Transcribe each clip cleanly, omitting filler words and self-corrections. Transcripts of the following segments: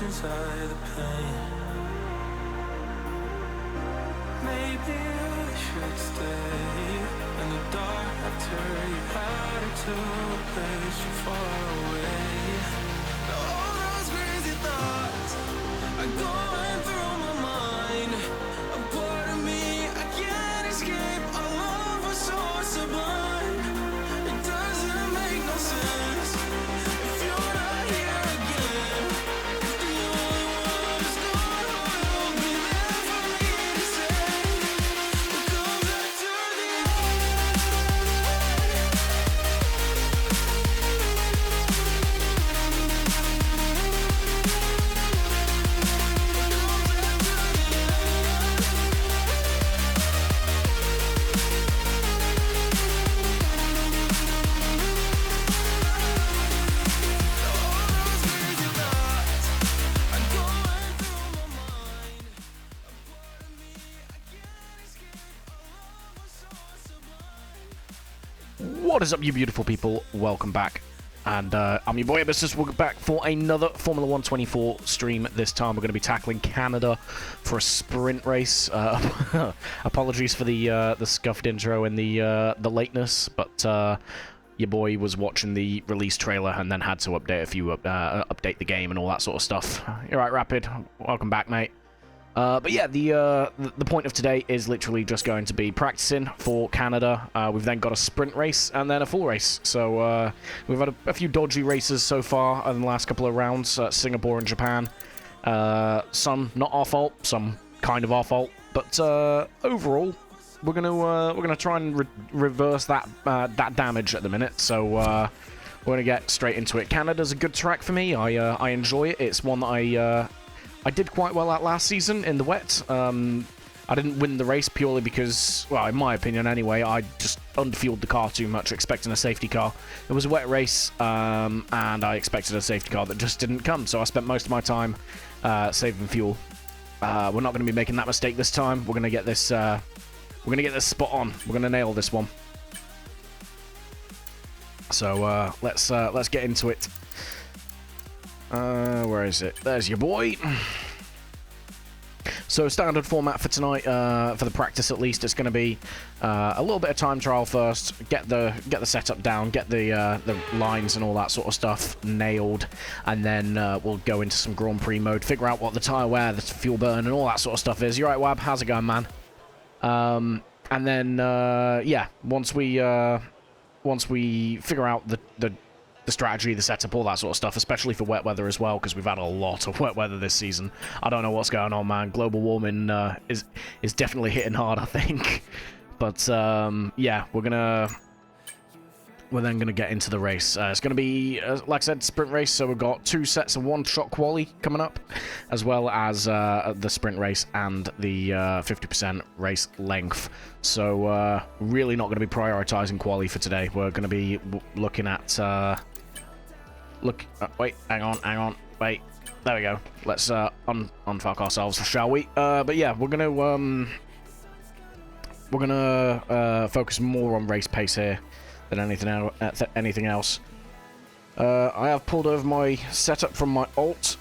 inside the pain. Maybe I should stay in the dark after you had it to a place so far away. All those crazy thoughts are going through my mind. A part of me I can't escape. Our love was so sublime. It doesn't make no sense if you're not here again. If the only one who's gonna hold me there for me to say, what comes after the What is up, you beautiful people? Welcome back. And I'm your boy Ebbis. We're back for another Formula 124 stream. This time we're going to be tackling Canada for a sprint race. Apologies for the scuffed intro and the lateness, but your boy was watching the release trailer and then had to update the game and all that sort of stuff. You're right, Rapid. Welcome back, mate. But yeah, the point of today is literally just going to be practicing for Canada. We've then got a sprint race and then a full race. So we've had a few dodgy races so far in the last couple of rounds, Singapore and Japan. Some not our fault, some kind of our fault. But overall, we're gonna try and reverse that damage at the minute. So we're gonna get straight into it. Canada's a good track for me. I enjoy it. It's one that I did quite well at last season in the wet. I didn't win the race purely because, well, in my opinion anyway, I just underfueled the car too much, expecting a safety car. It was a wet race, and I expected a safety car that just didn't come, so I spent most of my time saving fuel. We're not going to be making that mistake this time. We're going to get this. We're going to get this spot on. We're going to nail this one. So let's get into it. Where is it? There's your boy. So standard format for tonight, for the practice at least, it's going to be a little bit of time trial first, get the setup down, get the lines and all that sort of stuff nailed, and then we'll go into some Grand Prix mode, figure out what the tyre wear, the fuel burn, and all that sort of stuff is. You right, Wab? How's it going, man? And then yeah, once we figure out the strategy, the setup, all that sort of stuff, especially for wet weather as well, because we've had a lot of wet weather this season. I don't know what's going on, man. Global warming is definitely hitting hard, I think. But yeah, we're then gonna get into the race. It's gonna be, like I said, sprint race. So we've got 2 sets of one-shot quali coming up, as well as the sprint race and the 50% race length. So really not gonna be prioritizing quali for today. We're gonna be looking at wait, hang on, wait, there we go. Let's unfuck ourselves, shall we? But yeah, we're gonna focus more on race pace here than anything else. I have pulled over my setup from my alt.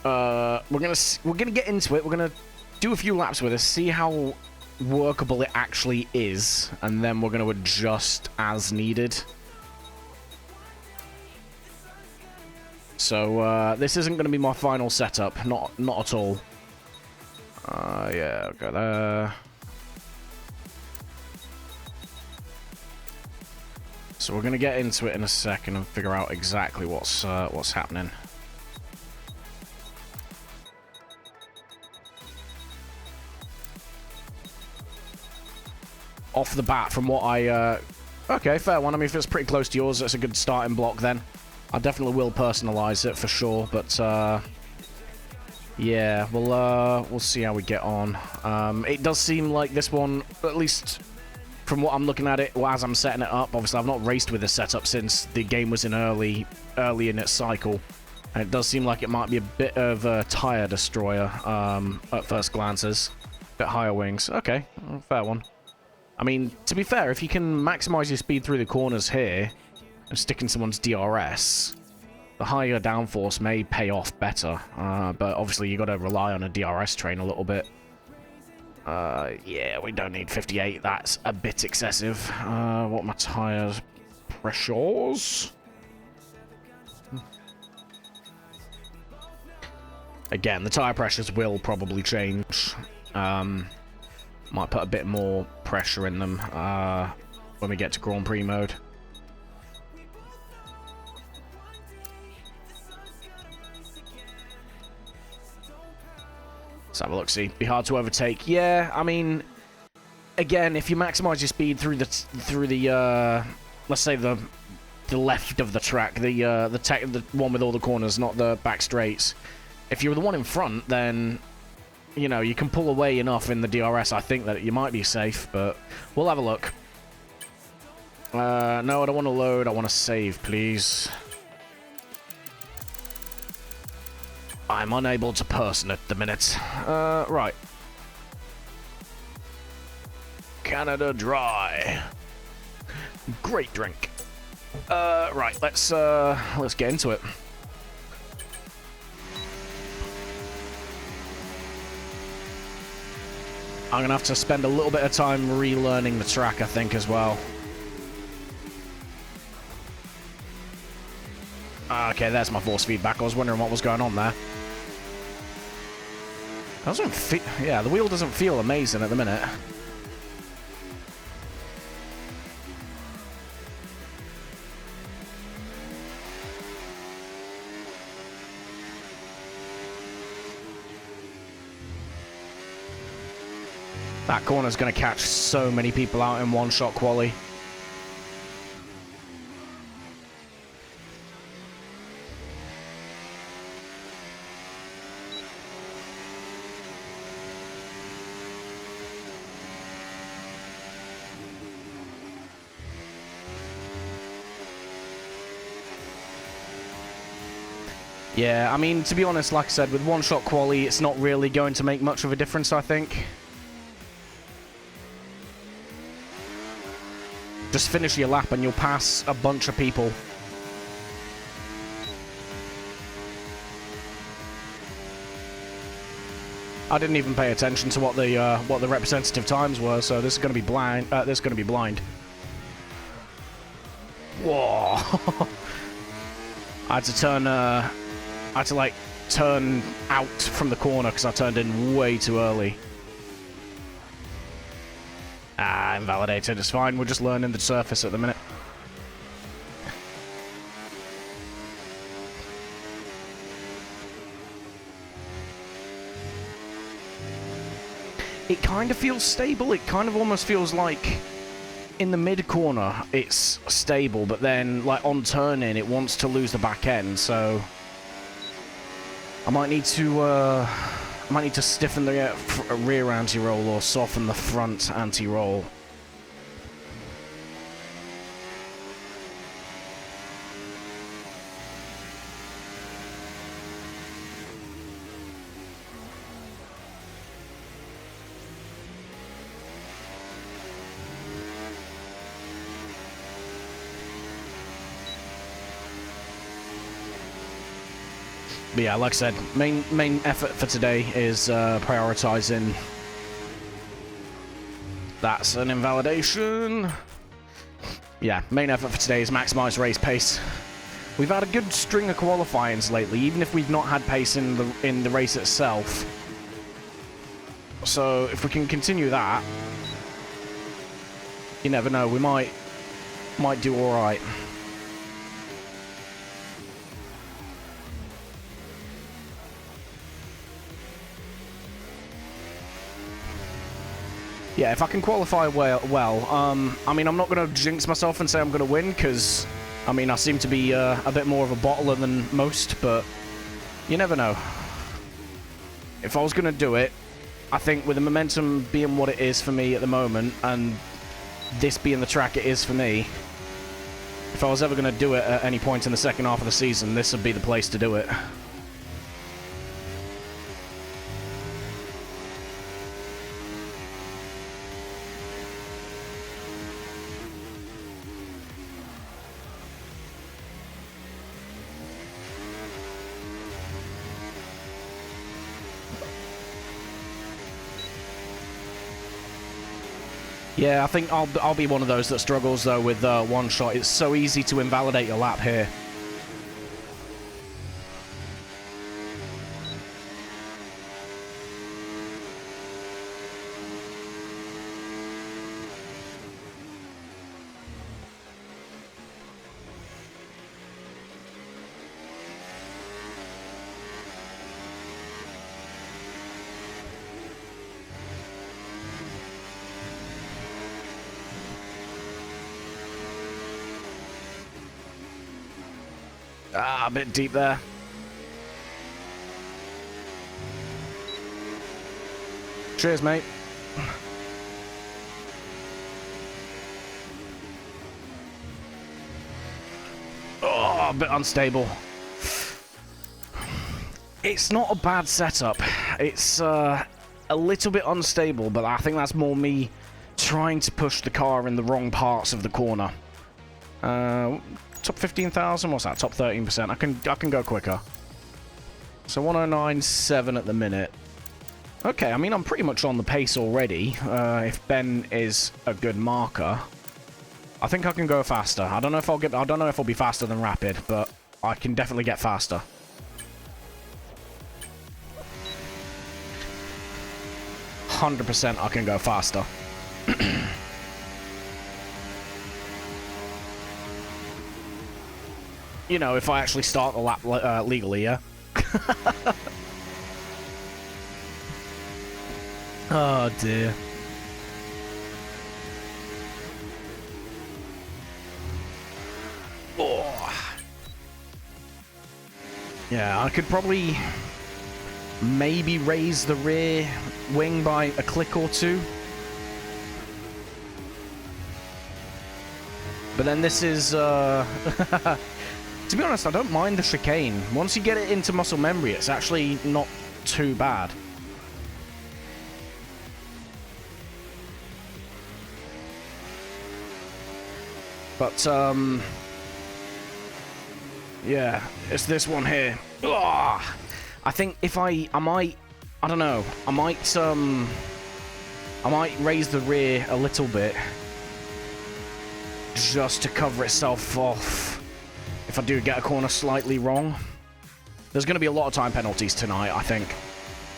We're gonna get into it. We're gonna do a few laps with it, see how workable it actually is, and then we're gonna adjust as needed. So this isn't going to be my final setup, not at all. Yeah, I'll go there. So we're going to get into it in a second and figure out exactly what's happening. Off the bat, from what I okay, fair one. I mean, if it's pretty close to yours, that's a good starting block then. I definitely will personalize it for sure, but yeah, we'll see how we get on. It does seem like this one, at least from what I'm looking at it, or as I'm setting it up. Obviously, I've not raced with this setup since the game was in early in its cycle, and it does seem like it might be a bit of a tire destroyer at first glances. Bit higher wings. Okay, fair one. I mean, to be fair, if you can maximize your speed through the corners here and stick in someone's DRS, The higher downforce may pay off better, but obviously you got to rely on a DRS train a little bit. Yeah, we don't need 58. That's a bit excessive. What are my tires? Pressures? Again, the tire pressures will probably change. Might put a bit more pressure in them when we get to Grand Prix mode. Let's have a look, see. Be hard to overtake. Yeah, I mean, again, if you maximize your speed through the let's say the left of the track, the one with all the corners, not the back straights. If you're the one in front, then you know you can pull away enough in the DRS. I think that you might be safe, but we'll have a look. No, I don't want to load. I want to save, please. I'm unable to person at the minute. Right. Canada Dry. Great drink. Right, let's get into it. I'm gonna have to spend a little bit of time relearning the track, I think, as well. Okay, there's my force feedback. I was wondering what was going on there. Doesn't feel, yeah, the wheel doesn't feel amazing at the minute. That corner's going to catch so many people out in one-shot quali. Yeah, I mean, to be honest, like I said, with one-shot quali, it's not really going to make much of a difference, I think. Just finish your lap and you'll pass a bunch of people. I didn't even pay attention to what the representative times were, so this is going to be blind. This is going to be blind. Whoa! I had to turn. I had to like turn out from the corner because I turned in way too early. Ah, invalidated. It's fine. We're just learning the surface at the minute. It kind of feels stable. It kind of almost feels like in the mid corner it's stable, but then like on turning it wants to lose the back end. So I might need to stiffen the rear anti-roll or soften the front anti-roll. But yeah, like I said, main effort for today is prioritizing. That's an invalidation. Yeah, main effort for today is maximize race pace. We've had a good string of qualifyings lately, even if we've not had pace in the race itself. So if we can continue that, you never know, we might do all right. Yeah, if I can qualify well, I mean, I'm not going to jinx myself and say I'm going to win, because, I mean, I seem to be a bit more of a bottler than most, but you never know. If I was going to do it, I think with the momentum being what it is for me at the moment, and this being the track it is for me, if I was ever going to do it at any point in the second half of the season, this would be the place to do it. Yeah, I think I'll be one of those that struggles, though, with one shot. It's so easy to invalidate your lap here. Ah, a bit deep there. Cheers, mate. Oh, a bit unstable. It's not a bad setup. It's a little bit unstable, but I think that's more me trying to push the car in the wrong parts of the corner. Top 15,000, what's that? Top 13%. I can go quicker. So 109.7 at the minute. Okay, I mean, I'm pretty much on the pace already. If Ben is a good marker, I think I can go faster. I don't know if I'll be faster than Rapid, but I can definitely get faster. %, I can go faster. You know, if I actually start the lap legally, yeah? Oh, dear. Oh. Yeah, I could probably maybe raise the rear wing by a click or two. But then this is, to be honest, I don't mind the chicane. Once you get it into muscle memory, it's actually not too bad. But, yeah, it's this one here. Ugh. I think if I don't know, I might raise the rear a little bit just to cover itself off. If I do get a corner slightly wrong. There's going to be a lot of time penalties tonight, I think.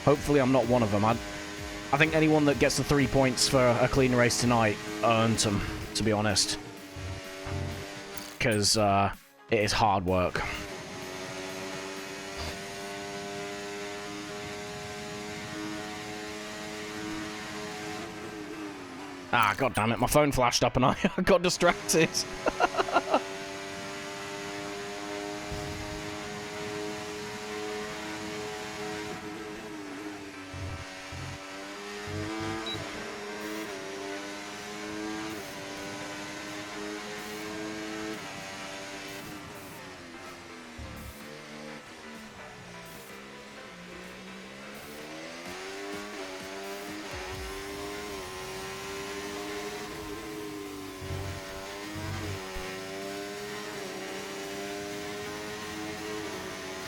Hopefully I'm not one of them. I think anyone that gets the 3 points for a clean race tonight earns them, to be honest. Because it is hard work. Ah, god damn it, my phone flashed up and I got distracted.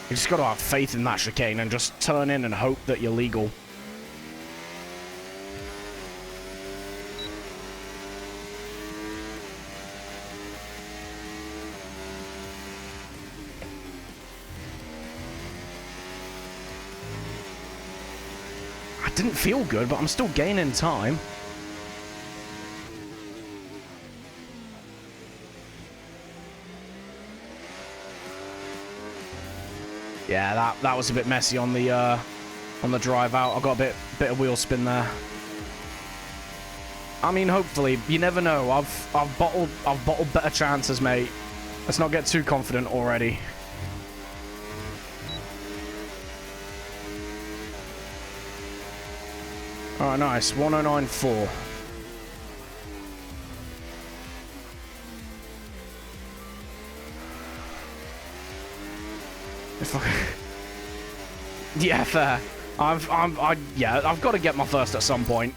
You just gotta have faith in that chicane and just turn in and hope that you're legal. I didn't feel good, but I'm still gaining time. Yeah, that was a bit messy on the drive out. I got a bit of wheel spin there. I mean, hopefully, you never know. I've bottled better chances, mate. Let's not get too confident already. All right, nice. 109.4. Yeah, fair. I've got to get my first at some point.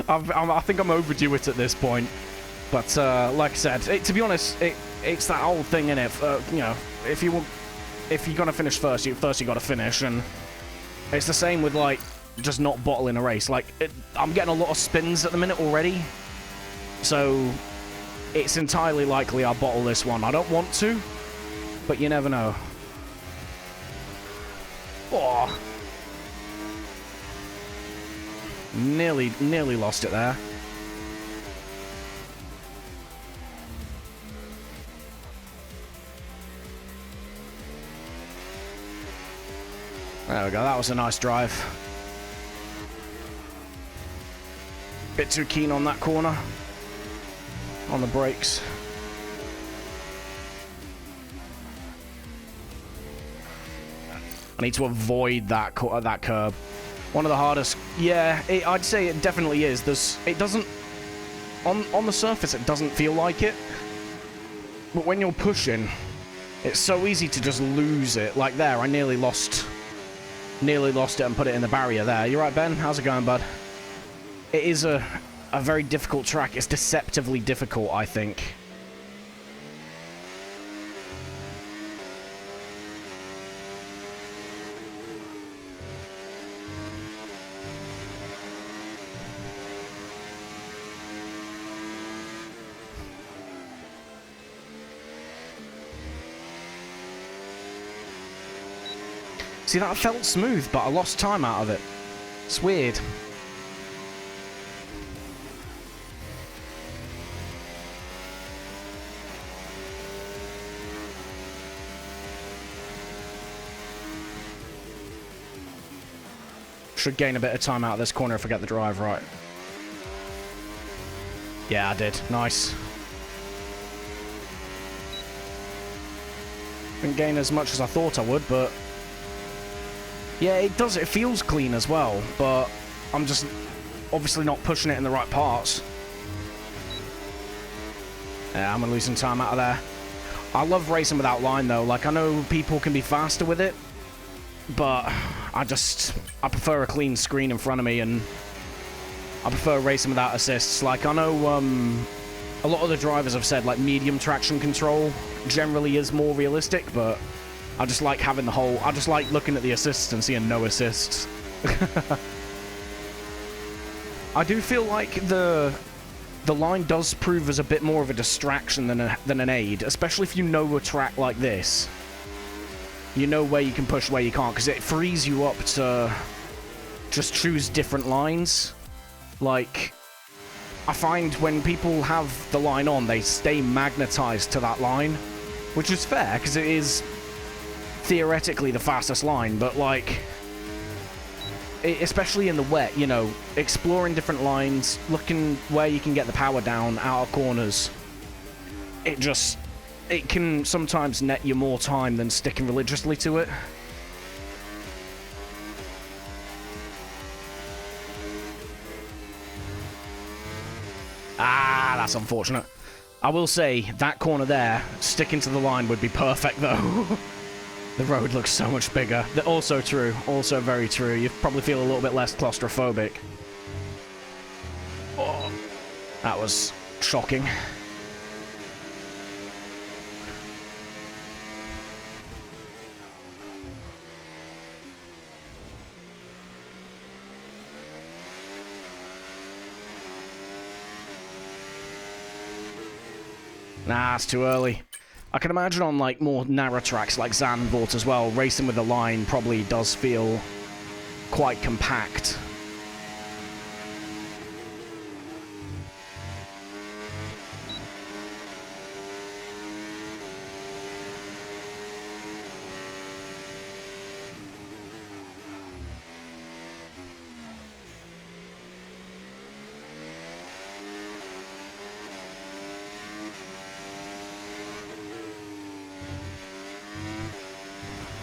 I think I'm overdue it at this point. But like I said, to be honest, it's that old thing, innit? You know, if you're gonna finish first, you got to finish, and it's the same with like just not bottling a race. Like, I'm getting a lot of spins at the minute already, so it's entirely likely I'll bottle this one. I don't want to, but you never know. Oh. Nearly lost it there. There we go, that was a nice drive. Bit too keen on that corner. On the brakes. I need to avoid that curb. One of the hardest. Yeah, I'd say it definitely is. It doesn't on the surface. It doesn't feel like it, but when you're pushing, it's so easy to just lose it. Like there, I nearly lost it and put it in the barrier there. You right, Ben? How's it going, bud? It is a very difficult track. It's deceptively difficult, I think. See, that felt smooth, but I lost time out of it. It's weird. Should gain a bit of time out of this corner if I get the drive right. Yeah, I did. Nice. Didn't gain as much as I thought I would, but yeah, it does. It feels clean as well, but I'm just obviously not pushing it in the right parts. Yeah, I'm losing time out of there. I love racing without line, though. Like, I know people can be faster with it, but I prefer a clean screen in front of me, and I prefer racing without assists. Like, I know a lot of the drivers have said, like, medium traction control generally is more realistic, but I just like having the whole... I just like looking at the assists and seeing no assists. I do feel like the line does prove as a bit more of a distraction than an aid, especially if you know a track like this. You know where you can push, where you can't, because it frees you up to just choose different lines. Like, I find when people have the line on, they stay magnetized to that line, which is fair, because it is theoretically the fastest line, but like, especially in the wet, you know, exploring different lines, looking where you can get the power down out of corners, it can sometimes net you more time than sticking religiously to it. Ah, that's unfortunate. I will say, that corner there, sticking to the line would be perfect, though. The road looks so much bigger. Also true. Also very true. You probably feel a little bit less claustrophobic. Oh, that was shocking. Nah, it's too early. I can imagine on, like, more narrow tracks like Zandvoort as well, racing with the line probably does feel quite compact.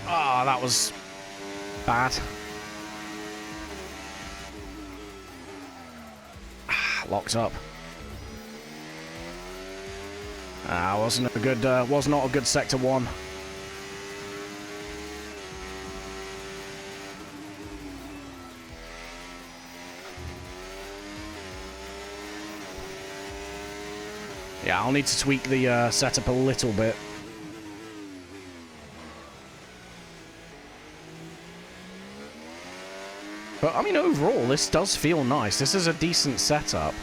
Ah, that was bad. Locked up. Was not a good sector one. Yeah, I'll need to tweak the setup a little bit. But, I mean, overall, this does feel nice. This is a decent setup.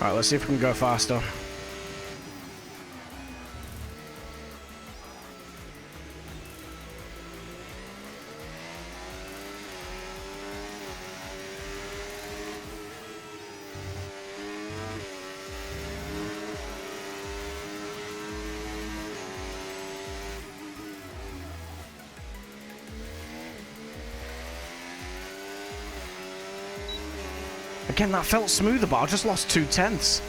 Alright, let's see if we can go faster. Again, that felt smoother, but I just lost 2/10.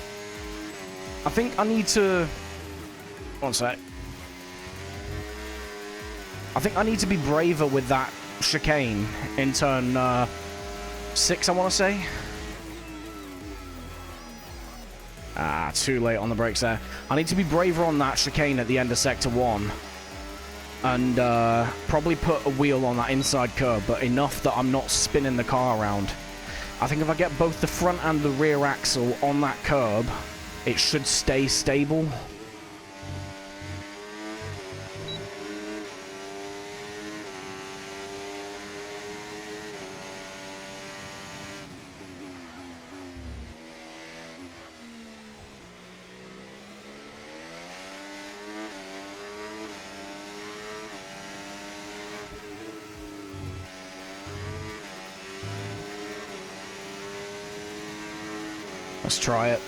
I think I need to... One sec. I think I need to be braver with that chicane in turn 6, I want to say. Ah, too late on the brakes there. I need to be braver on that chicane at the end of Sector 1. And probably put a wheel on that inside curb, but enough that I'm not spinning the car around. I think if I get both the front and the rear axle on that curb, it should stay stable. Let's try it.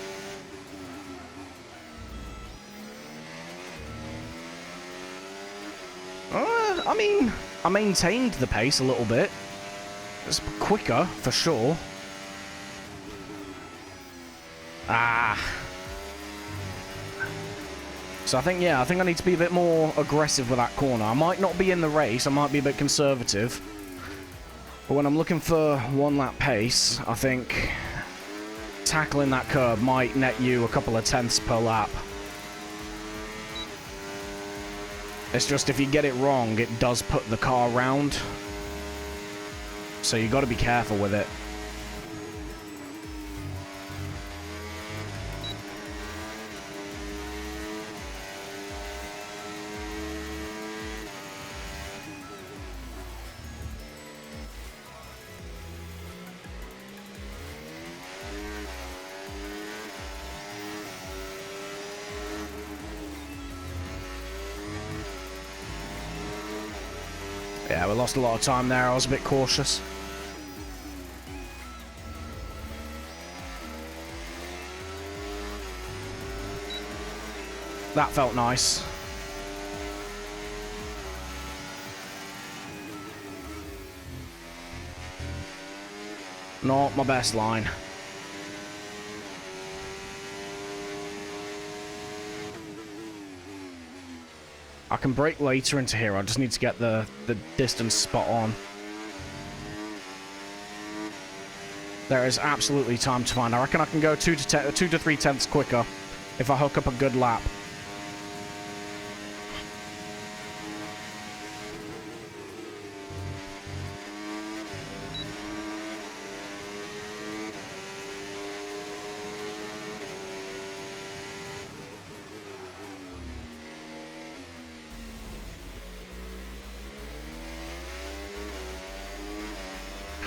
I mean, I maintained the pace a little bit. It's quicker, for sure. Ah. So I think, yeah, I think I need to be a bit more aggressive with that corner. I might not be in the race, I might be a bit conservative. But when I'm looking for one-lap pace, I think tackling that curb might net you a couple of tenths per lap. It's just if you get it wrong, it does put the car round. So you got to be careful with it. Yeah, we lost a lot of time there. I was a bit cautious. That felt nice. Not my best line. I can brake later into here. I just need to get the distance spot on. There is absolutely time to find. I reckon I can go 2 to 3 tenths quicker if I hook up a good lap.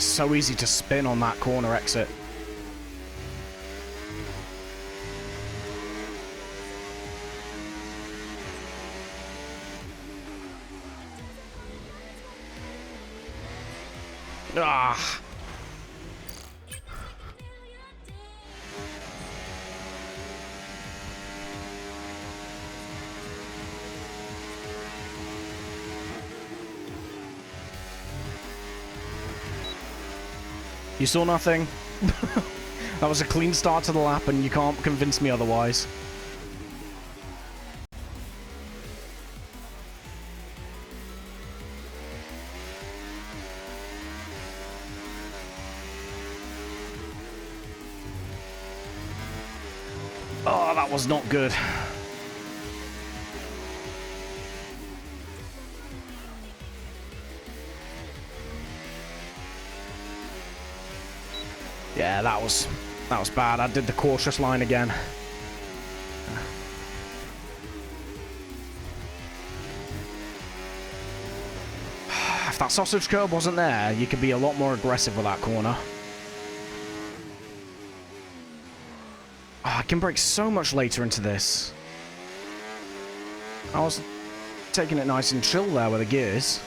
So easy to spin on that corner exit. Ah. You saw nothing. That was a clean start to the lap, and you can't convince me otherwise. Oh, that was not good. Yeah, that was bad. I did the cautious line again. If that sausage curb wasn't there, you could be a lot more aggressive with that corner. Oh, I can brake so much later into this. I was taking it nice and chill there with the gears.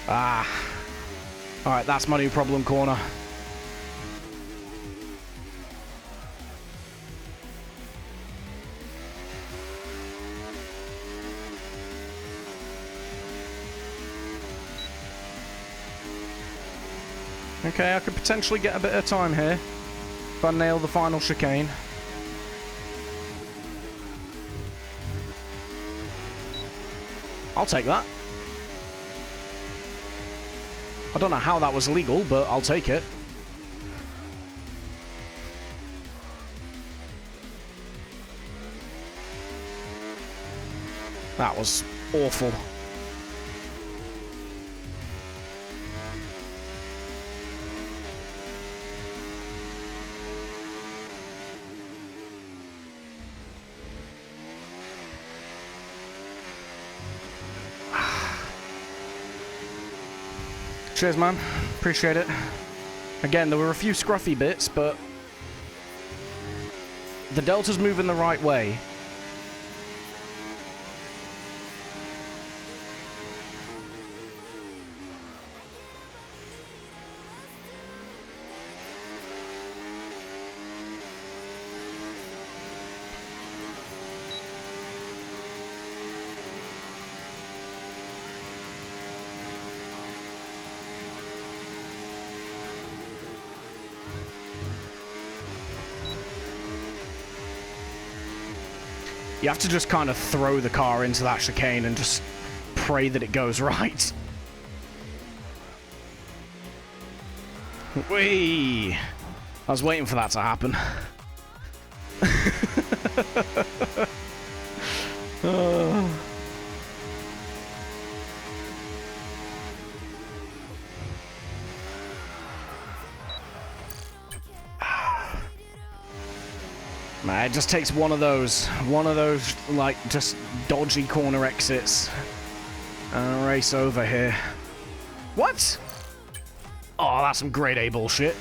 Ah. Alright, that's my new problem corner. Okay, I could potentially get a bit of time here if I nail the final chicane. I'll take that. I don't know how that was legal, but I'll take it. That was awful. Cheers, man. Appreciate it. Again, there were a few scruffy bits, but the Delta's moving the right way. You have to just kind of throw the car into that chicane and just pray that it goes right. Whee! I was waiting for that to happen. Man, it just takes one of those, like, just dodgy corner exits and race over here. What? Oh, that's some grade A bullshit.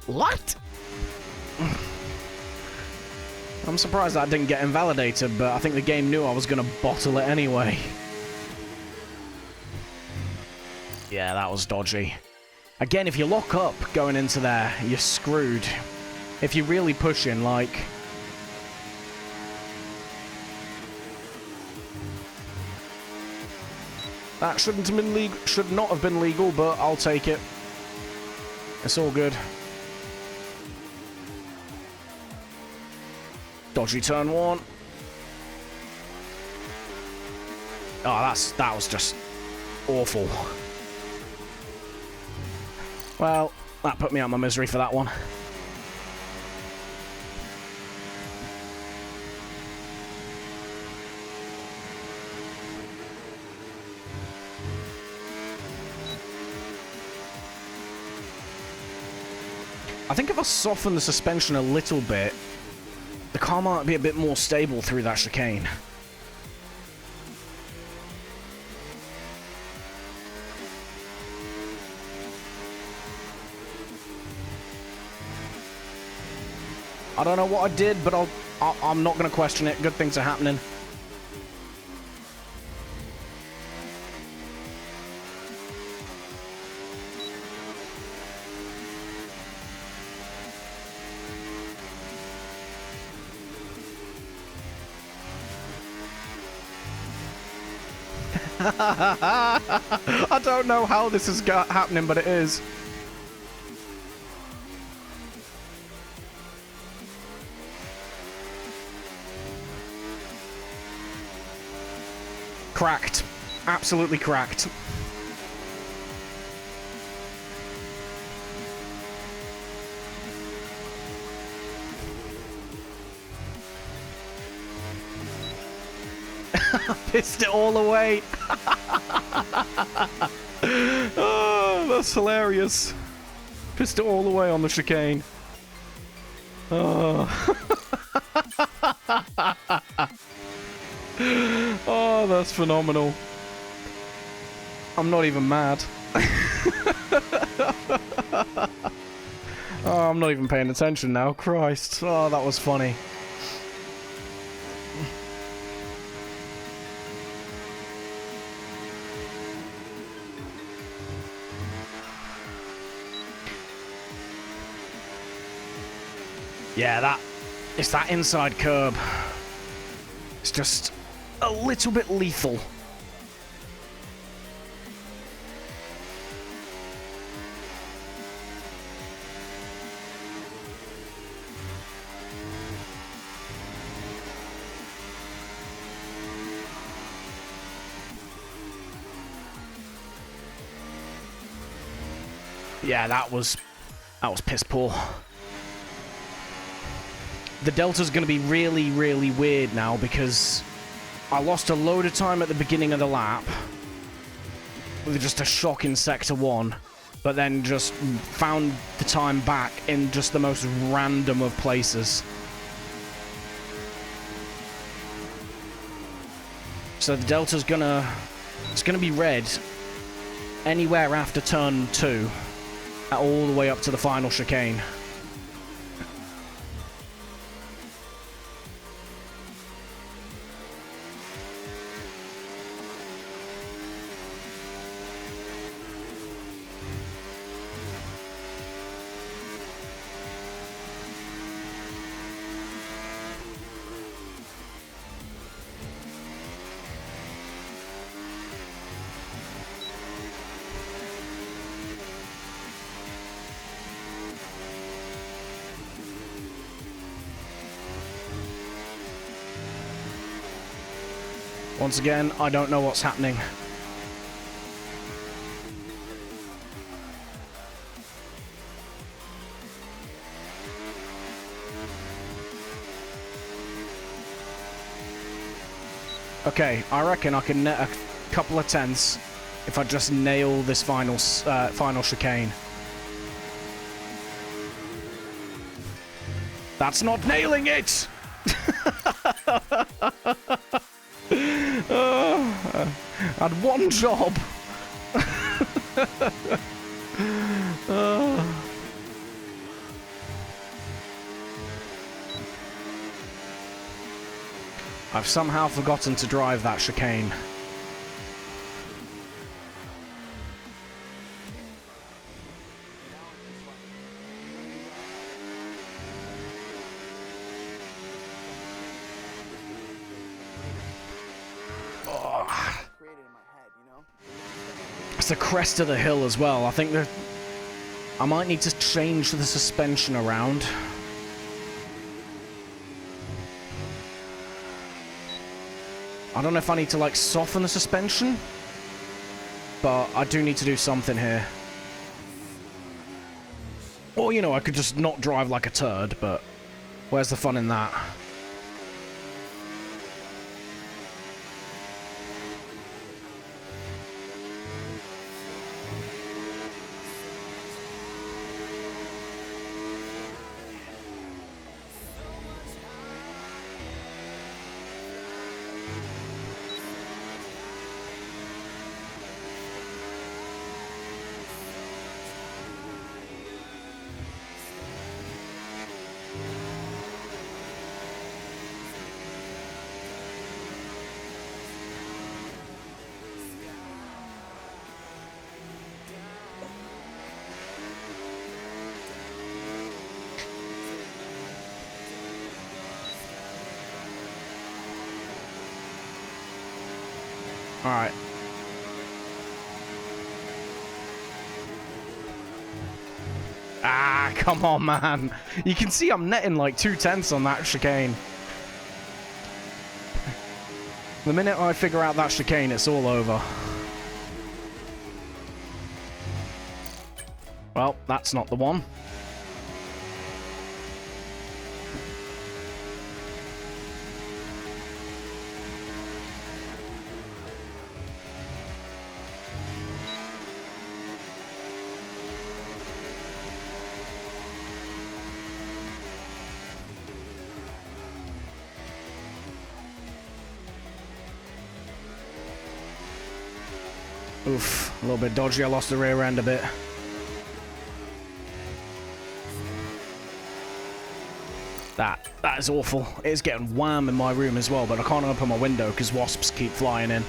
What? I'm surprised that didn't get invalidated, but I think the game knew I was going to bottle it anyway. Yeah, that was dodgy. Again, if you lock up going into there, you're screwed. If you're really pushing, like... That shouldn't have been legal, should not have been legal, but I'll take it. It's all good. Dodgy turn one. Oh, that was just awful. Well, that put me out of my misery for that one. I think if I soften the suspension a little bit, the car might be a bit more stable through that chicane. I don't know what I did, but I'm not going to question it. Good things are happening. I don't know how this is happening, but it is. Cracked. Absolutely cracked. Pissed it all away. Oh, that's hilarious. Pissed it all away on the chicane. Oh. Oh, that's phenomenal. I'm not even mad. Oh, I'm not even paying attention now. Christ. Oh, that was funny. Yeah, it's that inside curb. It's just a little bit lethal. Yeah, that was piss poor. The Delta's going to be really, really weird now because I lost a load of time at the beginning of the lap with just a shock in Sector 1, but then just found the time back in just the most random of places. So the Delta's it's gonna be red anywhere after turn 2, all the way up to the final chicane. Once again, I don't know what's happening. Okay, I reckon I can net a couple of tenths if I just nail this final chicane. That's not nailing it! I had one job. I've somehow forgotten to drive that chicane. It's the crest of the hill as well. I think that I might need to change the suspension around. I don't know if I need to, like, soften the suspension, but I do need to do something here. Or, you know, I could just not drive like a turd, but where's the fun in that? All right. Ah, come on, man. You can see I'm netting like 2/10 on that chicane. The minute I figure out that chicane, it's all over. Well, that's not the one. Oof, a little bit dodgy. I lost the rear end a bit. That is awful. It's getting wham in my room as well, but I can't open my window because wasps keep flying in.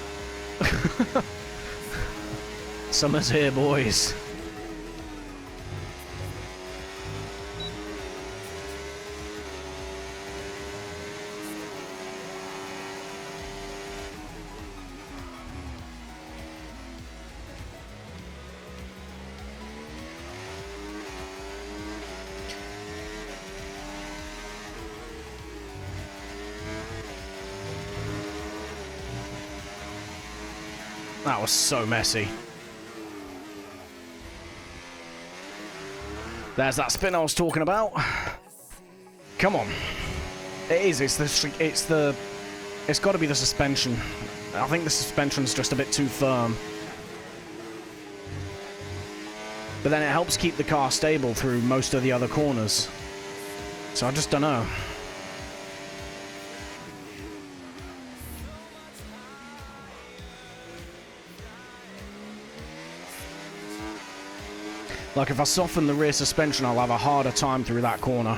Summer's here, boys. That was so messy. There's that spin I was talking about. Come on. It is. It's got to be the suspension. I think the suspension's just a bit too firm. But then it helps keep the car stable through most of the other corners. So I just don't know. Like, if I soften the rear suspension, I'll have a harder time through that corner,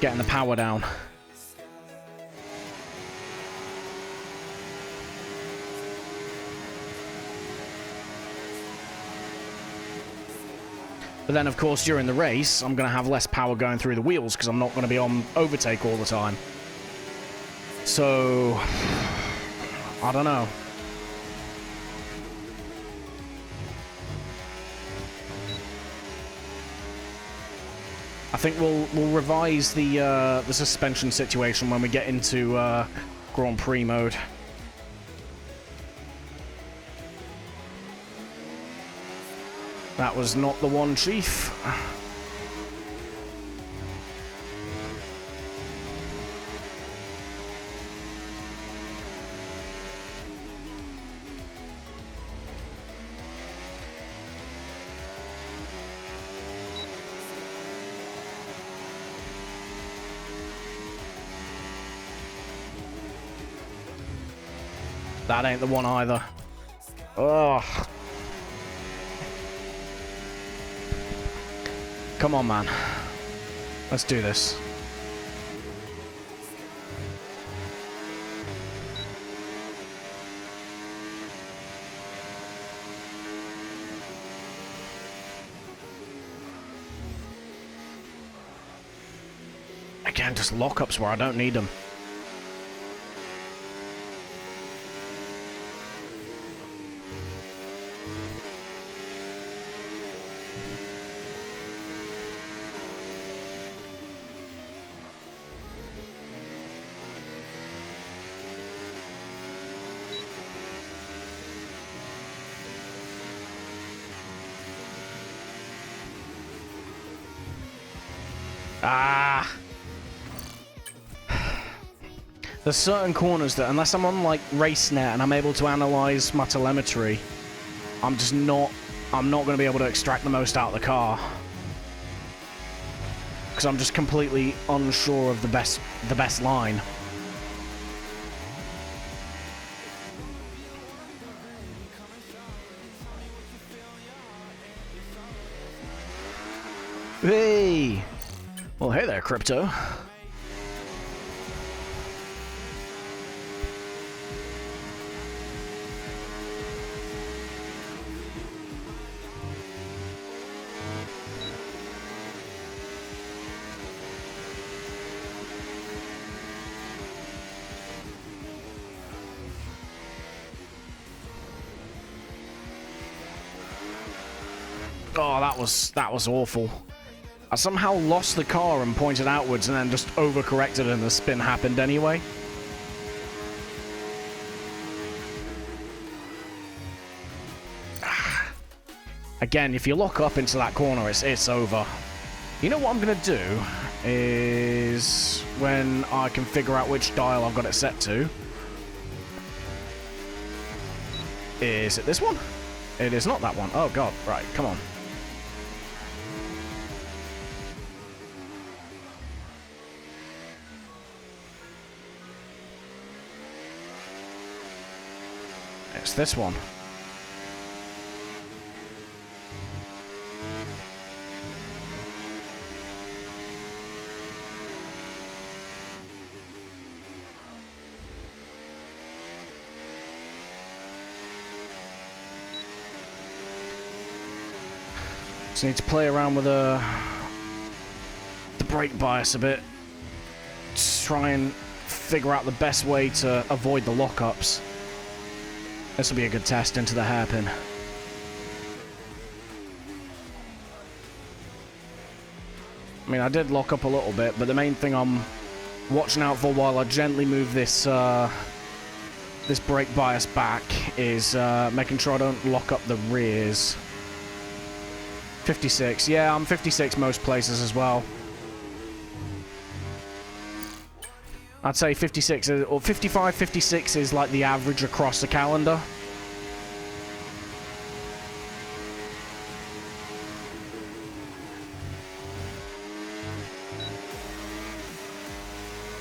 getting the power down. But then, of course, during the race, I'm going to have less power going through the wheels because I'm not going to be on overtake all the time. So, I don't know. I think we'll revise the suspension situation when we get into Grand Prix mode. That was not the one, Chief. That ain't the one either. Ugh. Come on, man. Let's do this. Again, just lockups where I don't need them. Ah! There's certain corners that, unless I'm on, like, RaceNet and I'm able to analyze my telemetry, I'm not going to be able to extract the most out of the car. Because I'm just completely unsure of the best line. Hey! Well, hey there, Crypto. Oh, that was awful. I somehow lost the car and pointed outwards and then just overcorrected and the spin happened anyway. Again, if you lock up into that corner, it's over. You know what I'm going to do is when I can figure out which dial I've got it set to. Is it this one? It is not that one. Oh, God. Right, come on. It's this one. Just need to play around with the brake bias a bit. Just try and figure out the best way to avoid the lockups. This will be a good test into the hairpin. I mean, I did lock up a little bit, but the main thing I'm watching out for while I gently move this this brake bias back is making sure I don't lock up the rears. 56. Yeah, I'm 56 most places as well. I'd say 56 or 55, 56 is like the average across the calendar.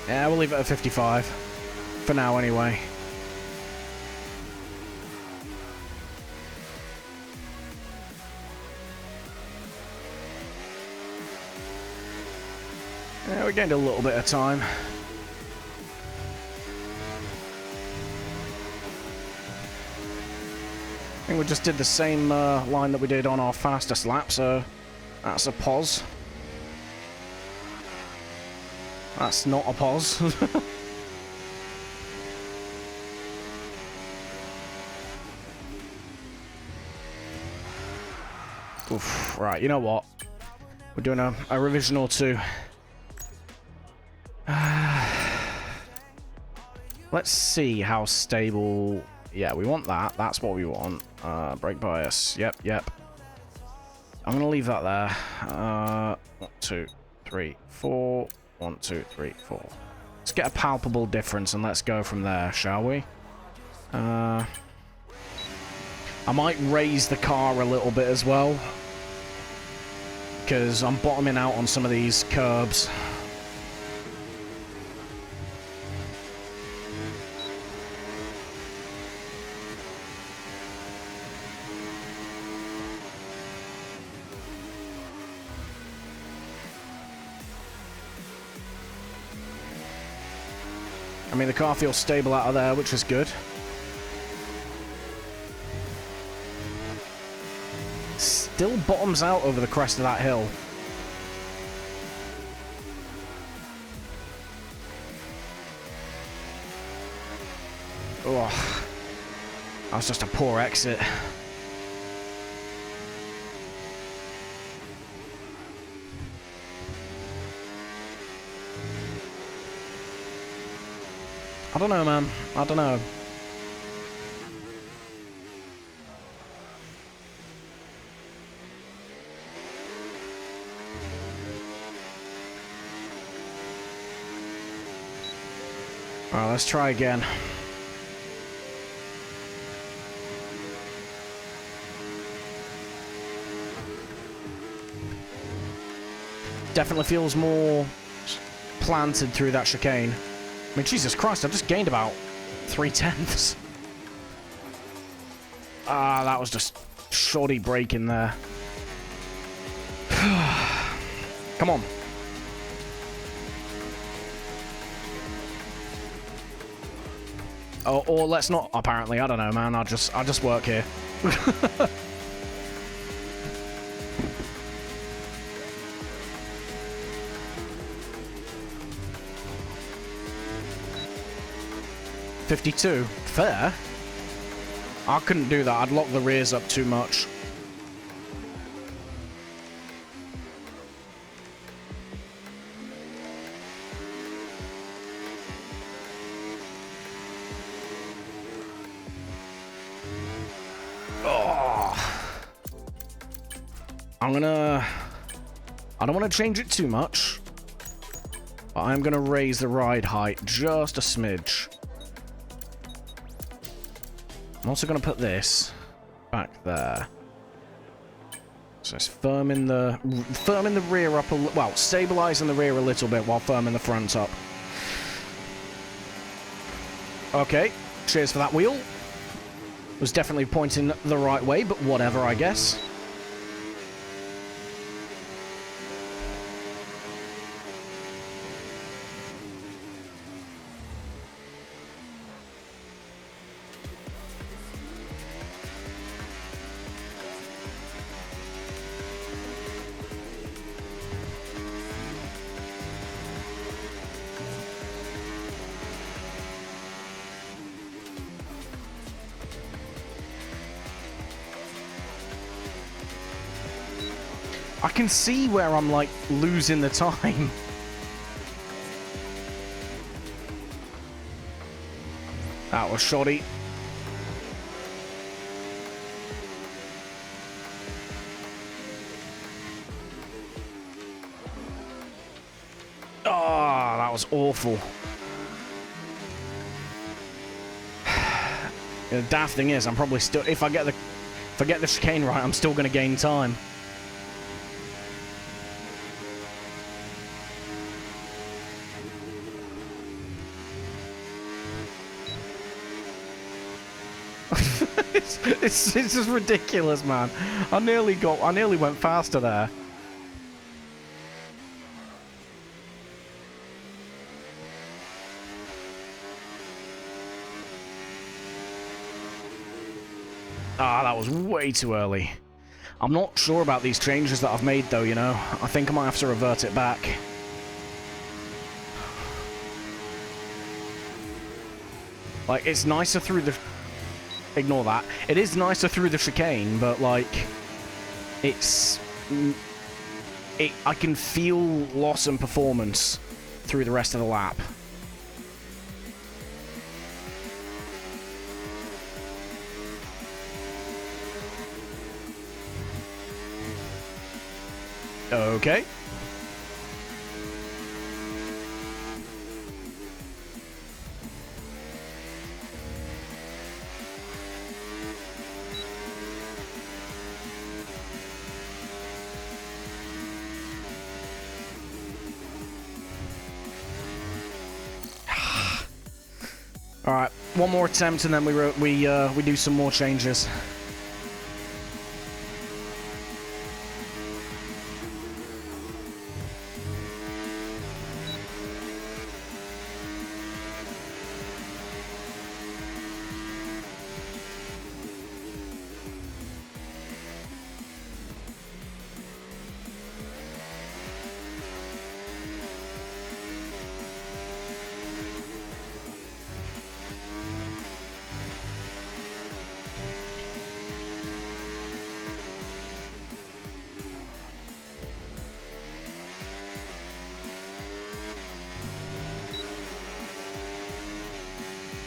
Yeah, we'll leave it at 55. For now, anyway. Yeah, we gained a little bit of time. I think we just did the same line that we did on our fastest lap, so that's a pause. That's not a pause. Oof, right, you know what? We're doing a revision or two. Let's see how stable... Yeah, we want that. That's what we want. Brake bias. Yep, yep. I'm going to leave that there. 1, 2, 3, 4. 1, 2, 3, 4. Let's get a palpable difference and let's go from there, shall we? I might raise the car a little bit as well, because I'm bottoming out on some of these curbs. I mean, the car feels stable out of there, which is good. Still bottoms out over the crest of that hill. Oh, that was just a poor exit. I don't know, man. I don't know. Alright, let's try again. Definitely feels more planted through that chicane. I mean, Jesus Christ, I've just gained about 3/10. Ah, that was just shoddy braking there. Come on. Oh, or let's not, apparently. I don't know, man. I'll just work here. $52. Fair. I couldn't do that. I'd lock the rears up too much. I don't want to change it too much, but I'm gonna raise the ride height just a smidge. I'm also gonna put this back there. So it's firming the rear up well, stabilizing the rear a little bit while firming the front up. Okay, cheers for that wheel. Was definitely pointing the right way, but whatever, I guess. I can see where I'm, like, losing the time. That was shoddy. Oh, that was awful. The daft thing is, I'm probably still... If I get the chicane right, I'm still going to gain time. It's just ridiculous, man. I nearly went faster there. Ah, that was way too early. I'm not sure about these changes that I've made, though, you know. I think I might have to revert it back. Like, it's nicer through the... Ignore that. It is nicer through the chicane, but, like, it's... I can feel loss in performance through the rest of the lap. Okay. All right, one more attempt, and then we do some more changes.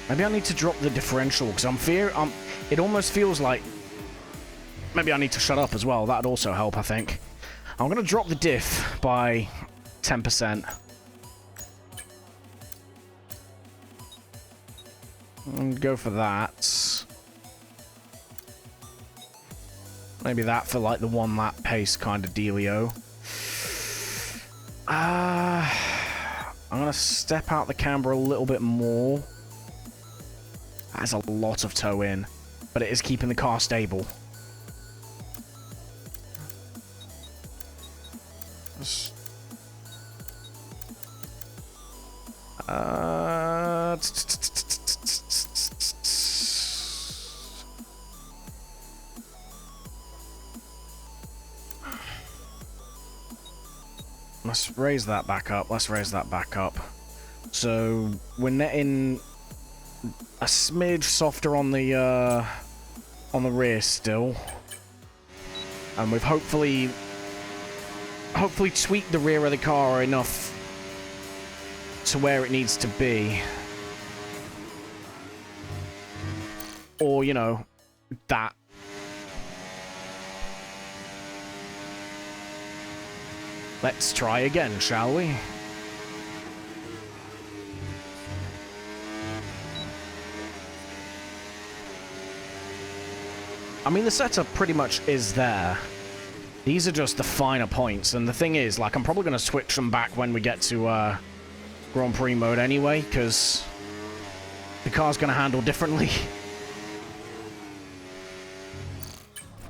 Maybe I need to drop the differential, because it almost feels like... Maybe I need to shut up as well. That'd also help, I think. I'm going to drop the diff by 10%. And go for that. Maybe that for, like, the one-lap pace kind of dealio. I'm going to step out the camber a little bit more. That's a lot of toe in, but it is keeping the car stable. Let's raise that back up. Let's raise that back up. So we're netting a smidge softer on the rear still, and we've hopefully tweaked the rear of the car enough to where it needs to be, or you know, that Let's try again, shall we? I mean, the setup pretty much is there. These are just the finer points, and the thing is, like, I'm probably going to switch them back when we get to Grand Prix mode anyway, because the car's going to handle differently.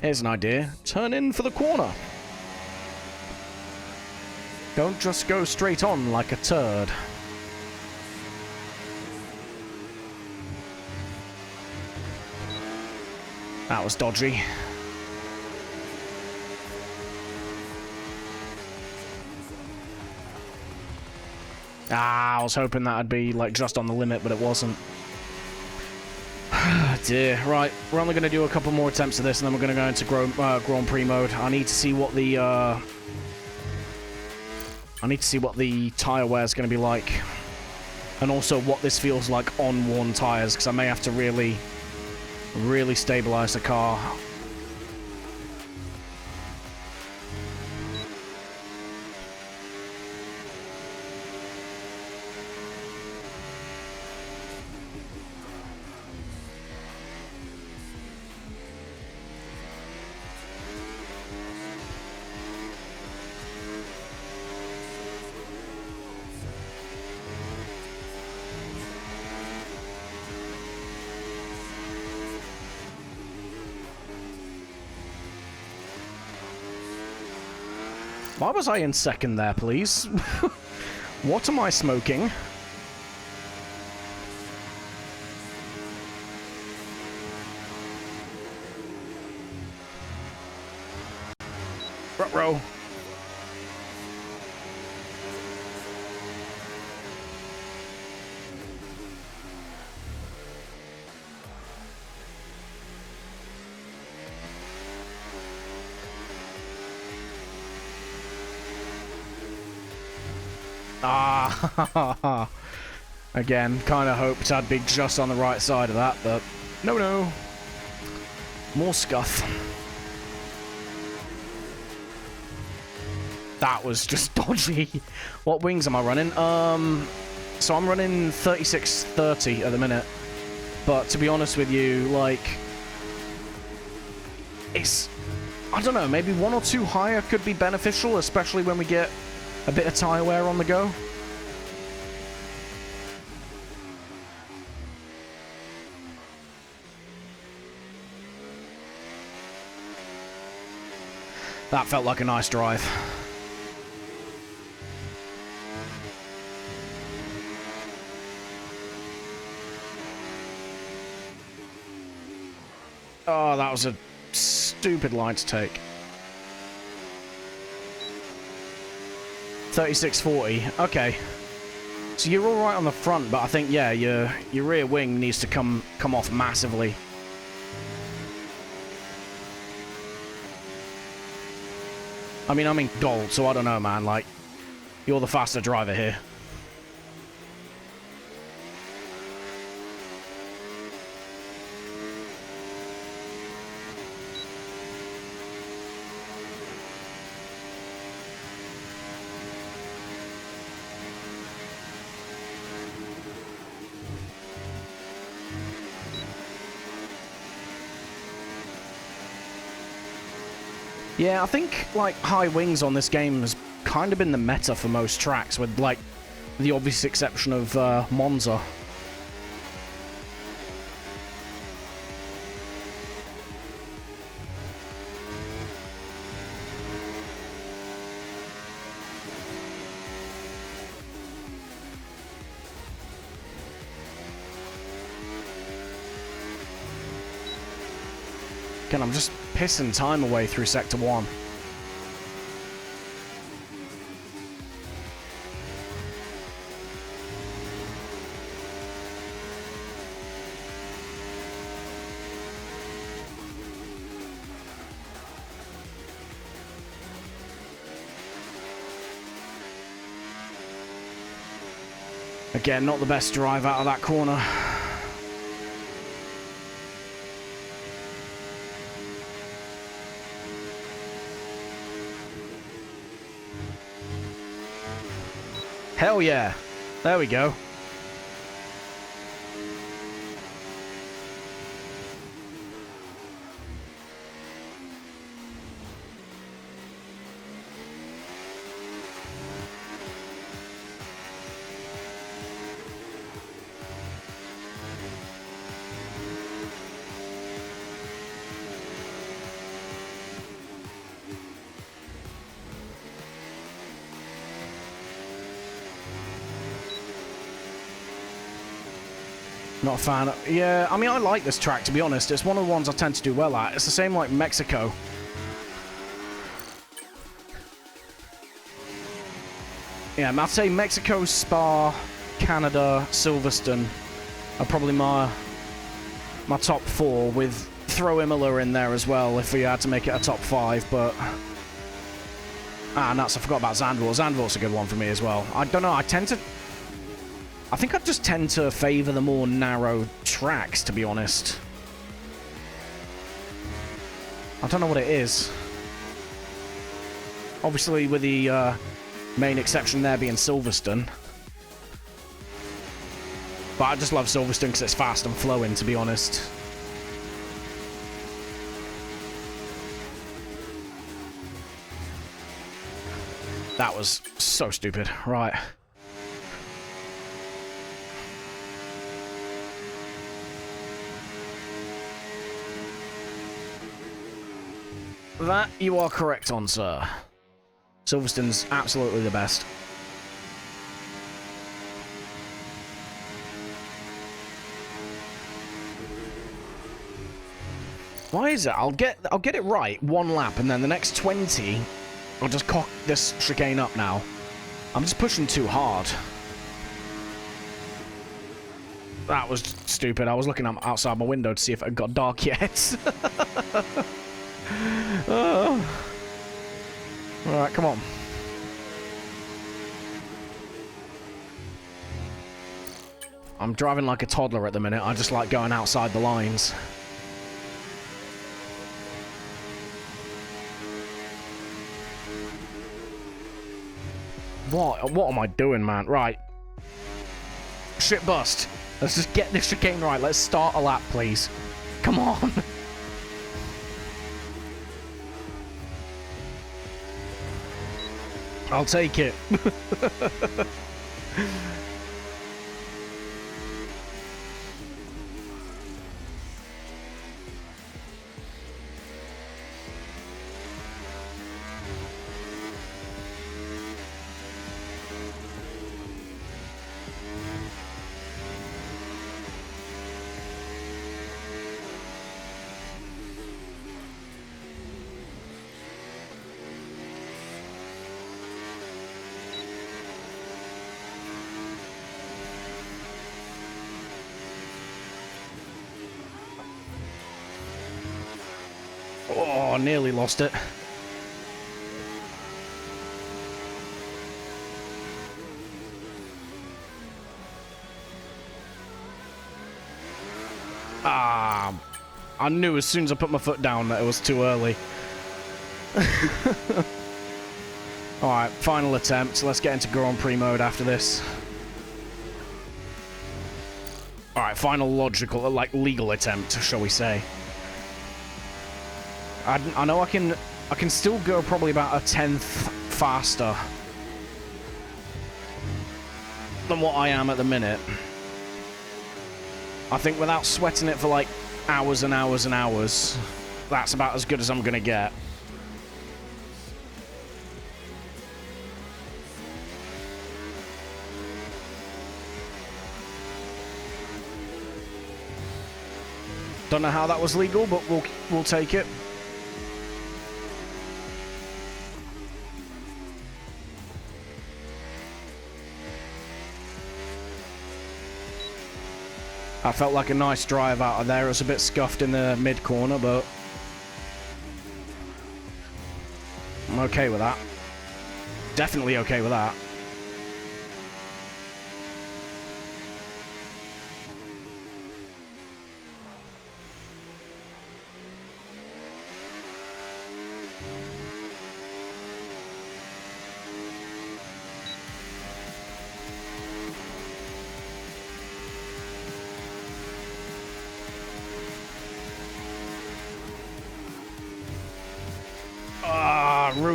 Here's an idea. Turn in for the corner. Don't just go straight on like a turd. That was dodgy. Ah, I was hoping that'd be, like, just on the limit, but it wasn't. Dear. Right, we're only going to do a couple more attempts of this, and then we're going to go into Grand Prix mode. I need to see what the, tyre wear is going to be like. And also what this feels like on worn tyres, because I may have to really stabilize the car. Why was I in second there, please? What am I smoking? Ruh-roh. Ah, again, kind of hoped I'd be just on the right side of that, but no. More scuff. That was just dodgy. What wings am I running? So I'm running 3630 at the minute, but to be honest with you, like, it's, I don't know, maybe one or two higher could be beneficial, especially when we get a bit of tyre wear on the go. That felt like a nice drive. Oh, that was a stupid line to take. 3640. Okay. So you're all right on the front, but I think, yeah, your rear wing needs to come off massively. I mean, I'm in gold, so I don't know, man. Like, you're the faster driver here. Yeah, I think, like, high wings on this game has kind of been the meta for most tracks, with, like, the obvious exception of Monza. Again, I'm just pissing time away through Sector 1. Again, not the best drive out of that corner. Hell yeah. There we go. Not a fan. Yeah, I mean, I like this track, to be honest. It's one of the ones I tend to do well at. It's the same like Mexico. Yeah, I'd say Mexico, Spa, Canada, Silverstone are probably my top 4, with throw Imola in there as well if we had to make it a top 5, but... Ah, nuts, I forgot about Zandvoort. Zandvoort's a good one for me as well. I don't know, I think I just tend to favour the more narrow tracks, to be honest. I don't know what it is. Obviously, with the main exception there being Silverstone. But I just love Silverstone because it's fast and flowing, to be honest. That was so stupid. Right. That you are correct on, sir. Silverstone's absolutely the best. Why is it? I'll get it right one lap, and then the next 20, I'll just cock this chicane up now. I'm just pushing too hard. That was stupid. I was looking outside my window to see if it got dark yet. Alright, come on. I'm driving like a toddler at the minute. I just like going outside the lines. What am I doing, man? Right. Shit bust. Let's just get this chicane right. Let's start a lap, please. Come on. I'll take it. Oh, nearly lost it. Ah, I knew as soon as I put my foot down that it was too early. Alright, final attempt. Let's get into Grand Prix mode after this. Alright, final logical, like legal attempt, shall we say. I know I can still go probably about a 10th faster than what I am at the minute. I think without sweating it for like hours and hours and hours, that's about as good as I'm gonna get. Don't know how that was legal, but we'll take it. I felt like a nice drive out of there. It was a bit scuffed in the mid-corner, but I'm okay with that. Definitely okay with that.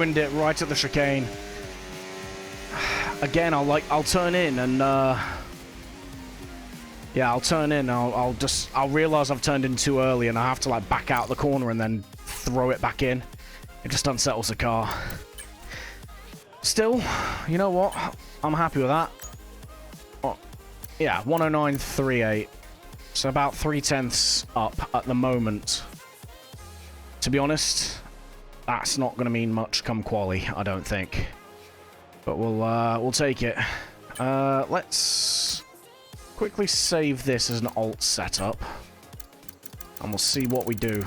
ruined it right at the chicane. Again, I'll turn in and yeah, I'll turn in. I'll realize I've turned in too early and I have to like back out the corner and then throw it back in. It just unsettles the car. Still, you know what? I'm happy with that. Oh, yeah, 109.38. So about 3/10 up at the moment. To be honest, that's not going to mean much come quali, I don't think. But we'll take it. Let's quickly save this as an alt setup, and we'll see what we do.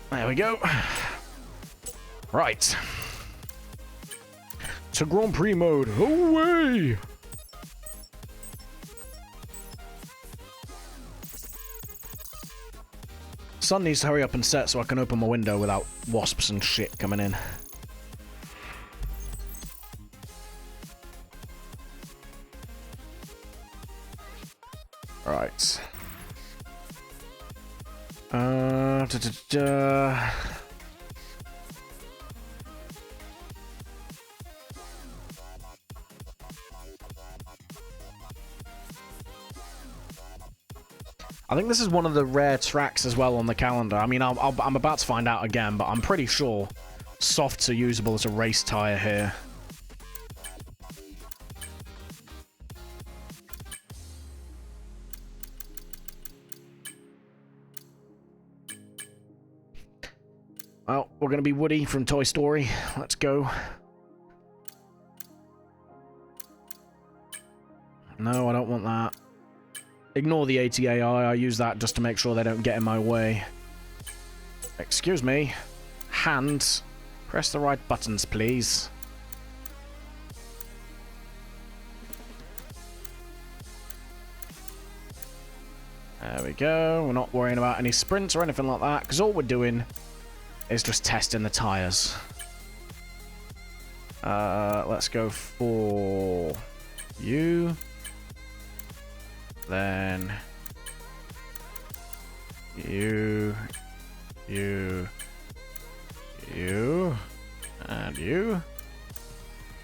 There we go. Right. To Grand Prix mode. Away! Sun needs to hurry up and set so I can open my window without wasps and shit coming in. Right. I think this is one of the rare tracks as well on the calendar. I mean, I'm about to find out again, but I'm pretty sure softs are usable as a race tyre here. Well, we're going to be Woody from Toy Story. Let's go. No, I don't want that. Ignore the ATAI, I use that just to make sure they don't get in my way. Excuse me. Hands. Press the right buttons, please. There we go. We're not worrying about any sprints or anything like that, because all we're doing is just testing the tyres. Let's go for you. Then you, and you,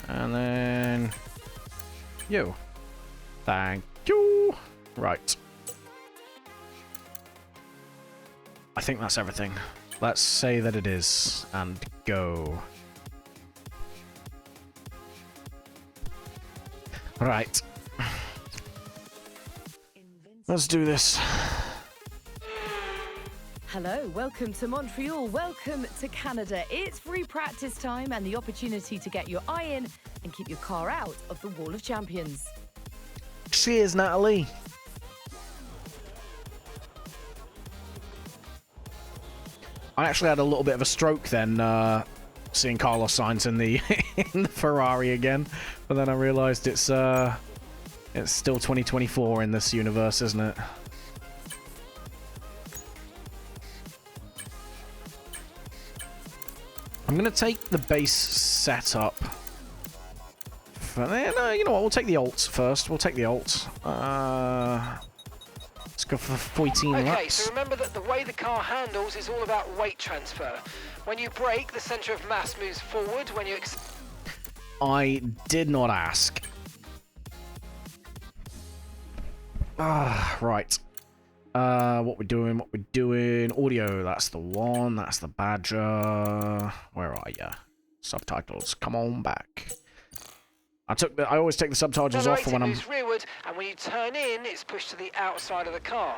and then you. Thank you. Right. I think that's everything. Let's say that it is, and go. Right. Let's do this. Hello, welcome to Montreal, welcome to Canada. It's free practice time and the opportunity to get your eye in and keep your car out of the Wall of Champions. Cheers, Natalie. I actually had a little bit of a stroke then, seeing Carlos Sainz in the in the Ferrari again, but then I realised it's still 2024 in this universe, isn't it? I'm gonna take the base setup. No, you know what? We'll take the alts first. We'll take the alts. Let's go for 14 laps. Okay, so remember that the way the car handles is all about weight transfer. When you brake, the centre of mass moves forward. When you I did not ask. Right. What we're doing. Audio, that's the one. That's the Badger. Where are ya? Subtitles, come on back. I always take the subtitles off for when I'm... moves rearward, and when you turn in, it's pushed to the outside of the car.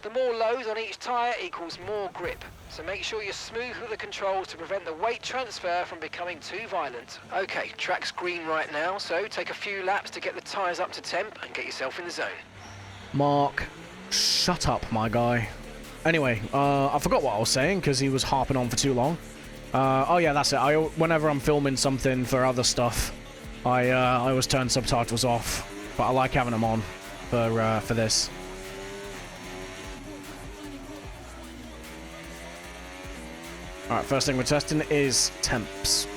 The more load on each tyre equals more grip. So make sure you're smooth with the controls to prevent the weight transfer from becoming too violent. Okay, track's green right now, so take a few laps to get the tyres up to temp and get yourself in the zone. Mark, shut up, my guy. Anyway, I forgot what I was saying because he was harping on for too long. Oh yeah, that's it. Whenever I'm filming something for other stuff, I always turn subtitles off, but I like having them on for this. All right, first thing we're testing is temps.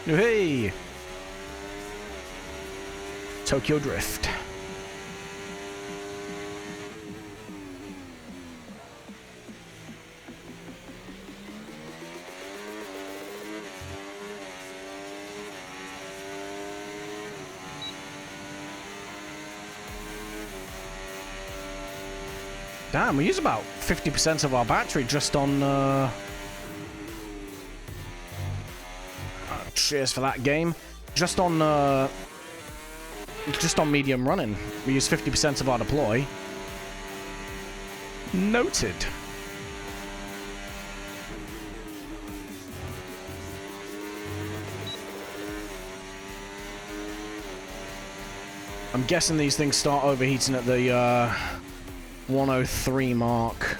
Hey! Tokyo Drift. Damn, we use about 50% of our battery just on, cheers for that game. Just on medium running. We use 50% of our deploy. Noted. I'm guessing these things start overheating at the, 103 mark.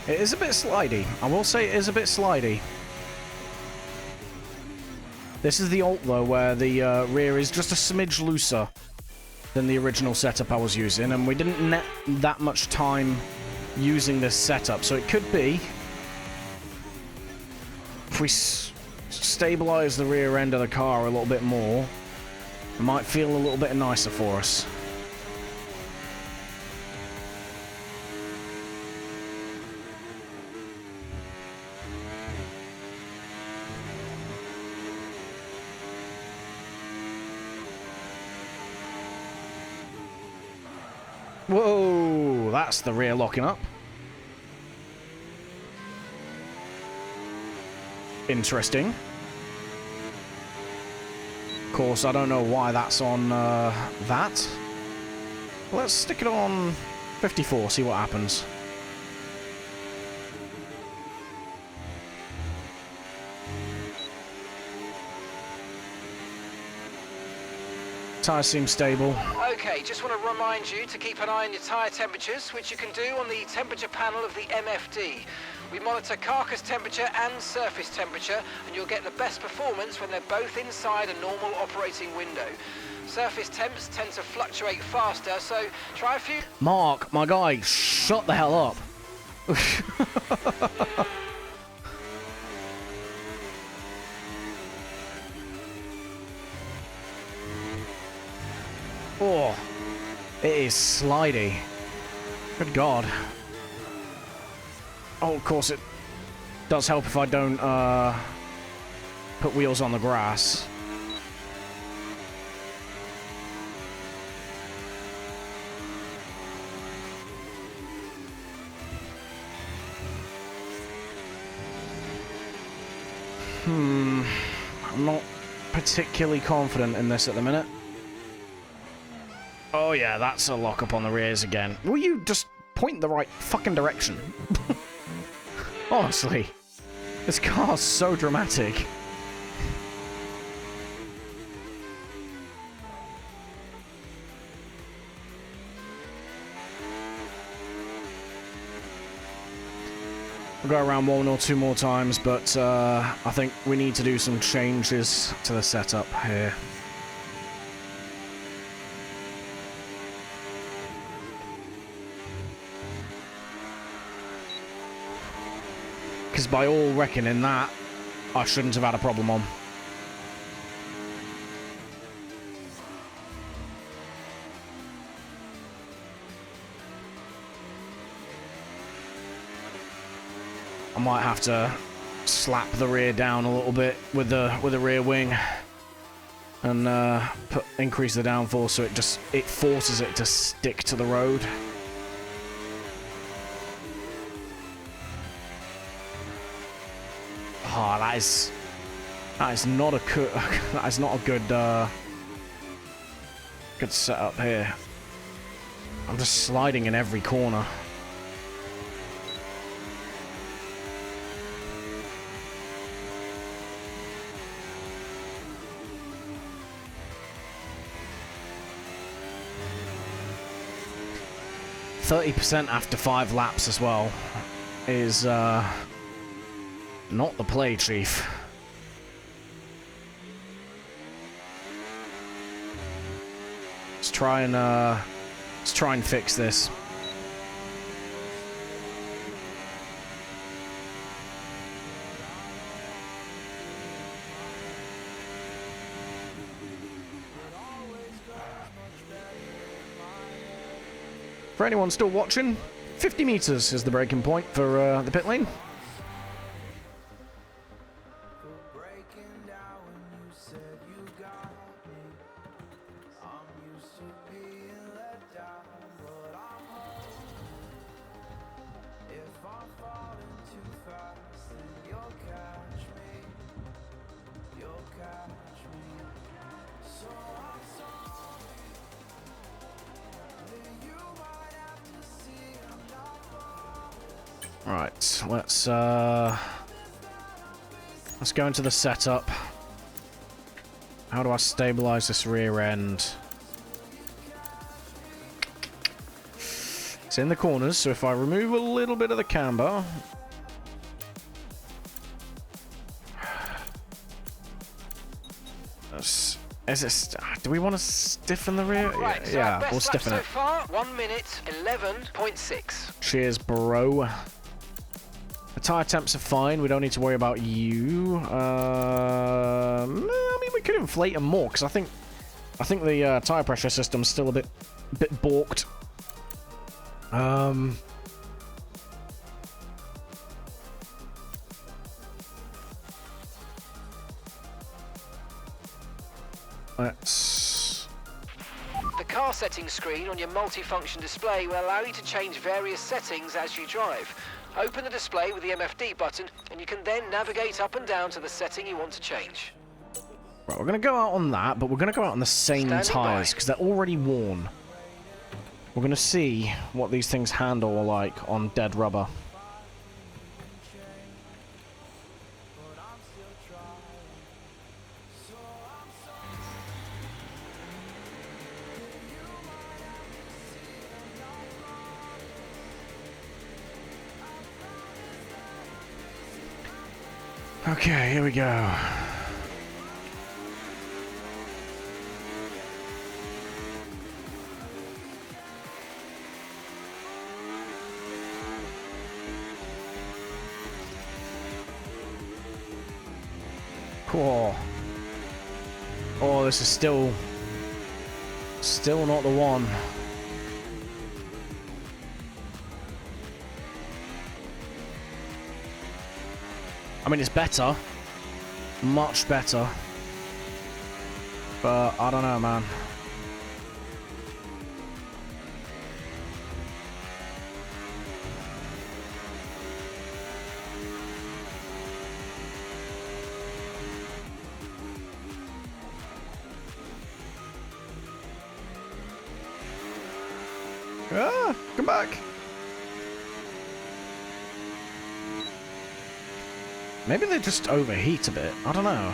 It is a bit slidey. I will say it is a bit slidey. This is the alt, though, where the rear is just a smidge looser than the original setup I was using, and we didn't net that much time using this setup, so it could be, if we stabilize the rear end of the car a little bit more, it might feel a little bit nicer for us. Whoa, that's the rear locking up. Interesting. Of course, I don't know why that's on that. Let's stick it on 54, see what happens. Tyres seem stable. Okay, just want to remind you to keep an eye on your tyre temperatures, which you can do on the temperature panel of the MFD. We monitor carcass temperature and surface temperature, and you'll get the best performance when they're both inside a normal operating window. Surface temps tend to fluctuate faster, so try a few... Mark, my guy, shut the hell up. Oh, it is slidey. Good God. Oh, of course it does help if I don't put wheels on the grass. I'm not particularly confident in this at the minute. Oh yeah, that's a lock-up on the rears again. Will you just point the right fucking direction? Honestly, this car's so dramatic. We'll go around one or two more times, but I think we need to do some changes to the setup here. because by all reckoning that I shouldn't have had a problem on. I might have to slap the rear down a little bit with the rear wing and increase the downforce so it forces it to stick to the road. Oh, that is not a good setup here. I'm just sliding in every corner. %30 after 5 laps as well is not the play, Chief. Let's try and fix this. For anyone still watching, 50 meters is the breaking point for the pit lane. Right, let's go into the setup. How do I stabilize this rear end? It's in the corners, so if I remove a little bit of the camber, do we want to stiffen the rear? Right, so yeah, best we'll lap stiffen so it. far, 1 minute 11.6. Cheers, bro. The tyre temps are fine. We don't need to worry about you. I mean, we could inflate them more because I think the tyre pressure system's still a bit balked. Let's. The car settings screen on your multifunction display will allow you to change various settings as you drive. Open the display with the MFD button, and you can then navigate up and down to the setting you want to change. Right, we're going to go out on that, but we're going to go out on the same tyres, because they're already worn. We're going to see what these things handle like on dead rubber. Okay, here we go. Cool. Oh, this is still not the one. I mean, it's better. Much better. But I don't know, man. Ah, come back. Maybe they just overheat a bit. I don't know.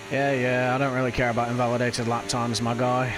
Yeah, I don't really care about invalidated lap times, my guy.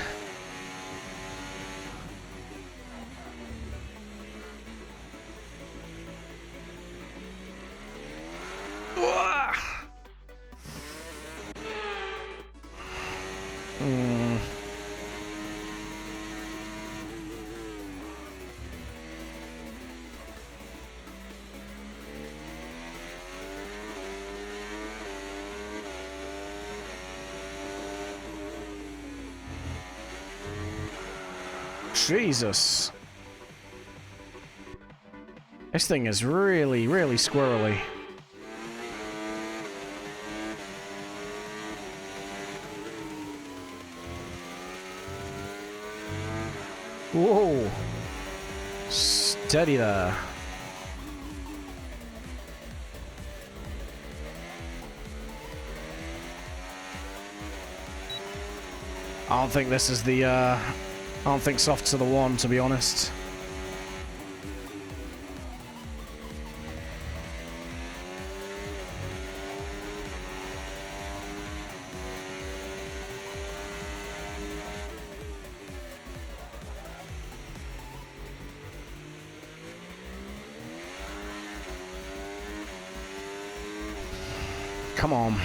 Jesus. This thing is really, really squirrely. Whoa. Steady there. I don't think this is the, I don't think softs are the one, to be honest. Come on.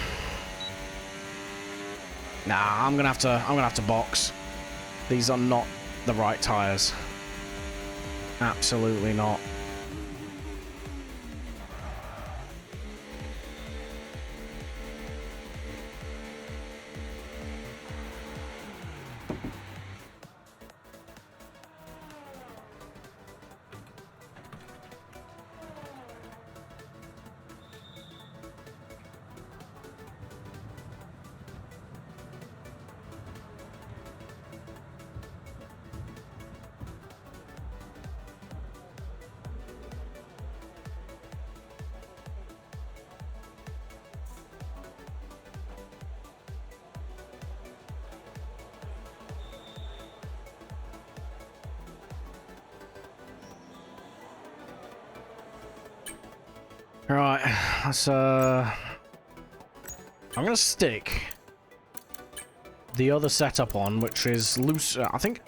Nah, I'm gonna have to box. These are not the right tires. Absolutely not. Right, let's I'm gonna stick the other setup on, which is looser. I don't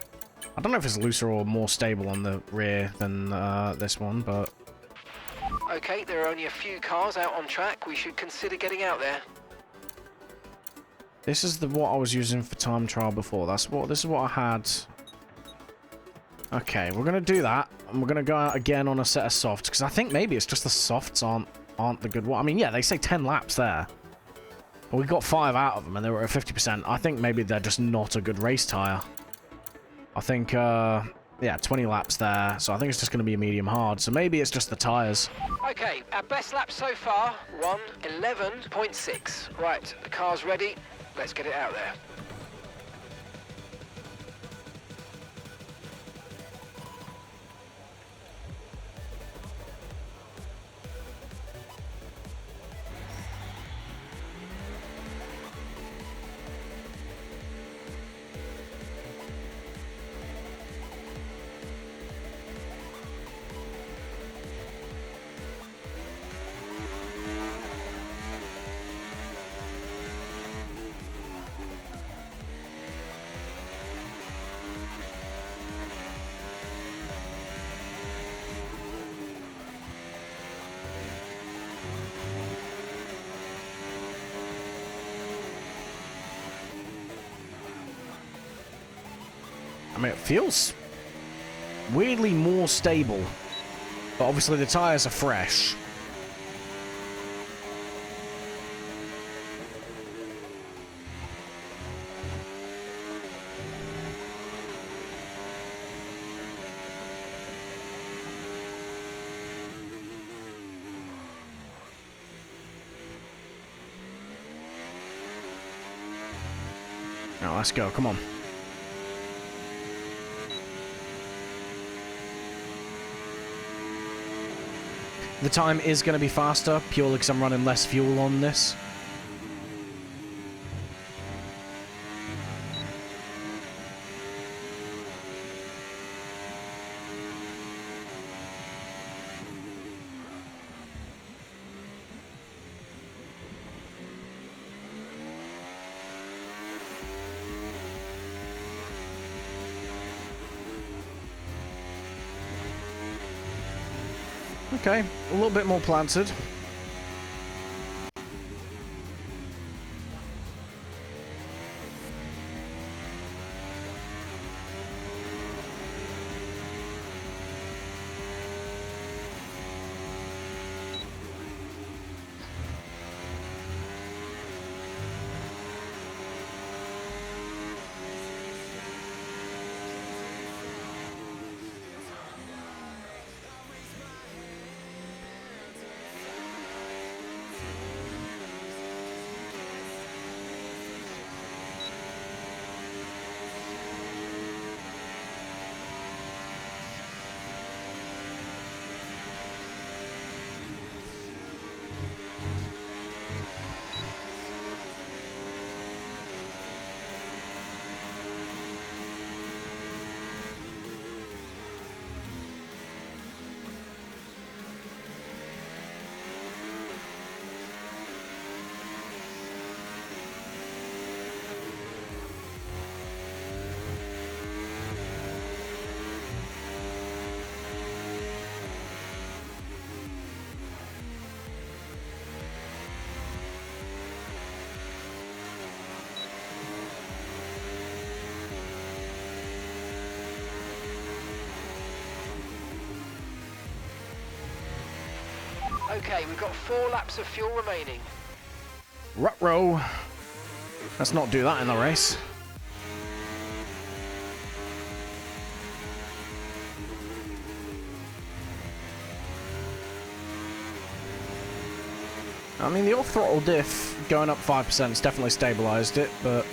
know if it's looser or more stable on the rear than this one, but... Okay, there are only a few cars out on track. We should consider getting out there. This is what I was using for time trial before. This is what I had. Okay, we're gonna do that, and we're gonna go out again on a set of softs, because I think maybe it's just the softs aren't the good one. I mean, yeah, they say 10 laps there, but we got 5 out of them, and they were at 50%. I think maybe they're just not a good race tire. I think, yeah, 20 laps there, so I think it's just gonna be a medium hard. So maybe it's just the tires. Okay, our best lap so far, 1:11.6. Right, the car's ready. Let's get it out there. I mean, it feels weirdly more stable, but obviously the tires are fresh. Now let's go, come on. The time is going to be faster, purely because I'm running less fuel on this. Okay, a little bit more planted. Okay, we've got 4 laps of fuel remaining. Ruh-roh. Let's not do that in the race. I mean, the off-throttle diff going up 5% has definitely stabilised it, but...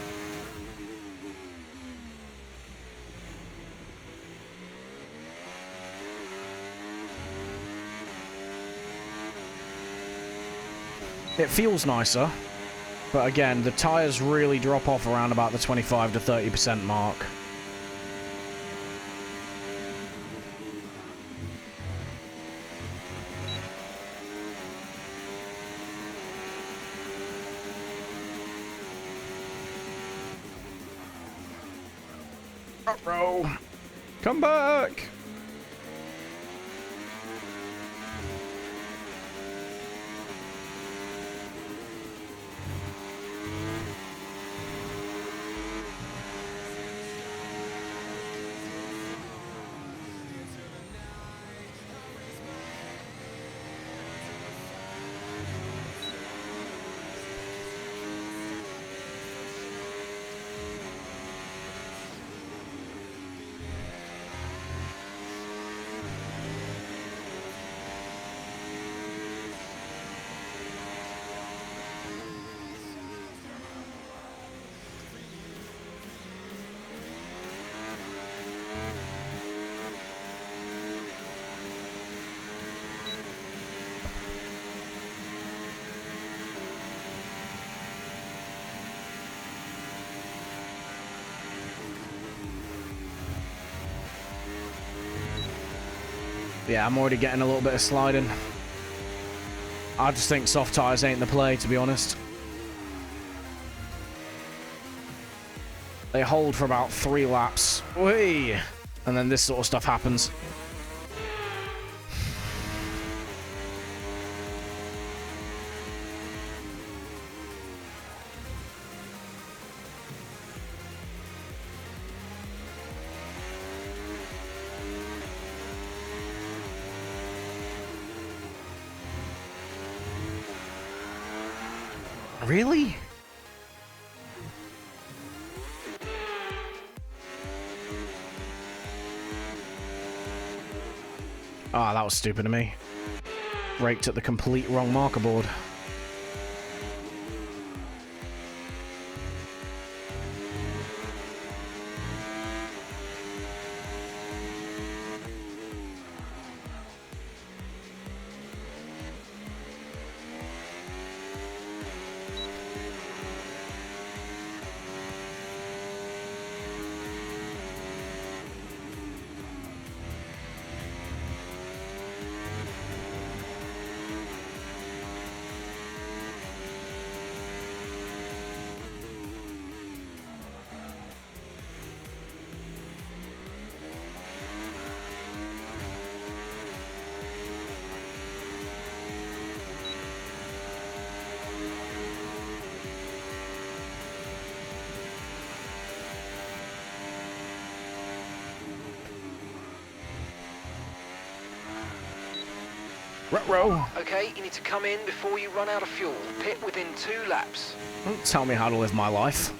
it feels nicer, but again, the tyres really drop off around about the 25 to 30% mark. Bro, come back! Yeah, I'm already getting a little bit of sliding. I just think soft tyres ain't the play, to be honest. They hold for about 3 laps. Whee! And then this sort of stuff happens. Really? Ah, that was stupid of me. Braked at the complete wrong marker board. Ruh-roh. Okay, you need to come in before you run out of fuel. Pit within 2 laps. Don't tell me how to live my life.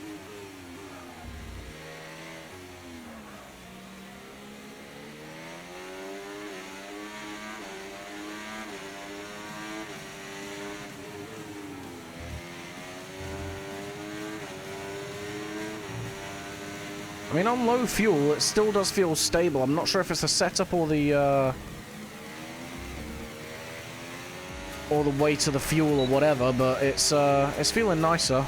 I mean, on low fuel, it still does feel stable. I'm not sure if it's the setup or the weight of the fuel or whatever, but it's feeling nicer.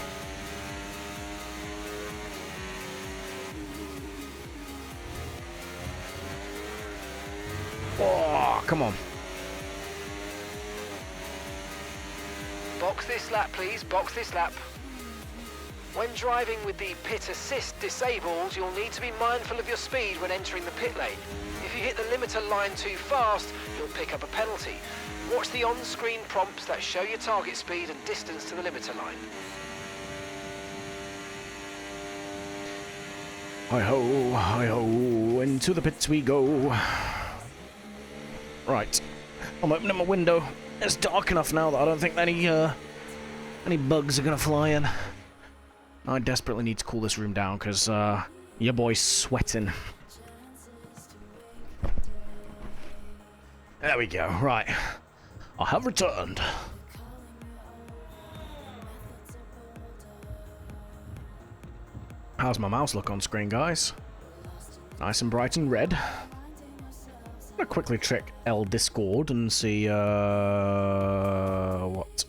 Oh, come on. Box this lap, please. Box this lap. When driving with the pit assist disabled, you'll need to be mindful of your speed when entering the pit lane. If you hit the limiter line too fast, you'll pick up a penalty. Watch the on-screen prompts that show your target speed and distance to the limiter line. Hi-ho, hi-ho, into the pits we go. Right, I'm opening my window. It's dark enough now that I don't think any bugs are gonna fly in. I desperately need to cool this room down because your boy's sweating. There we go. Right, I have returned. How's my mouse look on screen, guys? Nice and bright and red. I'm gonna quickly check L Discord and see what.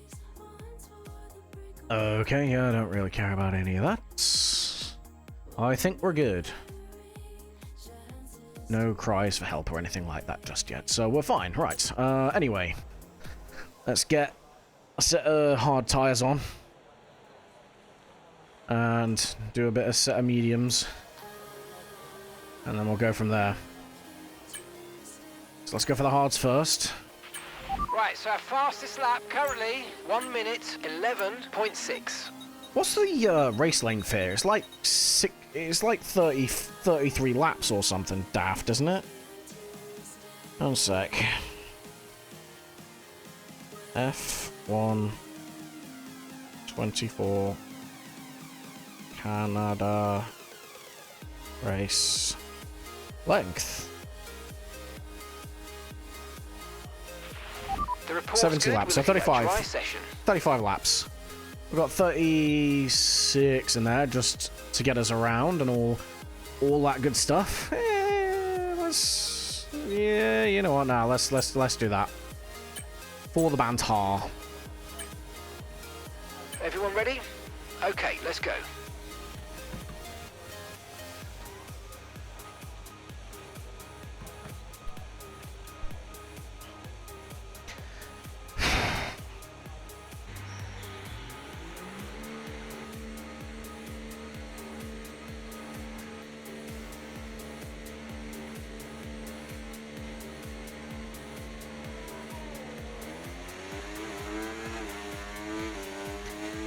Okay, yeah, I don't really care about any of that. I think we're good. No cries for help or anything like that just yet, so we're fine. Right. Anyway, let's get a set of hard tires on. And do a bit of set of mediums. And then we'll go from there. So let's go for the hards first. Right, so our fastest lap currently 1 minute 11.6. What's the race length here? It's like 33 laps or something daft, isn't it? One sec. F1 24 Canada race length. 70 laps, so 35. 35 laps. We've got 36 in there just to get us around and all that good stuff. Yeah, you know what? Now let's do that for the banter. Everyone ready? Okay, let's go.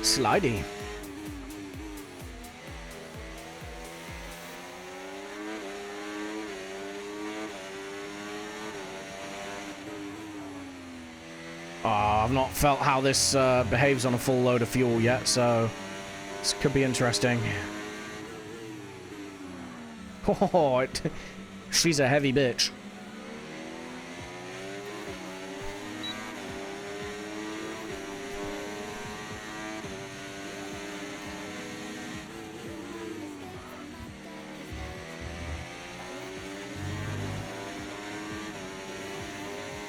Slidey. I've not felt how this behaves on a full load of fuel yet, so this could be interesting. Oh, she's a heavy bitch.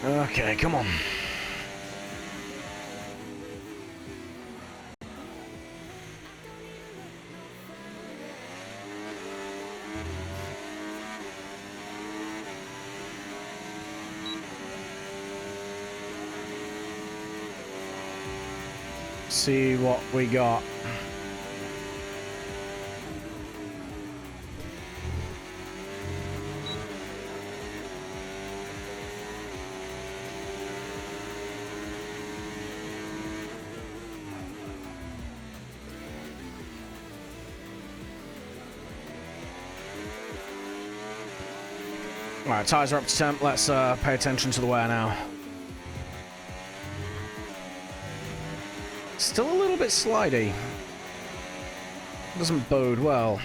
Okay, come on. See what we got. Alright, tyres are up to temp. Let's pay attention to the wear now. Still a little bit slidey. Doesn't bode well.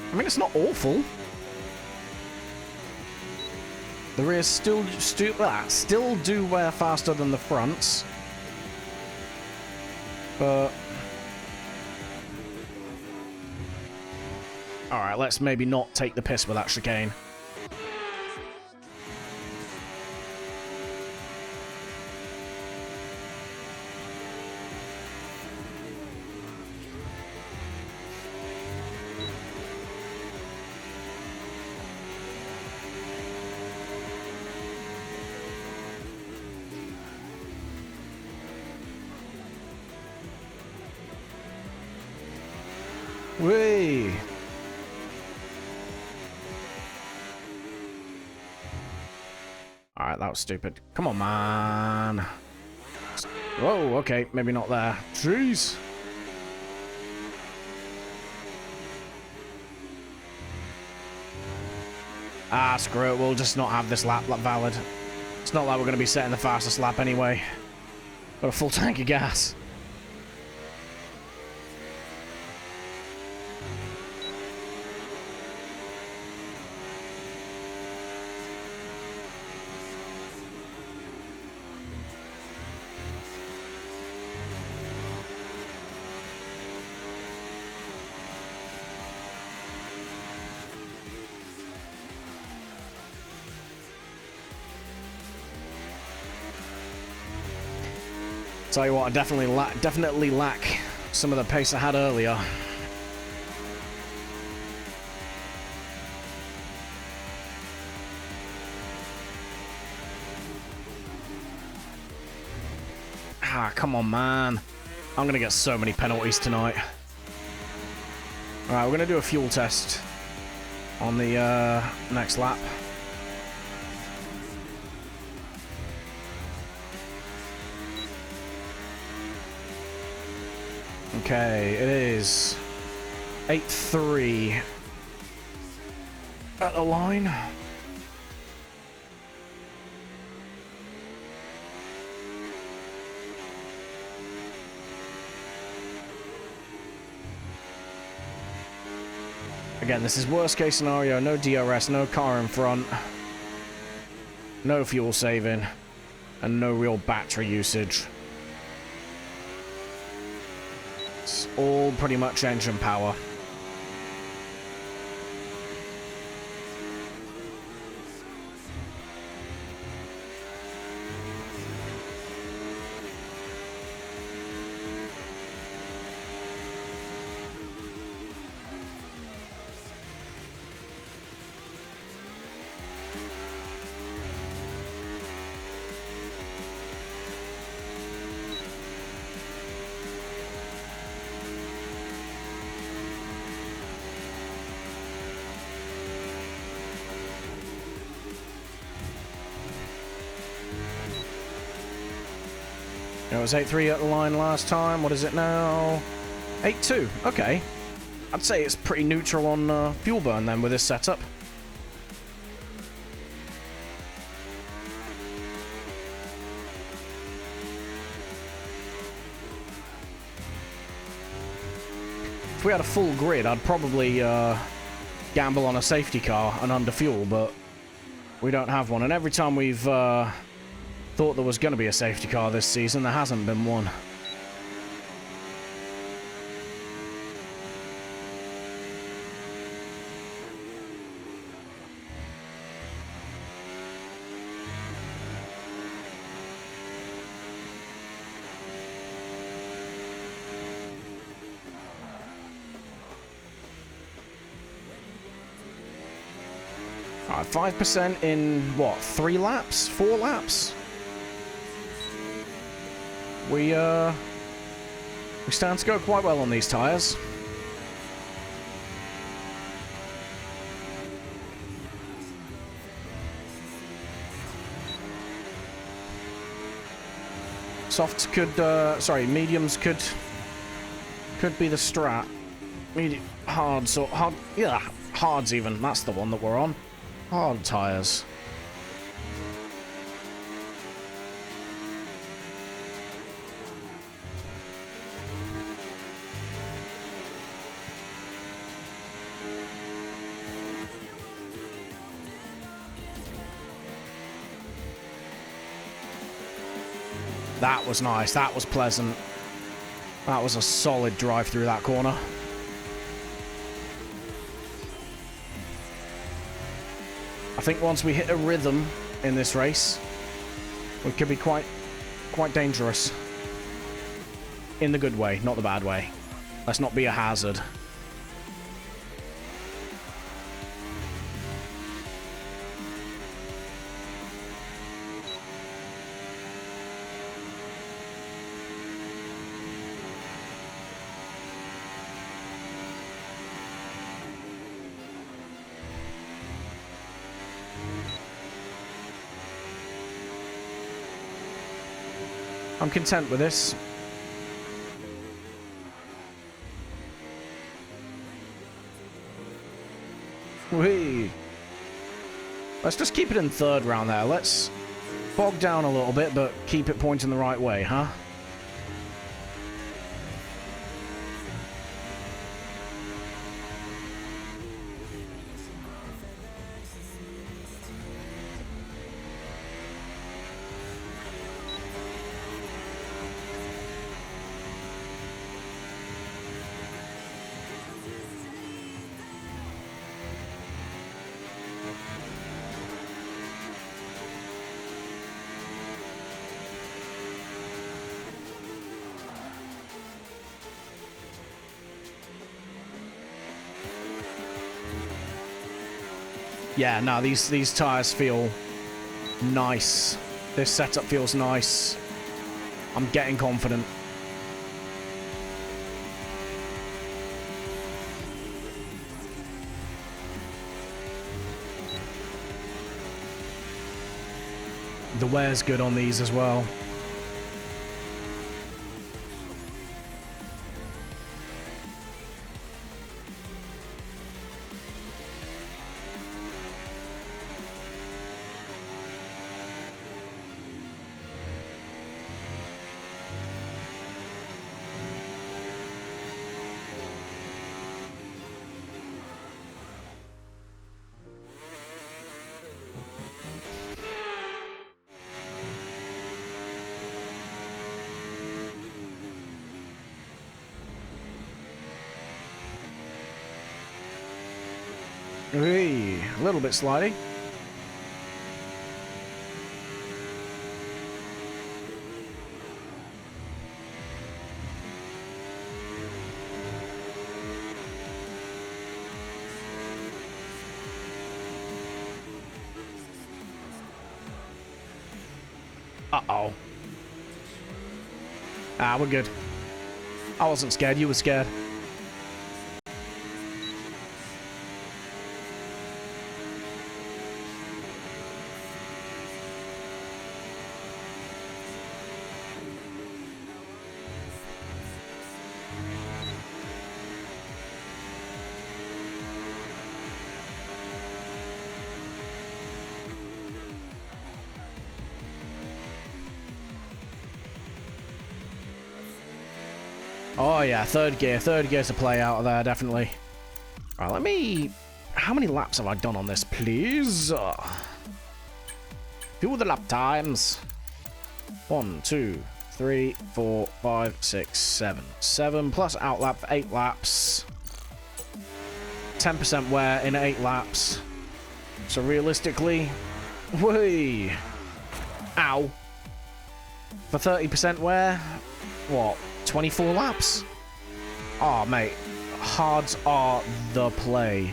I mean, it's not awful. The rears still do wear faster than the fronts, but all right, let's maybe not take the piss with that chicane. Whee! Alright, that was stupid. Come on, man. Whoa, okay, maybe not there. Jeez. Ah, screw it. We'll just not have this lap valid. It's not like we're going to be setting the fastest lap anyway. Got a full tank of gas. Tell you what, I definitely lack some of the pace I had earlier. Ah, come on, man. I'm going to get so many penalties tonight. Alright, we're going to do a fuel test on the next lap. Okay, it is 8.3 at the line. Again, this is worst case scenario, no DRS, no car in front, no fuel saving, and no real battery usage. It's all pretty much engine power. It was 8.3 at the line last time. What is it now? 8.2. Okay. I'd say it's pretty neutral on fuel burn then with this setup. If we had a full grid, I'd probably gamble on a safety car and under fuel, but we don't have one. And every time we've thought there was going to be a safety car this season, there hasn't been one. All right, 5% in, what, 3 laps? 4 laps? We stand to go quite well on these tyres. Softs could, sorry, mediums could be the strat. Hards or hard, yeah, hards even. That's the one that we're on. Hard tyres. That was nice. That was pleasant. That was a solid drive through that corner. I think once we hit a rhythm in this race, we could be quite dangerous. In the good way, not the bad way. Let's not be a hazard. I'm content with this. Whee! Let's just keep it in third round there. Let's bog down a little bit, but keep it pointing the right way, huh? Yeah, no, these tires feel nice. This setup feels nice. I'm getting confident. The wear's good on these as well. Hey, a little bit slidey. Uh-oh. Ah, we're good. I wasn't scared, you were scared. Oh yeah, third gear to play out of there, definitely. Alright, let me... How many laps have I done on this, please? Do the lap times. 1, 2, 3, 4, 5, 6, 7. 7 plus outlap for 8 laps. 10% wear in 8 laps. So realistically... Whee! Ow. For 30% wear, what? 24 laps? Oh, mate. Hards are the play.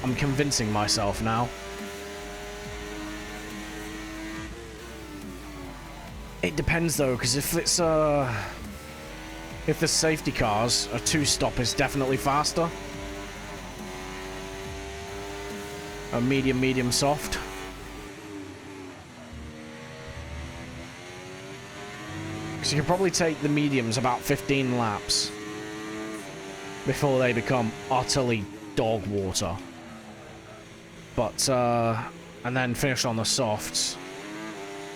I'm convincing myself now. It depends, though, because if it's, if the safety cars, a 2-stop is definitely faster. A medium, soft. So you can probably take the mediums about 15 laps before they become utterly dog water. But, and then finish on the softs.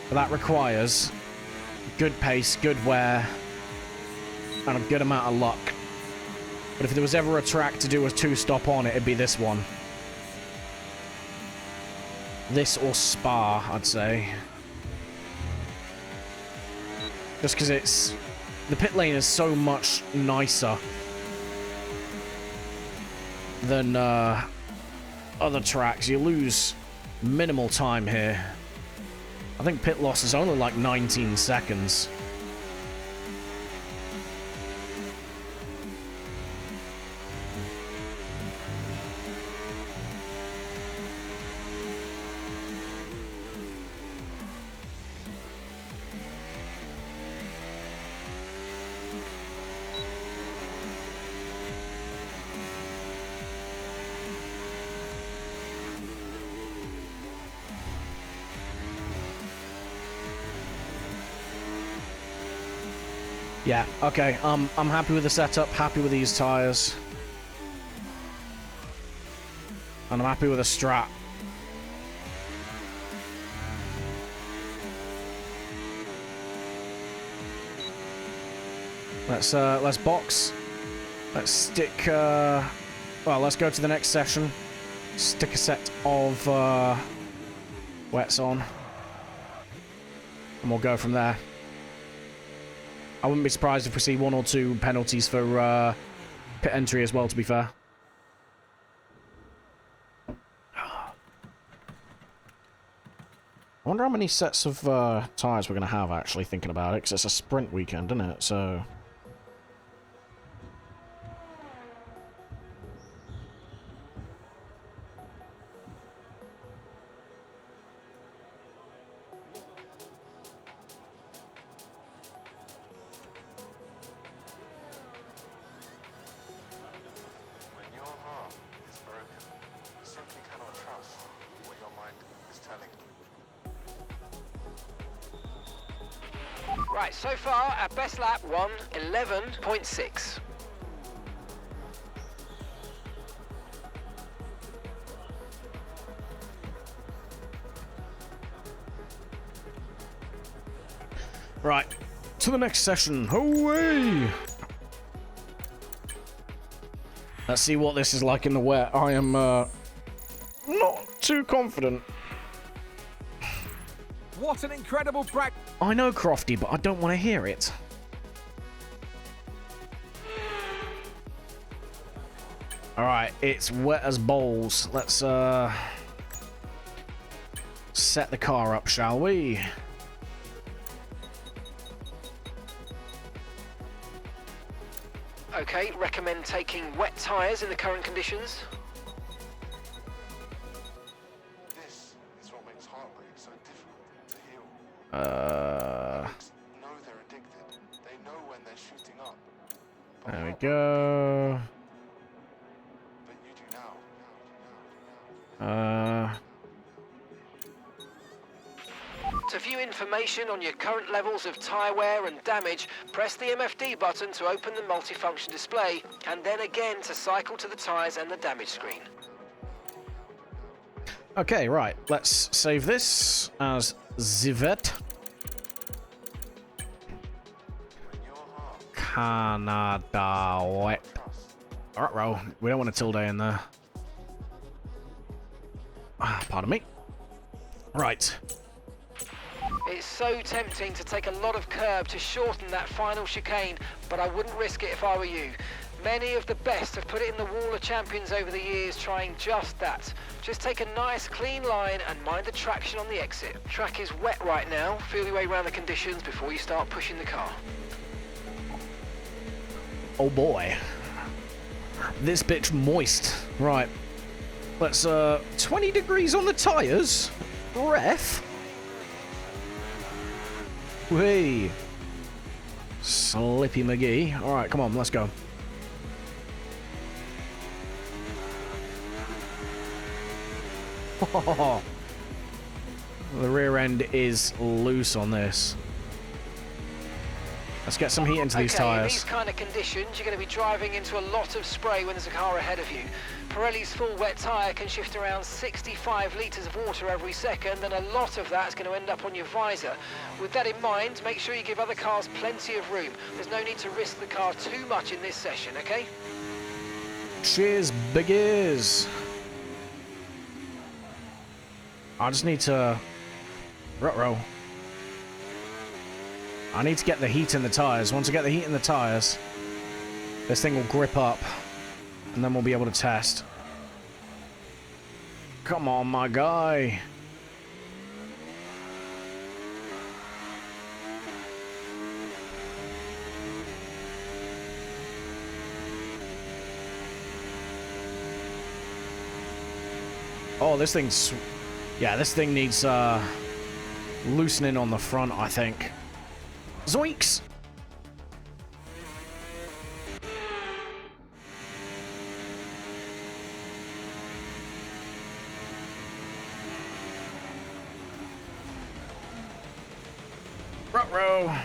But that requires good pace, good wear, and a good amount of luck. But if there was ever a track to do a 2-stop on, it'd be this one. This or Spa, I'd say. Just because it's... The pit lane is so much nicer than other tracks. You lose minimal time here. I think pit loss is only like 19 seconds. Yeah, okay. I'm happy with the setup, happy with these tires. And I'm happy with the strat. Let's box. Let's stick well, let's go to the next session. Stick a set of wets on. And we'll go from there. I wouldn't be surprised if we see 1 or 2 penalties for pit entry as well, to be fair. I wonder how many sets of tyres we're going to have, actually, thinking about it, because it's a sprint weekend, isn't it? So... Right, so far, our best lap, 1:11.6. Right, to the next session. Away! Let's see what this is like in the wet. I am not too confident. What an incredible practice. I know, Crofty, but I don't want to hear it. Alright, it's wet as bowls. Let's set the car up, shall we? Okay, recommend taking wet tyres in the current conditions. This is what makes heartbreak so difficult to heal. Know they're addicted. They know when they're shooting up. But There we heartbreak- go. But you do now. To view information on your current levels of tyre wear and damage, press the MFD button to open the multifunction display, and then again to cycle to the tyres and the damage screen. Okay, right. Let's save this as Zivet. Canada wet. Alright, row. We don't want a tilde in there. Pardon me. Right. It's so tempting to take a lot of curb to shorten that final chicane, but I wouldn't risk it if I were you. Many of the best have put it in the wall of champions over the years trying just that. Just take a nice clean line and mind the traction on the exit. Track is wet right now. Feel your way around the conditions before you start pushing the car. Oh boy. This bitch moist. Right. Let's 20 degrees on the tires. Ref. Whee! Slippy McGee. Alright, come on, let's go. The rear end is loose on this. Let's get some heat into these Okay, in tyres. these kind of conditions, you're going to be driving into a lot of spray when there's a car ahead of you. Pirelli's full wet tyre can shift around 65 litres of water every second, and a lot of that is going to end up on your visor. With that in mind, make sure you give other cars plenty of room. There's no need to risk the car too much in this session, okay? Cheers, big ears. I just need to... Ruh-roh. I need to get the heat in the tyres. Once I get the heat in the tyres, this thing will grip up, and then we'll be able to test. Come on, my guy. Oh, this thing's... Yeah, this thing needs loosening on the front, I think. Zoinks! Ruh-roh!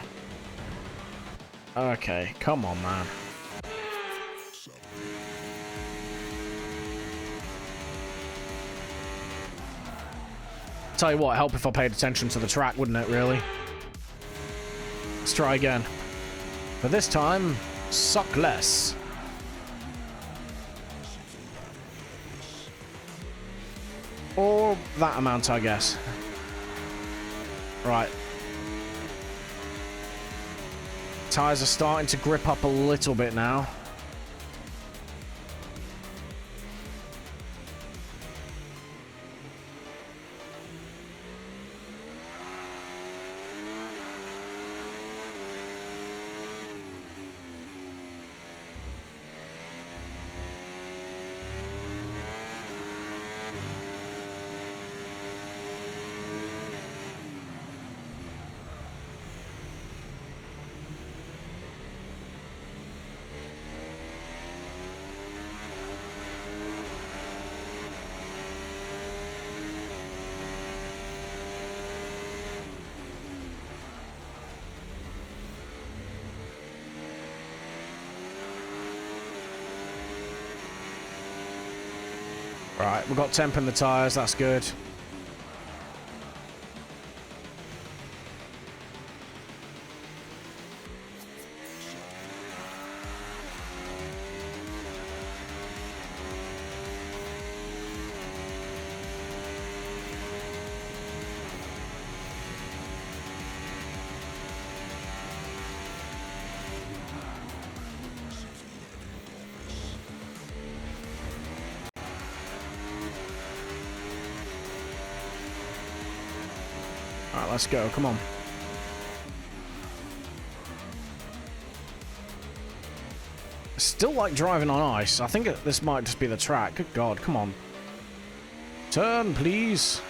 Okay, come on, man. Tell you what, help if I paid attention to the track, wouldn't it, really? Let's try again. But this time, suck less. Or that amount, I guess. Right. Tyres are starting to grip up a little bit now. Right, we've got temp in the tyres, that's good. Alright, let's go, come on. Still like driving on ice. I think this might just be the track. Good God, come on. Turn, please.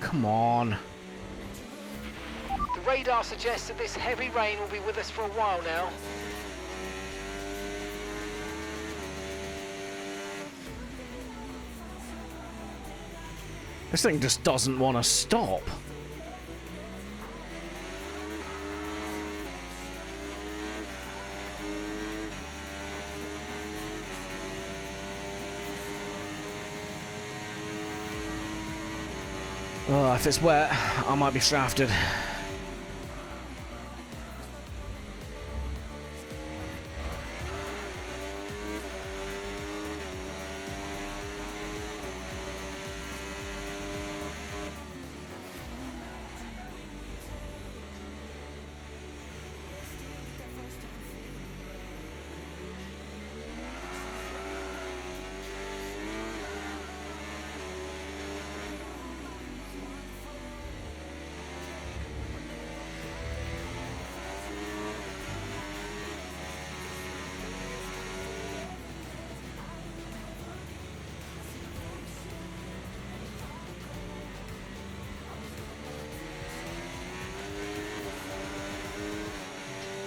Come on. The radar suggests that this heavy rain will be with us for a while now. This thing just doesn't want to stop. Oh, if it's wet, I might be shafted.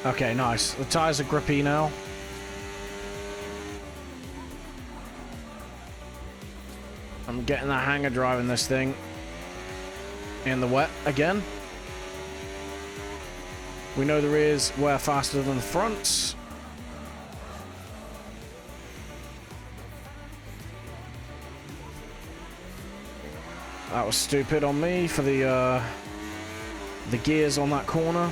Okay, nice. The tires are grippy now. I'm getting the hang of driving this thing in the wet again. We know the rears wear faster than the fronts. That was stupid on me for the gears on that corner.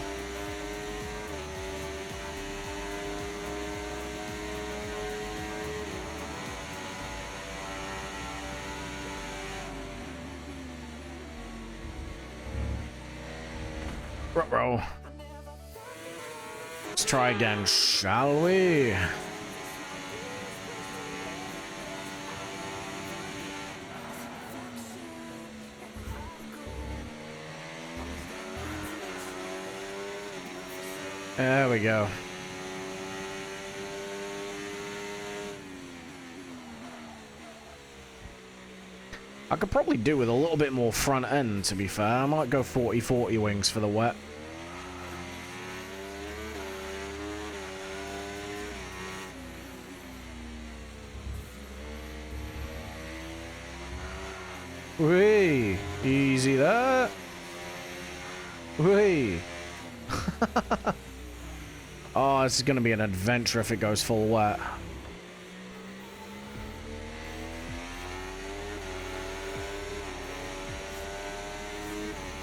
Ruh-roh. Let's try again, shall we? There we go. I could probably do with a little bit more front end, to be fair. I might go 40-40 wings for the wet. Whee! Easy there. Whee! Oh, this is going to be an adventure if it goes full wet.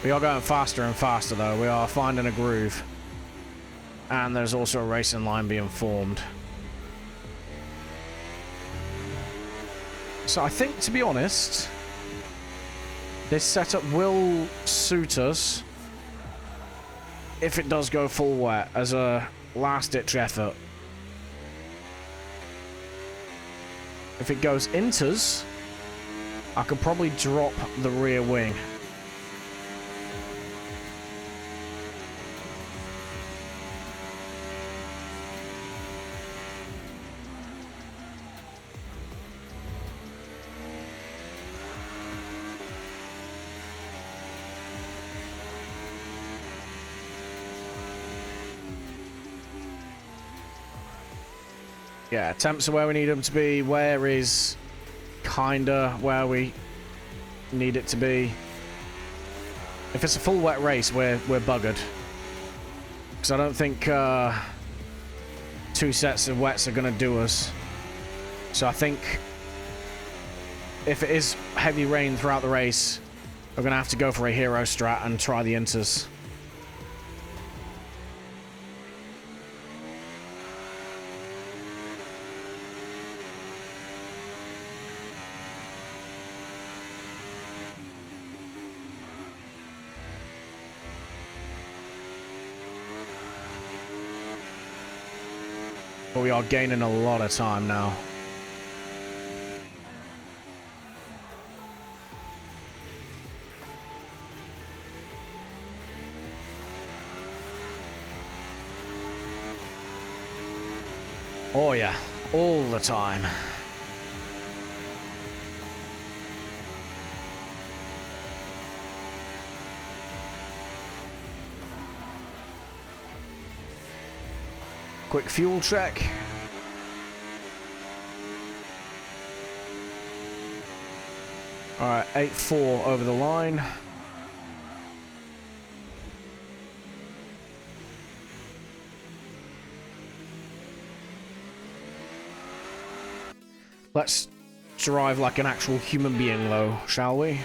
We are going faster and faster, though. We are finding a groove. And there's also a racing line being formed. So I think, to be honest, this setup will suit us if it does go full wet as a last-ditch effort. If it goes inters, I could probably drop the rear wing. Yeah, temps are where we need them to be. Where is kinda where we need it to be. If it's a full wet race, we're buggered. Because I don't think 2 sets of wets are going to do us. So I think if it is heavy rain throughout the race, we're going to have to go for a hero strat and try the inters. But we are gaining a lot of time now. Oh yeah, all the time. Quick fuel check. Alright, 8-4 over the line. Let's drive like an actual human being, though, shall we?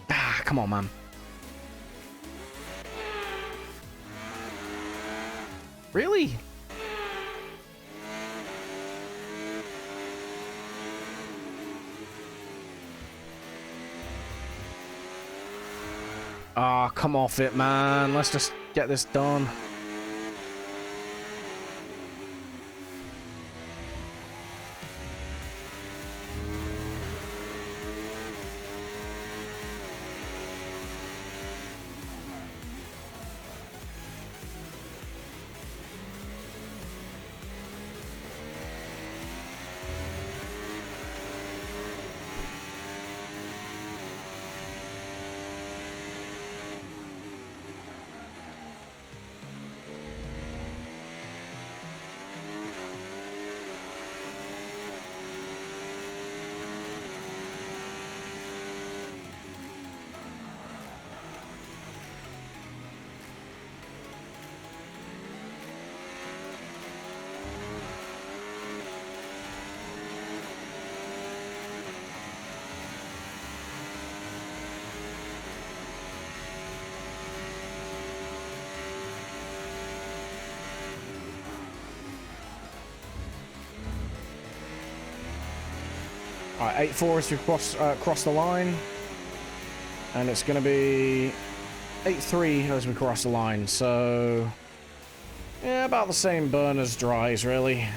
Ah, come on, man. Really? Ah, come off it, man. Let's just get this done. Alright, 8-4 as we cross the line. And it's going to be 8.3 as we cross the line, so yeah, about the same burn as dries, really.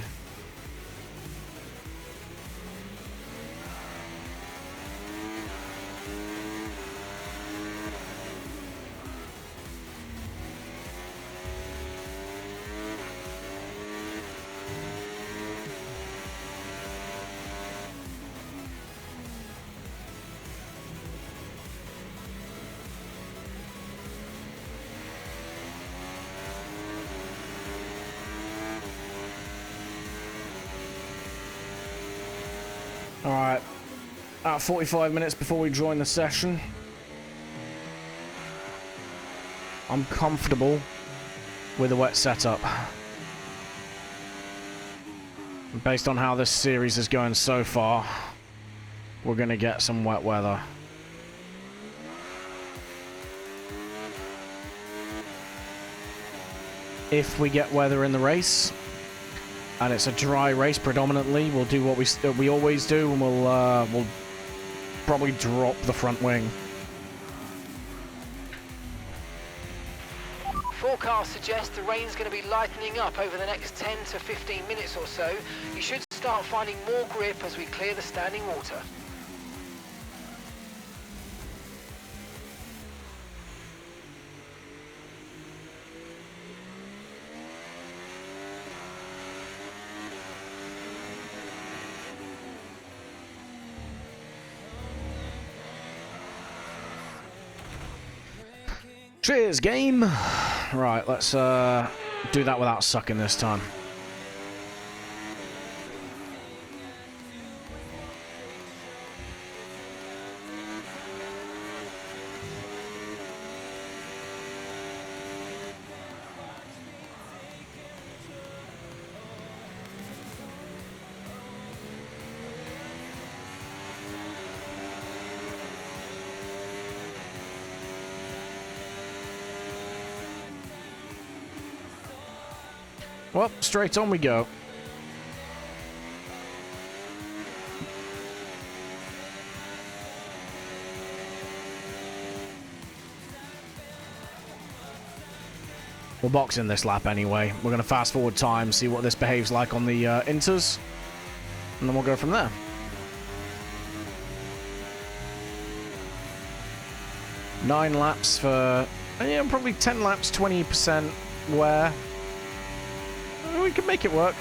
Alright, about 45 minutes before we join the session. I'm comfortable with the wet setup. Based on how this series is going so far, we're going to get some wet weather. If we get weather in the race, and it's a dry race predominantly, we'll do what we always do, and we'll probably drop the front wing. Forecasts suggest the rain's going to be lightening up over the next 10 to 15 minutes or so. You should start finding more grip as we clear the standing water. Cheers, game! Right, let's do that without sucking this time. Well, straight on we go. We'll box in this lap anyway. We're going to fast forward time, see what this behaves like on the inters, and then we'll go from there. Nine laps for, yeah, probably 10 laps, 20% wear. We can make it work.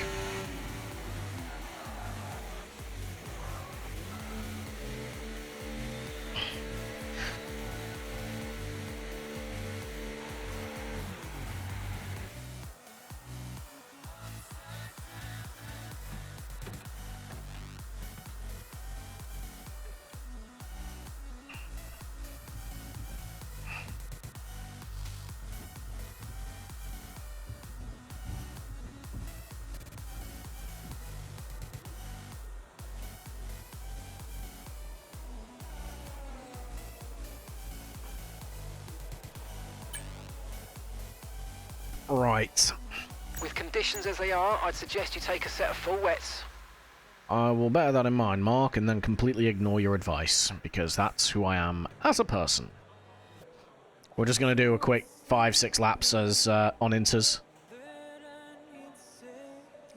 Right. With conditions as they are, I'd suggest you take a set of full wets. I will bear that in mind, Mark, and then completely ignore your advice, because that's who I am as a person. We're just going to do a quick 5-6 laps as on inters.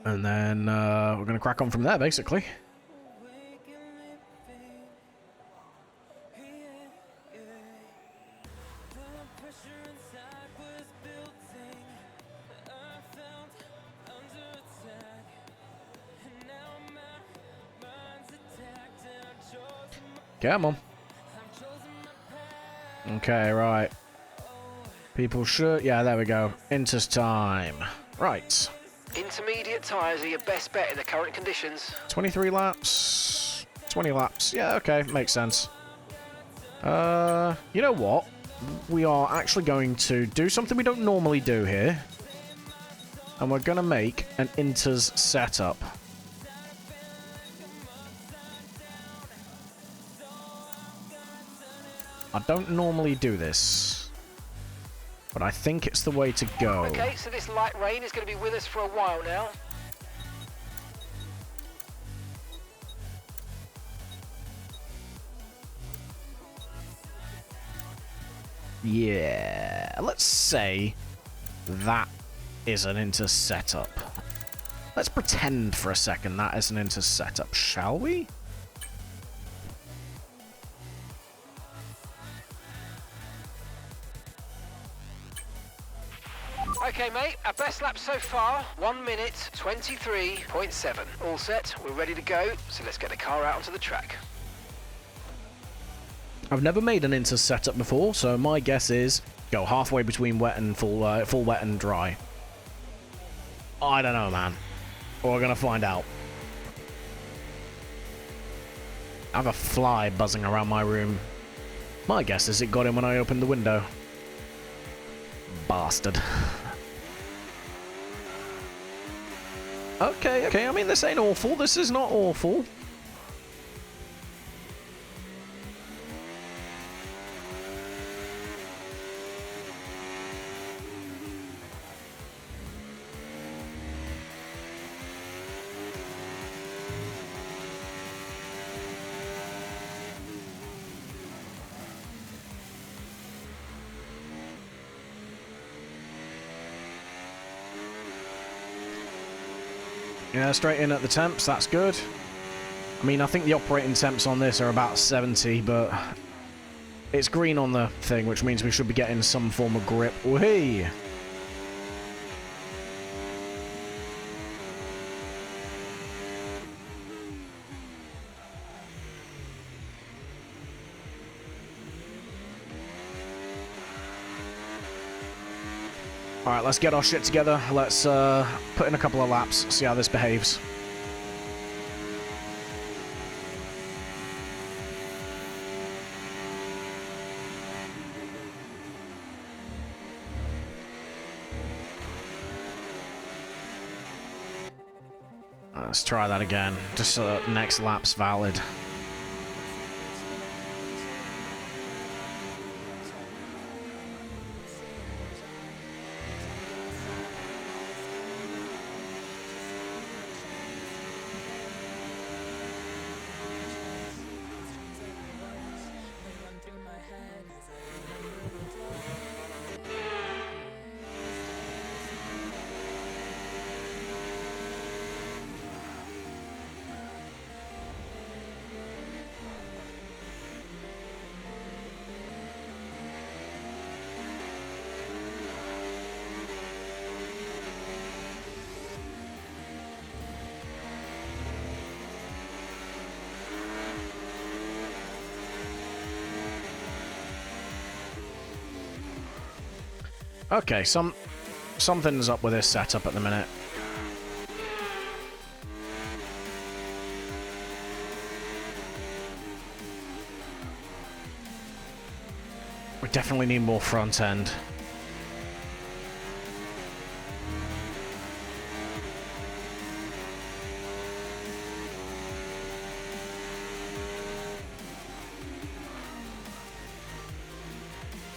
And then we're going to crack on from there, basically. Come on. Okay, right. People should... Yeah, there we go. Inters time. Right. Intermediate tyres are your best bet in the current conditions. 23 laps. 20 laps. Yeah, okay. Makes sense. You know what? We are actually going to do something we don't normally do here. And we're going to make an inters setup. I don't normally do this, but I think it's the way to go. Okay, so this light rain is going to be with us for a while now. Yeah, let's say that is an inter setup. Let's pretend for a second that is an inter setup, shall we? Okay, mate, our best lap so far, 1 minute 23.7. All set, we're ready to go, so let's get the car out onto the track. I've never made an inter setup before, so my guess is go halfway between wet and full wet and dry. I don't know, man. We're gonna find out. I have a fly buzzing around my room. My guess is it got in when I opened the window. Bastard. Okay, I mean, this ain't awful. This is not awful. Yeah, straight in at the temps, that's good. I mean, I think the operating temps on this are about 70, but it's green on the thing, which means we should be getting some form of grip. Whee! Alright, let's get our shit together. Let's put in a couple of laps, see how this behaves. Let's try that again, just so that next lap's valid. Okay, something's up with this setup at the minute. We definitely need more front end.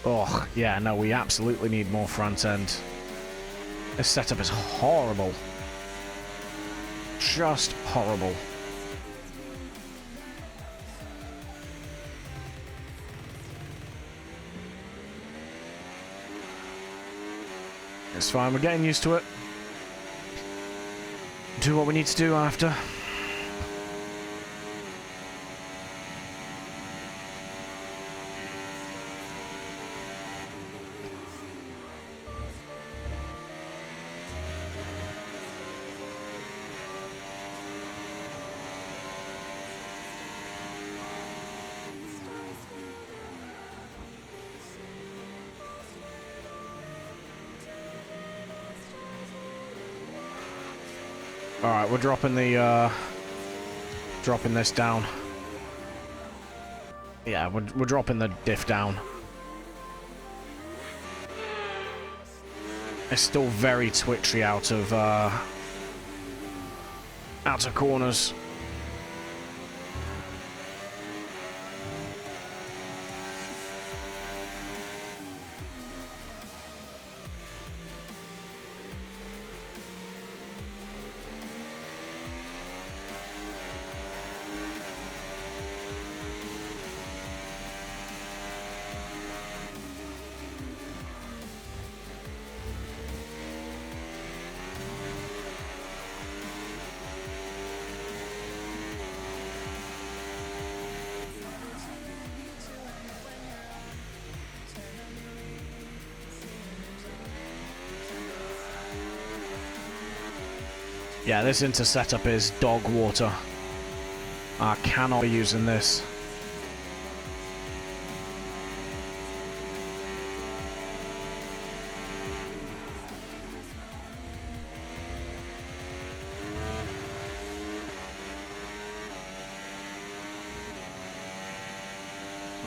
Oh, yeah, no, we absolutely need more front end. This setup is horrible. Just horrible. It's fine, we're getting used to it. Do what we need to do after. Alright, we're dropping the, dropping this down. Yeah, we're dropping the diff down. It's still very twitchy out of corners. Yeah, this inter setup is dog water. I cannot be using this.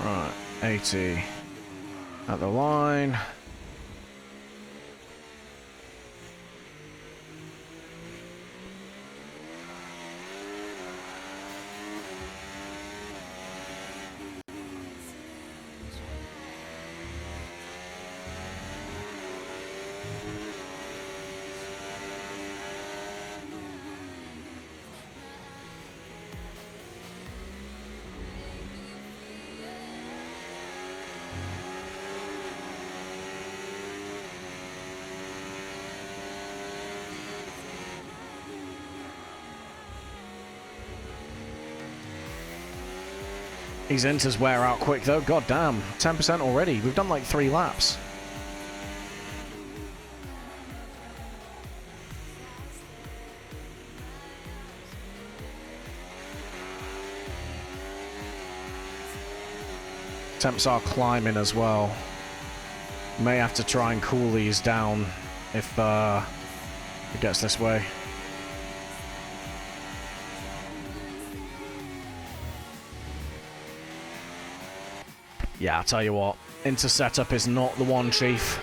Right, 80 at the line. These inters wear out quick though, god damn. 10% already. We've done like 3 laps. Temps are climbing as well. May have to try and cool these down if it gets this way. Yeah, I'll tell you what, inter setup is not the one, Chief.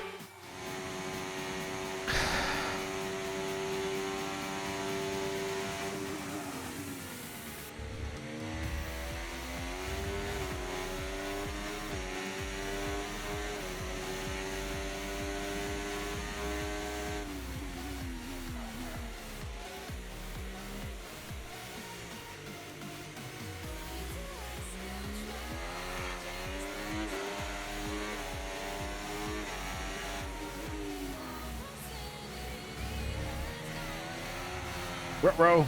Ruh-roh.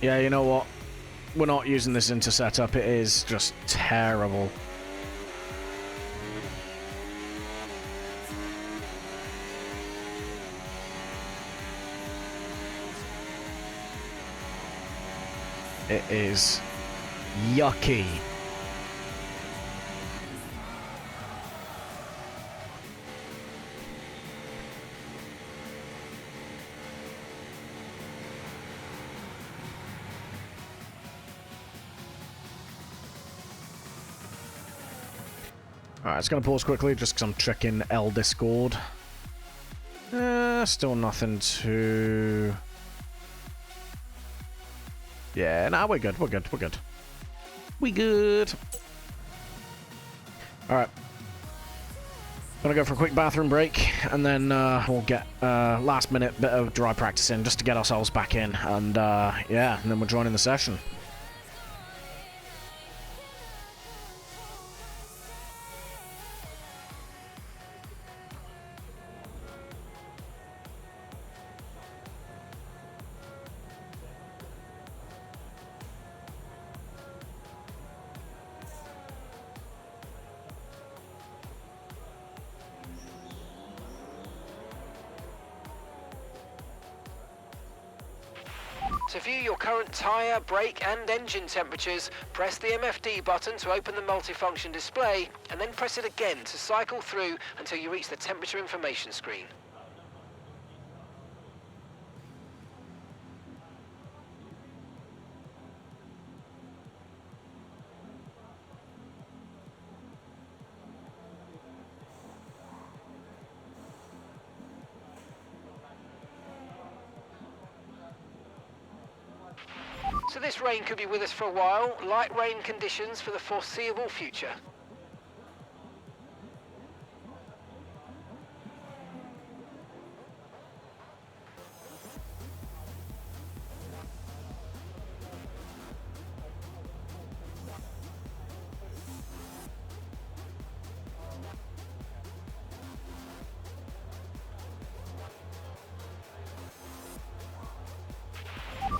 Yeah, you know what? We're not using this inter setup. It is just terrible. It is yucky. Alright, it's going to pause quickly just because I'm checking L Discord. Still nothing to... Yeah, nah, we're good, we're good, we're good. We good. Alright. Gonna go for a quick bathroom break, and then we'll get last minute bit of dry practice in just to get ourselves back in, and yeah, and then we're joining the session. To view your current tyre, brake and engine temperatures, press the MFD button to open the multifunction display, and then press it again to cycle through until you reach the temperature information screen. So this rain could be with us for a while. Light rain conditions for the foreseeable future.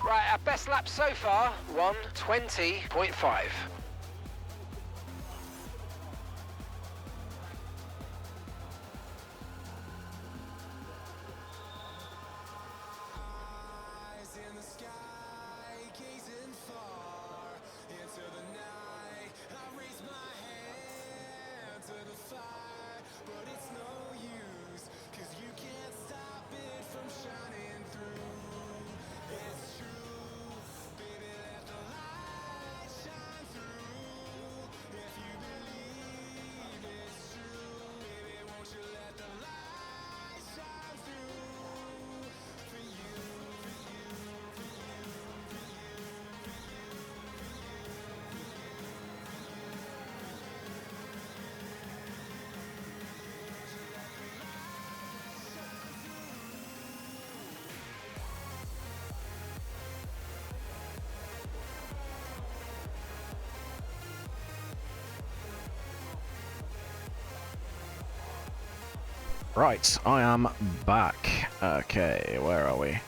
Right, our best lap so far, 1:20.5. Right, I am back. Okay, where are we?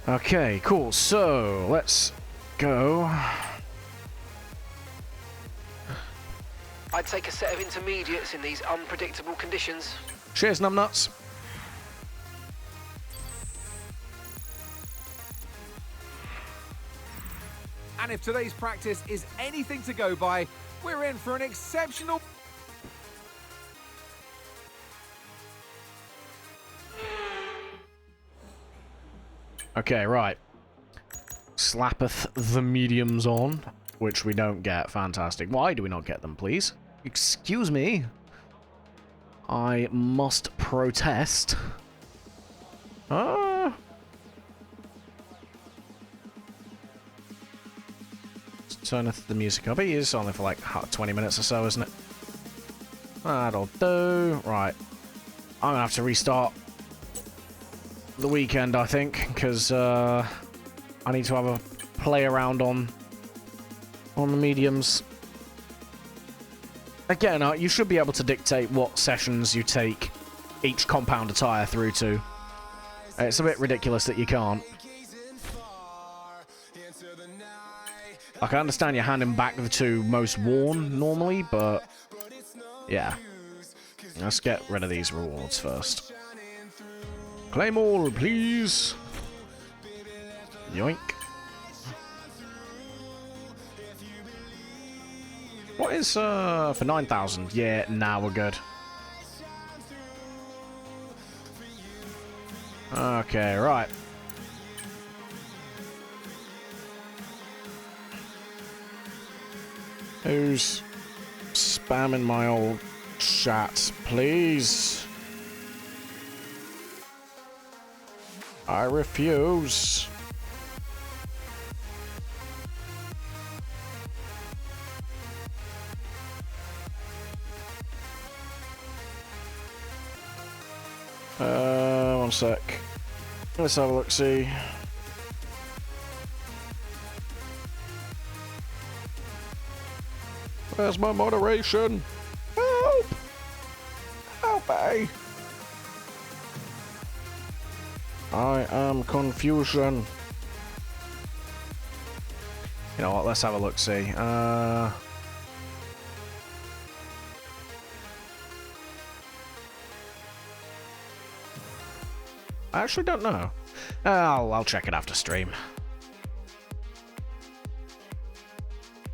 Okay, cool. So, let's go. I'd take a set of intermediates in these unpredictable conditions. Cheers, numbnuts. And if today's practice is anything to go by, we're in for an exceptional... Okay, right. Slappeth the mediums on, which we don't get. Fantastic. Why do we not get them, please? Excuse me. I must protest. Let's turneth the music up. It is only for like 20 minutes or so, isn't it? That'll do. Right. I'm gonna have to restart the weekend, I think, because I need to have a play around on the mediums. Again, you should be able to dictate what sessions you take each compound attire through to. It's a bit ridiculous that you can't. Like, I understand you're handing back the two most worn normally, but yeah. Let's get rid of these rewards first. Claim all, please. Yoink. What is, for 9,000? Yeah, now we're good. Okay, right. Who's spamming my old chat, please? I refuse. One sec. Let's have a look, see. Where's my moderation? Help! Help me! I am confusion. You know what, let's have a look, see. I actually don't know. I'll check it after stream.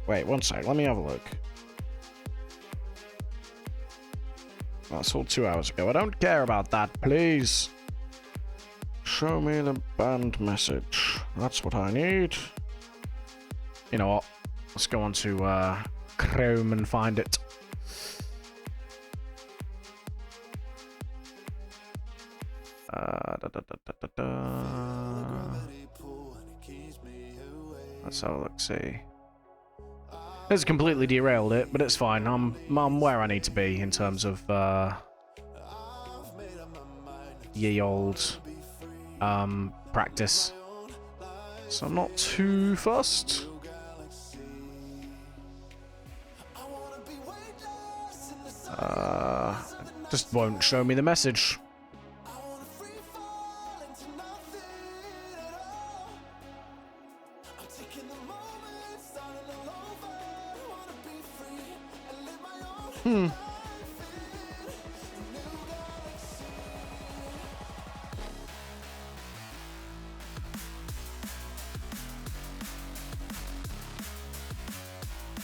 Wait, one sec, let me have a look. That's all 2 hours ago. I don't care about that, please. Show me the band message. That's what I need. You know what? Let's go on to Chrome and find it. Let's have a look, see. It's completely derailed it, but it's fine. I'm where I need to be in terms of ye old practice. So I'm not too fussed. Just won't show me the message.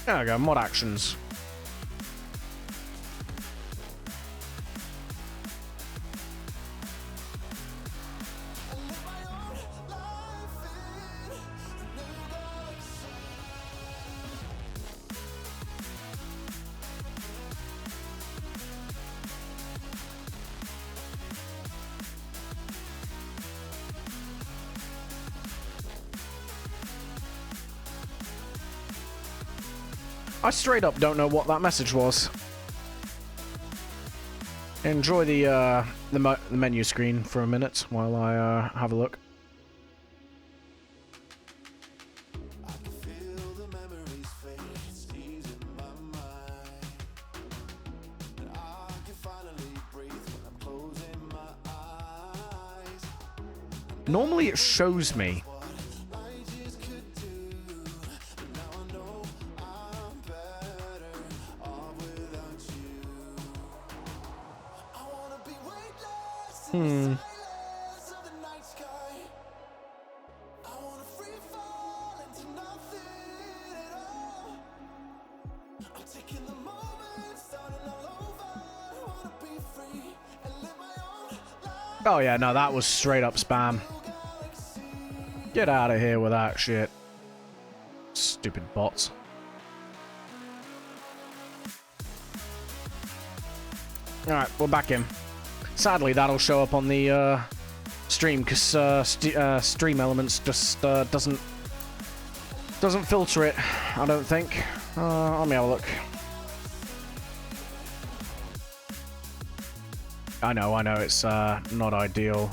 There we go, mod actions. I straight up don't know what that message was. Enjoy the menu screen for a minute while I have a look. Normally it shows me. Oh yeah, no, that was straight up spam. Get out of here with that shit. Stupid bots. Alright, we're back in. Sadly, that'll show up on the stream because Stream Elements just doesn't filter it, I don't think. Let me have a look. I know, it's not ideal.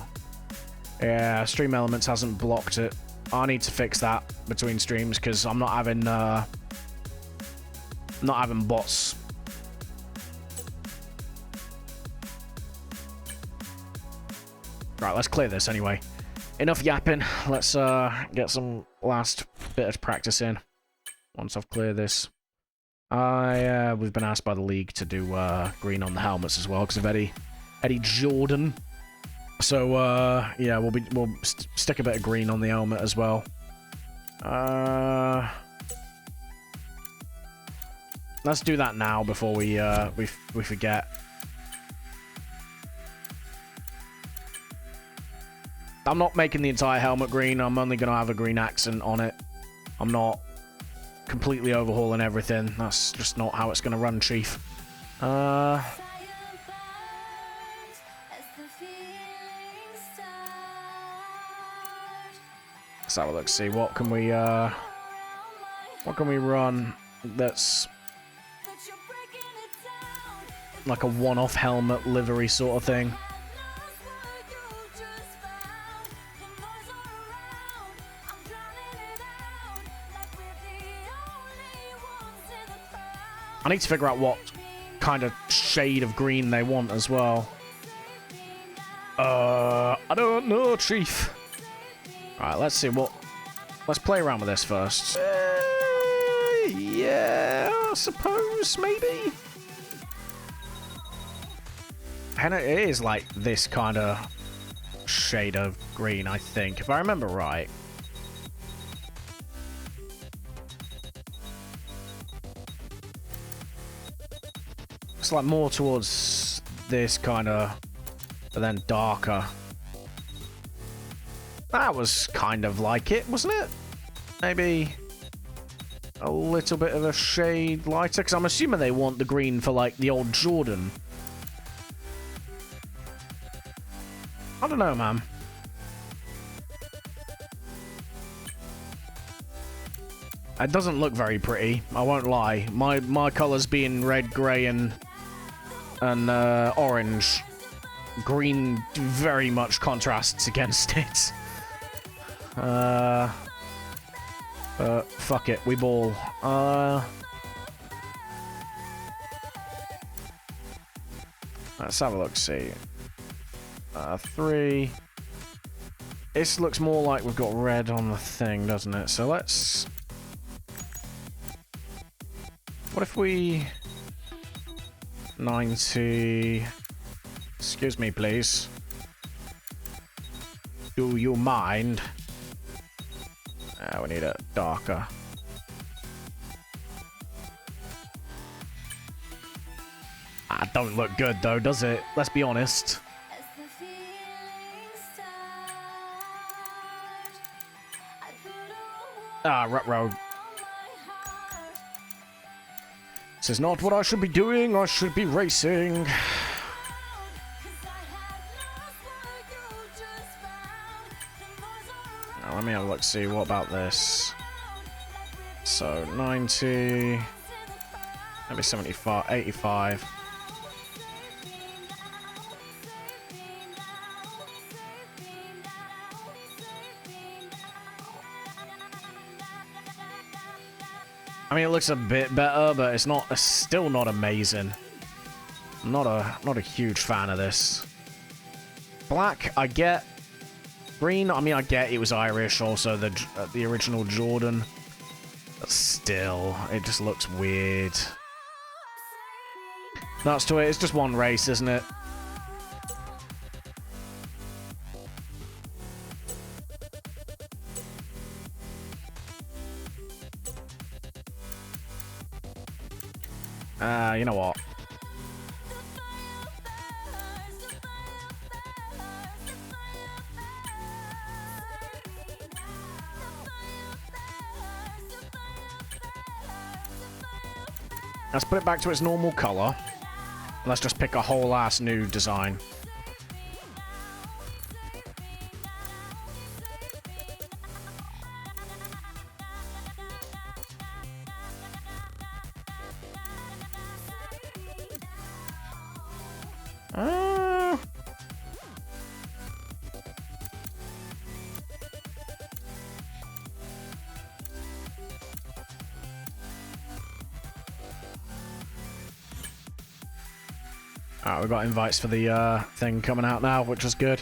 Yeah, Stream Elements hasn't blocked it. I need to fix that between streams because I'm not having bots. Right, let's clear this anyway. Enough yapping. Let's get some last bit of practice in. Once I've cleared this. We've been asked by the league to do green on the helmets as well because of Eddie Jordan. So yeah, we'll stick a bit of green on the helmet as well. Let's do that now before we forget. I'm not making the entire helmet green. I'm only going to have a green accent on it. I'm not completely overhauling everything. That's just not how it's going to run, Chief. Let's have a look. See what can we run that's like a one-off helmet livery sort of thing. I need to figure out what kind of shade of green they want as well. I don't know, Chief. Alright, let's see what... Let's play around with this first. Yeah, I suppose, maybe? And it is like this kind of shade of green, I think, if I remember right. It's like more towards this kind of, but then darker. That was kind of like it, wasn't it? Maybe a little bit of a shade lighter, because I'm assuming they want the green for like the old Jordan. I don't know, man. It doesn't look very pretty, I won't lie. My colors being red, grey, and orange. Green very much contrasts against it. Fuck it, we ball. Let's have a look, see. 3. This looks more like we've got red on the thing, doesn't it? So let's... What if we... 90... Excuse me, please. Do you mind? We need it darker. Don't look good though, does it? Let's be honest. Ruh-roh. This is not what I should be doing. I should be racing. Now, let me have a look, see, what about this? So, 90... Maybe 75, 85. I mean, it looks a bit better, but it's not. It's still not amazing. I'm not a huge fan of this. Black, I get. Green, I mean, I get it was Irish, also the original Jordan. But still, it just looks weird. Nuts to it. It's just one race, isn't it? You know what? Let's put it back to its normal color. Let's just pick a whole ass new design. Alright, we've got invites for the thing coming out now, which is good.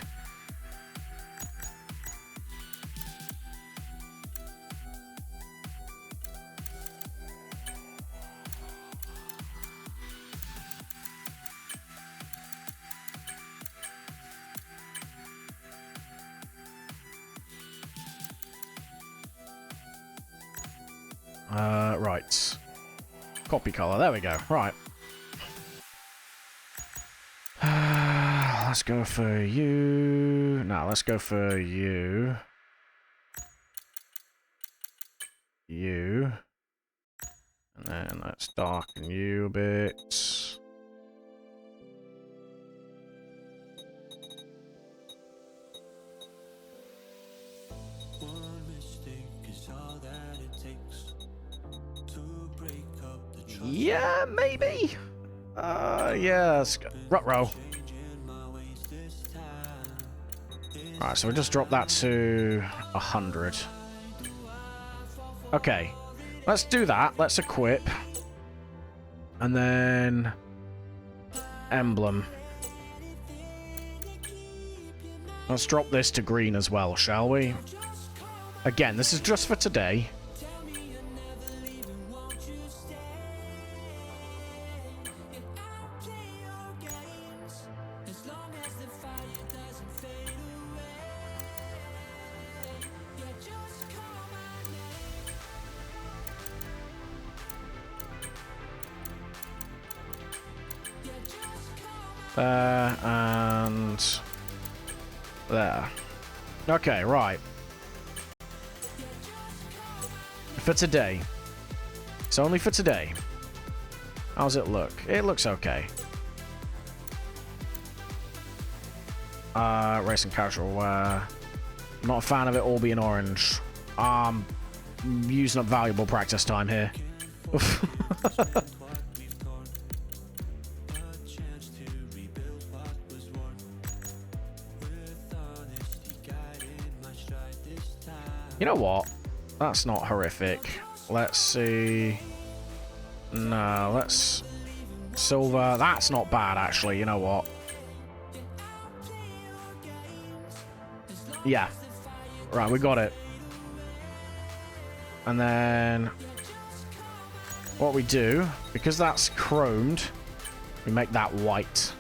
Right. Copy color, there we go. Right. Let's go for you. No, let's go for you. You. And then let's darken you a bit. Yeah, maybe. Yeah, ruh-roh. Right, so we just dropped that to 100. Okay, let's do that. Let's equip. And then... emblem. Let's drop this to green as well, shall we? Again, this is just for today. There, and there. Okay, right. For today. It's only for today. How's it look? It looks okay. Racing casual wear. Not a fan of it all being orange. using up valuable practice time here. You know what? That's not horrific. Let's see. No, let's... Silver. That's not bad, actually. You know what? Yeah. Right, we got it. And then... What we do, because that's chromed, we make that white.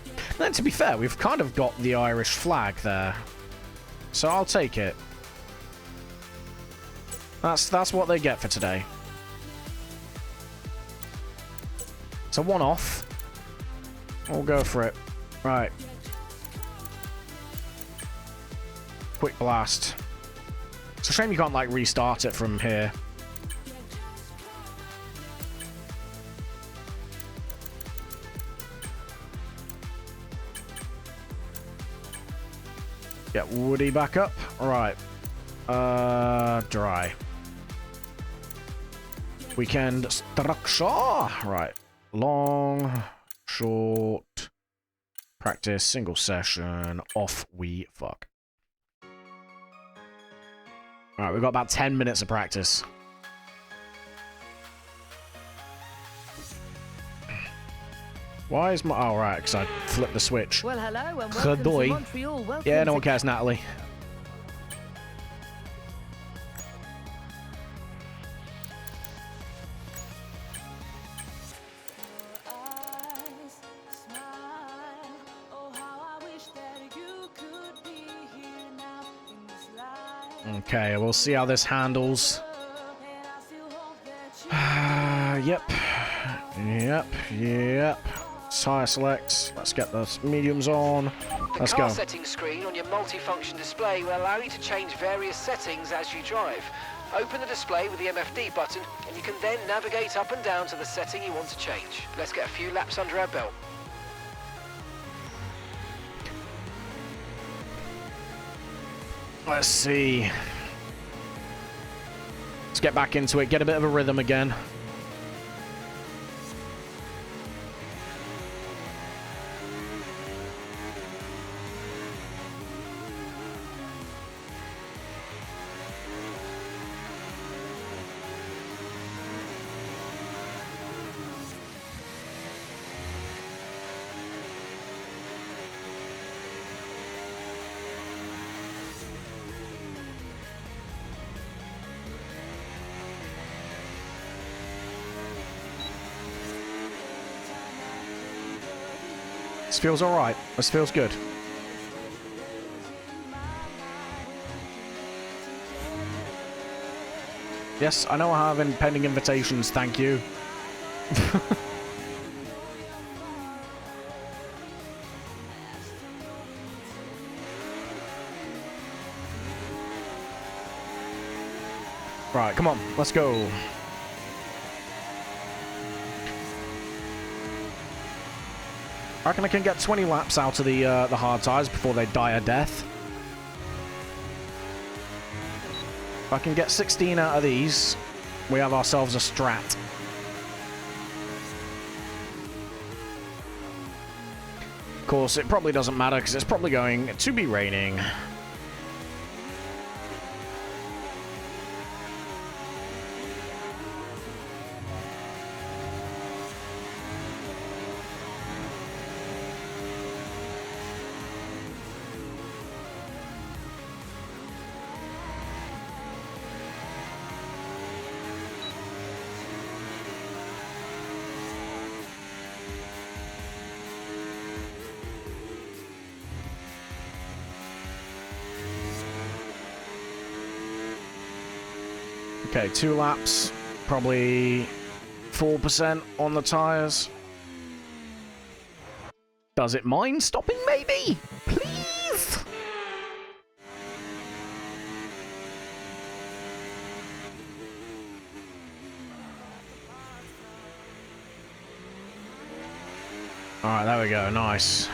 And then, to be fair, we've kind of got the Irish flag there. So I'll take it. That's what they get for today. It's a one-off. We'll go for it. Right. Quick blast. It's a shame you can't, like, restart it from here. Get Woody back up. Alright. Dry. Weekend structure. Right. Long, short, practice, single session, off we fuck. Alright, we've got about 10 minutes of practice. Why is my... Oh, right, because I flipped the switch. Well, hello and welcome to Montreal. Welcome Yeah, no one cares, Natalie. Okay, we'll see how this handles. Yep. Tire select. Let's get the mediums on. Let's go. The car settings screen on your multifunction display will allow you to change various settings as you drive. Open the display with the MFD button, and you can then navigate up and down to the setting you want to change. Let's get a few laps under our belt. Let's see. Let's get back into it. Get a bit of a rhythm again. This feels alright. This feels good. Yes, I know I have pending invitations, thank you. Right, come on, let's go. I reckon I can get 20 laps out of the hard tires before they die a death. If I can get 16 out of these, we have ourselves a strat. Of course, it probably doesn't matter because it's probably going to be raining. Okay, 2 laps, probably 4% on the tires. Does it mind stopping, maybe? Please? Alright, there we go, nice.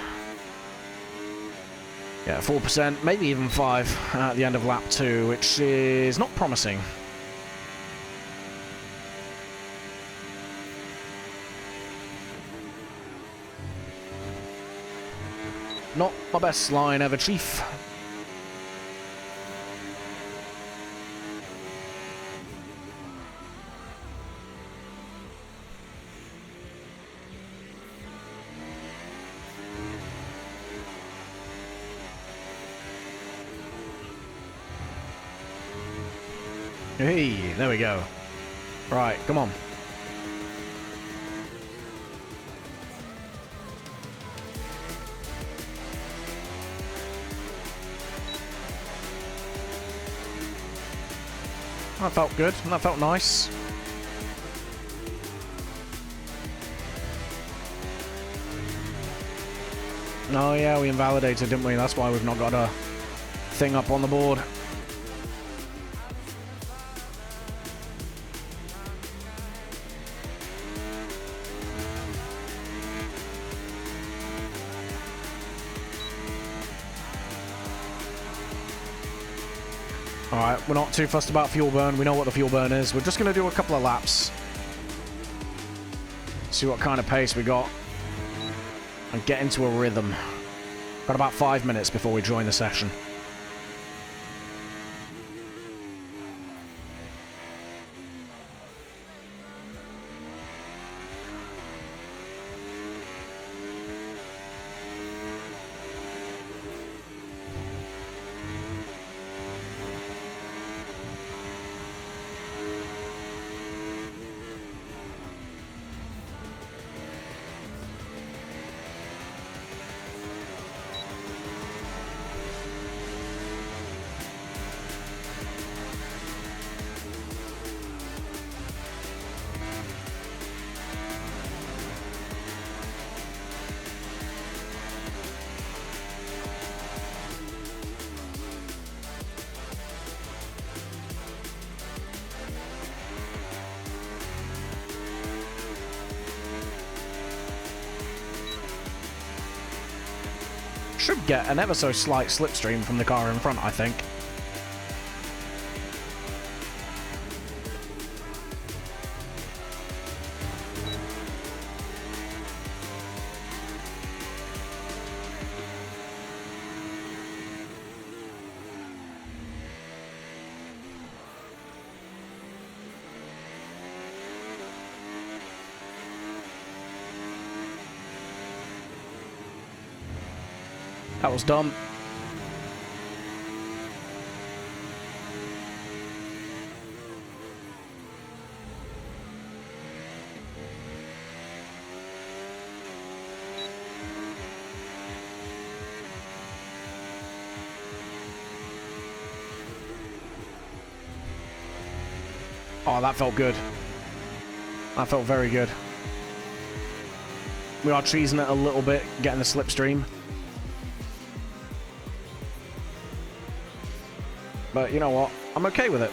Yeah, 4%, maybe even 5 at the end of lap 2, which is not promising. Not my best line ever, Chief. Hey, there we go. Right, come on. That felt good. That felt nice. Oh yeah, we invalidated, didn't we? That's why we've not got a thing up on the board. Alright, we're not too fussed about fuel burn. We know what the fuel burn is. We're just going to do a couple of laps. See what kind of pace we got. And get into a rhythm. Got about 5 minutes before we join the session. Should get an ever so slight slipstream from the car in front, I think. That was dumb. Oh, that felt good. That felt very good. We are cheesing it a little bit, getting the slipstream. But you know what? I'm okay with it.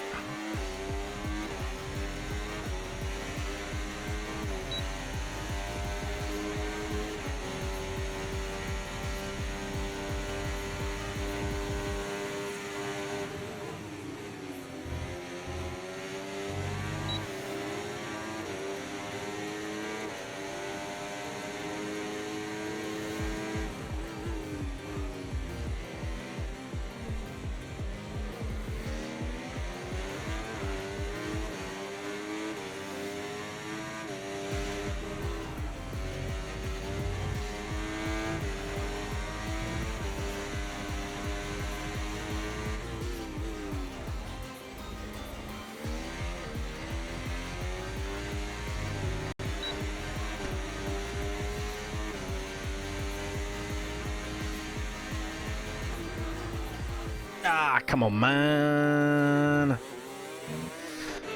Ah, come on, man.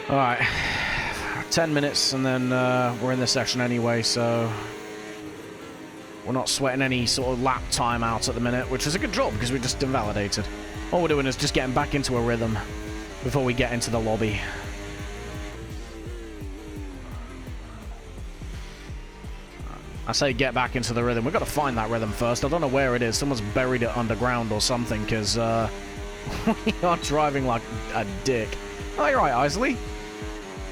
All right. 10 minutes and then we're in the session anyway, so we're not sweating any sort of lap time out at the minute, which is a good job because we just invalidated. All we're doing is just getting back into a rhythm before we get into the lobby. I say get back into the rhythm. We've got to find that rhythm first. I don't know where it is. Someone's buried it underground or something, because we are driving like a dick. Oh, you're right, Isley.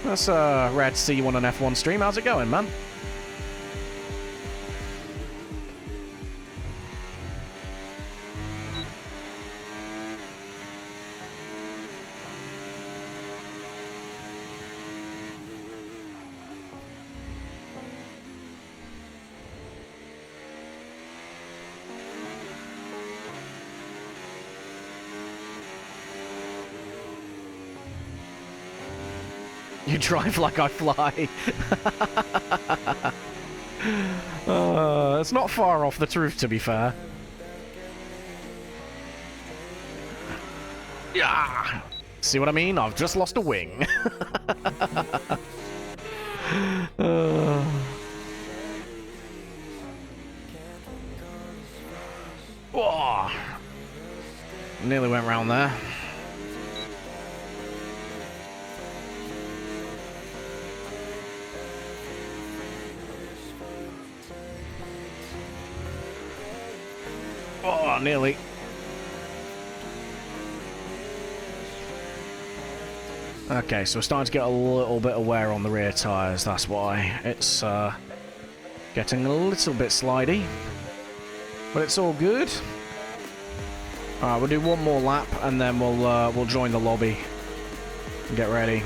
That's rare to see you on an F1 stream. How's it going, man? You drive like I fly. It's not far off the truth, to be fair. Yeah. See what I mean? I've just lost a wing. Oh. Nearly went round there. Oh, nearly. Okay, so we're starting to get a little bit of wear on the rear tyres, that's why. It's getting a little bit slidey. But it's all good. Alright, we'll do one more lap and then we'll join the lobby and get ready.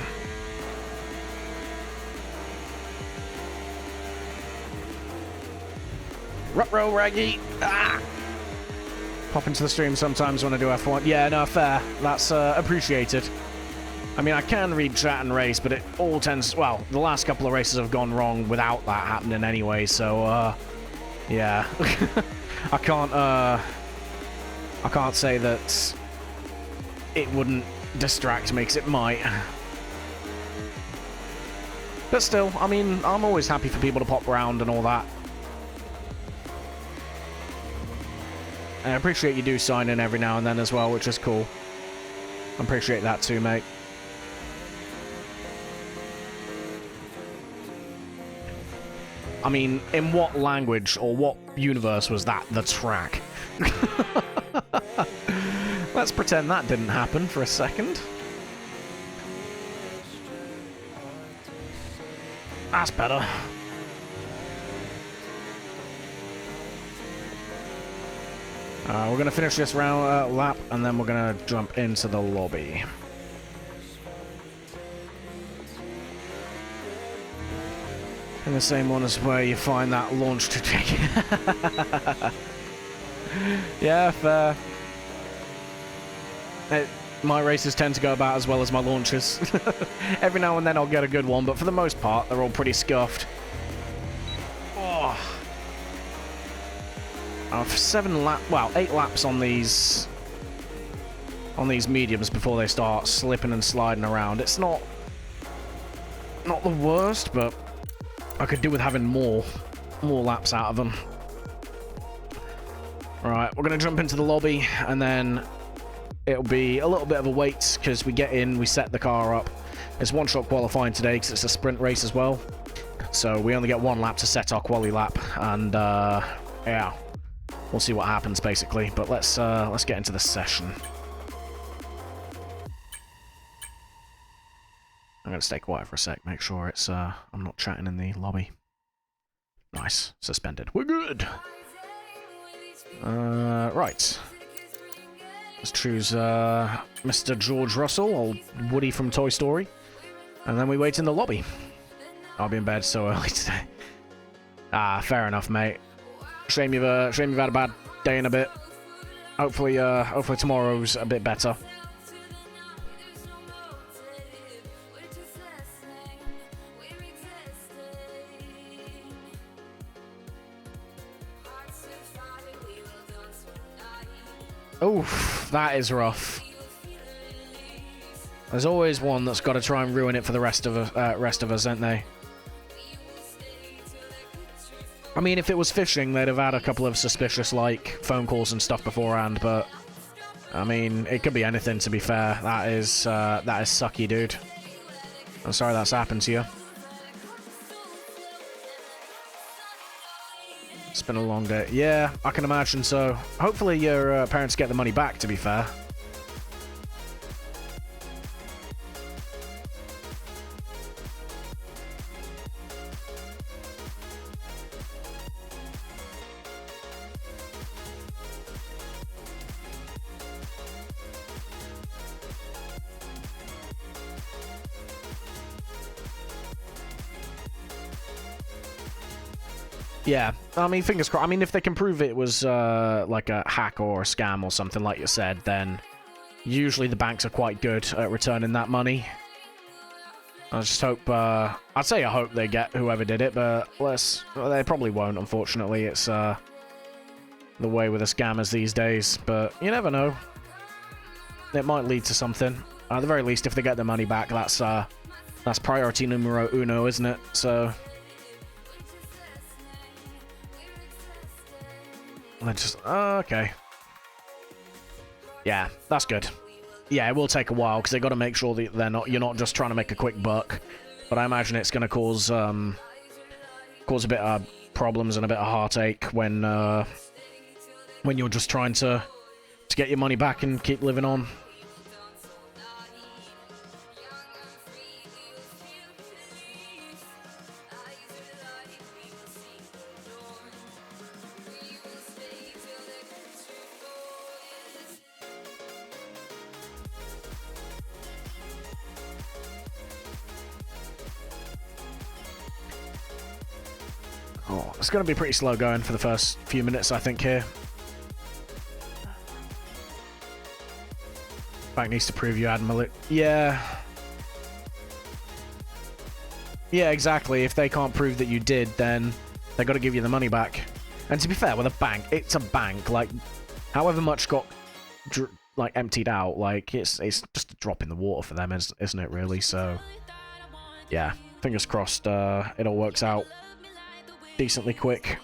Ruh-roh, Raggy! Ah! Pop into the stream sometimes when I do F1. Yeah, no, fair. That's appreciated. I mean, I can read chat and race, but it all tends... Well, the last couple of races have gone wrong without that happening anyway, so, yeah. I can't say that it wouldn't distract me, because it might. But still, I mean, I'm always happy for people to pop around and all that. And I appreciate you do sign in every now and then as well, which is cool. I appreciate that too, mate. I mean, in what language or what universe was that the track? Let's pretend that didn't happen for a second. That's better. We're going to finish this round lap, and then we're going to jump into the lobby. And the same one as where you find that launch to take. Yeah, fair. My races tend to go about as well as my launches. Every now and then I'll get a good one, but for the most part, they're all pretty scuffed. Oh. For 8 laps on these mediums before they start slipping and sliding around. It's not the worst, but I could do with having more laps out of them. Right, we're gonna jump into the lobby, and then it'll be a little bit of a wait because we get in, we set the car up. It's one-shot qualifying today because it's a sprint race as well, so we only get 1 lap to set our quali lap, and yeah. We'll see what happens, basically. But let's get into the session. I'm going to stay quiet for a sec, make sure it's I'm not chatting in the lobby. Nice. Suspended. We're good! Right. Let's choose Mr. George Russell, old Woody from Toy Story. And then we wait in the lobby. I'll be in bed so early today. Ah, fair enough, mate. Shame you've had a bad day in a bit. Hopefully tomorrow's a bit better. Oof, that is rough. There's always one that's got to try and ruin it for the rest of us, ain't they? I mean, if it was fishing, they'd have had a couple of suspicious, like, phone calls and stuff beforehand, but... I mean, it could be anything, to be fair. That is sucky, dude. I'm sorry that's happened to you. It's been a long day. Yeah, I can imagine so. Hopefully your parents get the money back, to be fair. Yeah, I mean, fingers crossed. I mean, if they can prove it was like a hack or a scam or something like you said, then usually the banks are quite good at returning that money. I just hope, I'd say I hope they get whoever did it, but they probably won't, unfortunately. It's the way with the scammers these days, but you never know. It might lead to something. At the very least, if they get their money back, that's priority numero uno, isn't it? So... just okay. Yeah, that's good. Yeah, it will take a while because they got to make sure that you're not just trying to make a quick buck. But I imagine it's going to cause a bit of problems and a bit of heartache when you're just trying to get your money back and keep living on. Oh, it's going to be pretty slow going for the first few minutes, I think, here. Bank needs to prove you had Yeah. Yeah, exactly. If they can't prove that you did, then they got to give you the money back. And to be fair, with a bank, it's a bank. Like, however much got like emptied out, like it's just a drop in the water for them, isn't it? Really. So, yeah. Fingers crossed. It all works out decently quick.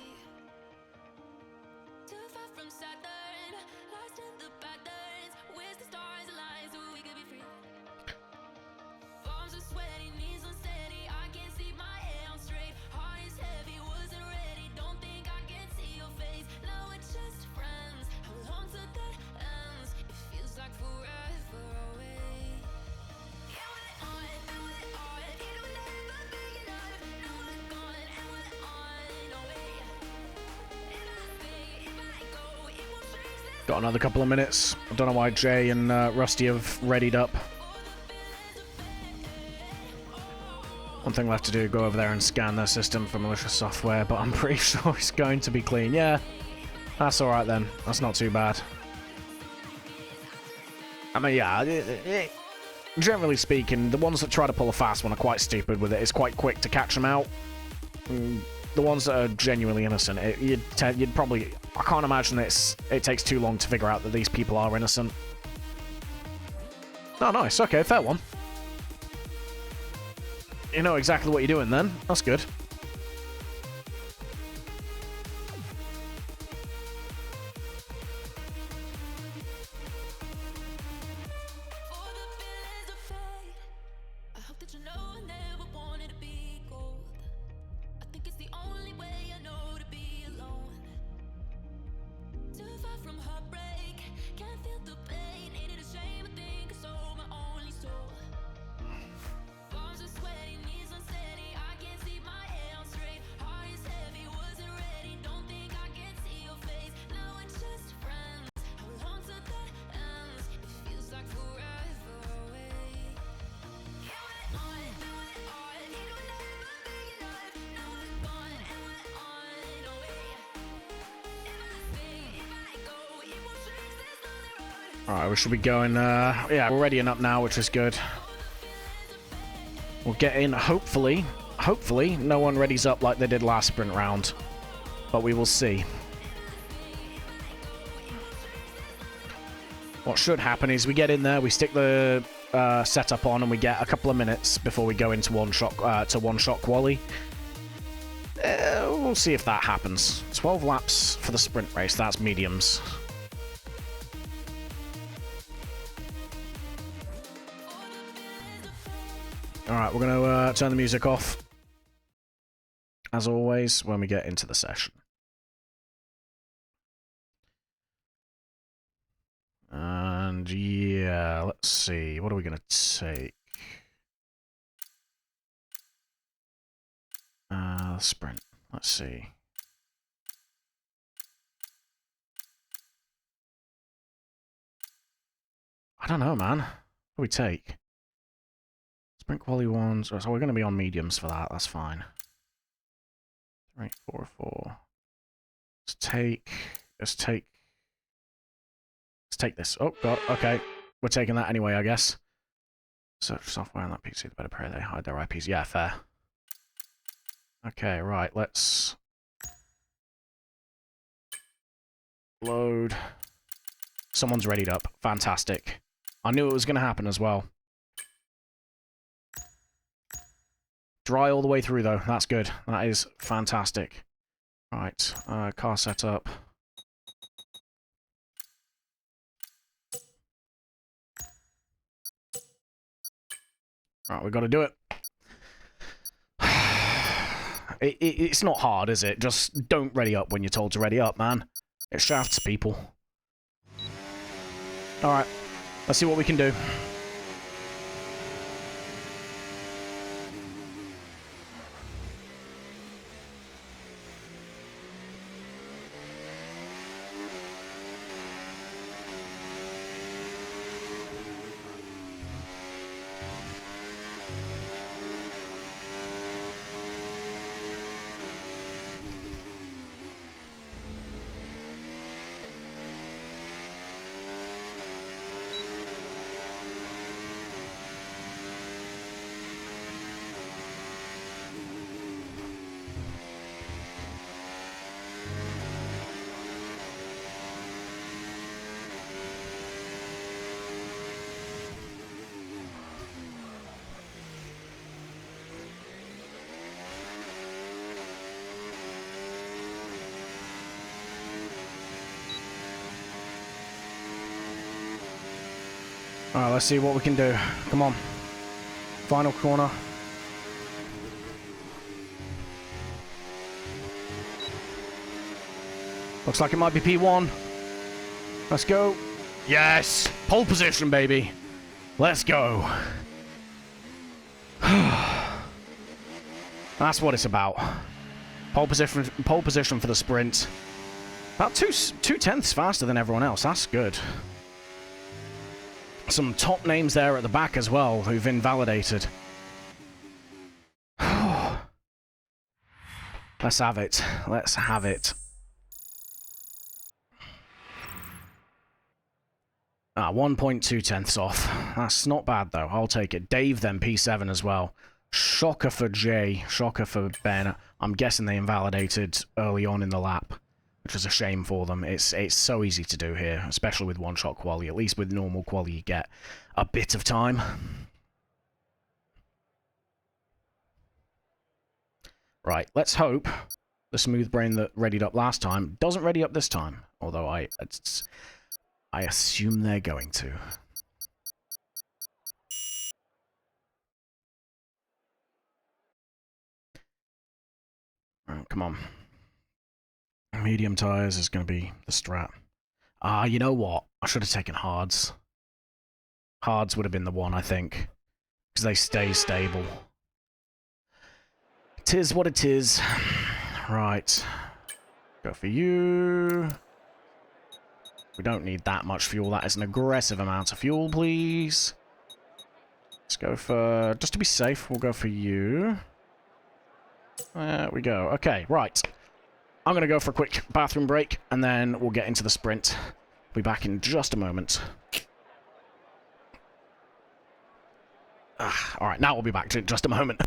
Got another couple of minutes. I don't know why Jay and Rusty have readied up. One thing left to do, go over there and scan their system for malicious software, but I'm pretty sure it's going to be clean. Yeah, that's alright then. That's not too bad. I mean, yeah, generally speaking, the ones that try to pull a fast one are quite stupid with it. It's quite quick to catch them out. The ones that are genuinely innocent, you'd probably... I can't imagine it takes too long to figure out that these people are innocent. Oh, nice. Okay, fair one. You know exactly what you're doing then. That's good. Alright, we should be going, yeah, we're readying up now, which is good. We'll get in, hopefully, no one readies up like they did last sprint round. But we will see. What should happen is we get in there, we stick the setup on, and we get a couple of minutes before we go into one-shot quali. We'll see if that happens. 12 laps for the sprint race, that's mediums. Alright, we're going to turn the music off, as always, when we get into the session. And yeah, let's see. What are we going to take? Sprint. Let's see. I don't know, man. What do we take? Sprint quality ones. So we're going to be on mediums for that. That's fine. 3, 4, 4. Let's take this. Oh, God. Okay. We're taking that anyway, I guess. Search software on that PC. The better pray they hide their IPs. Yeah, fair. Okay, right. Let's load. Someone's readied up. Fantastic. I knew it was going to happen as well. Dry all the way through, though. That's good. That is fantastic. Right. Car setup. Right, we've got to do it. It's not hard, is it? Just don't ready up when you're told to ready up, man. It shafts people. Alright, let's see what we can do. Alright, let's see what we can do. Come on. Final corner. Looks like it might be P1. Let's go. Yes! Pole position, baby. Let's go. That's what it's about. Pole position for the sprint. About 2/10 faster than everyone else. That's good. Some top names there at the back as well who've invalidated. Let's have it. Let's have it. 1.2 off. That's not bad, though. I'll take it. Dave, then P7 as well. Shocker for Jay. Shocker for Ben. I'm guessing they invalidated early on in the lap, which is a shame for them. It's so easy to do here, especially with one-shot quali. At least with normal quali, you get a bit of time. Right, let's hope the smooth brain that readied up last time doesn't ready up this time. Although I assume they're going to. Right, come on. Medium tires is going to be the strat. You know what? I should have taken hards. Hards would have been the one, I think. Because they stay stable. It is what it is. Right. Go for you. We don't need that much fuel. That is an aggressive amount of fuel, please. Let's go for... Just to be safe, we'll go for you. There we go. Okay, right. I'm going to go for a quick bathroom break, and then we'll get into the sprint. Be back in just a moment. Alright, now we'll be back in just a moment.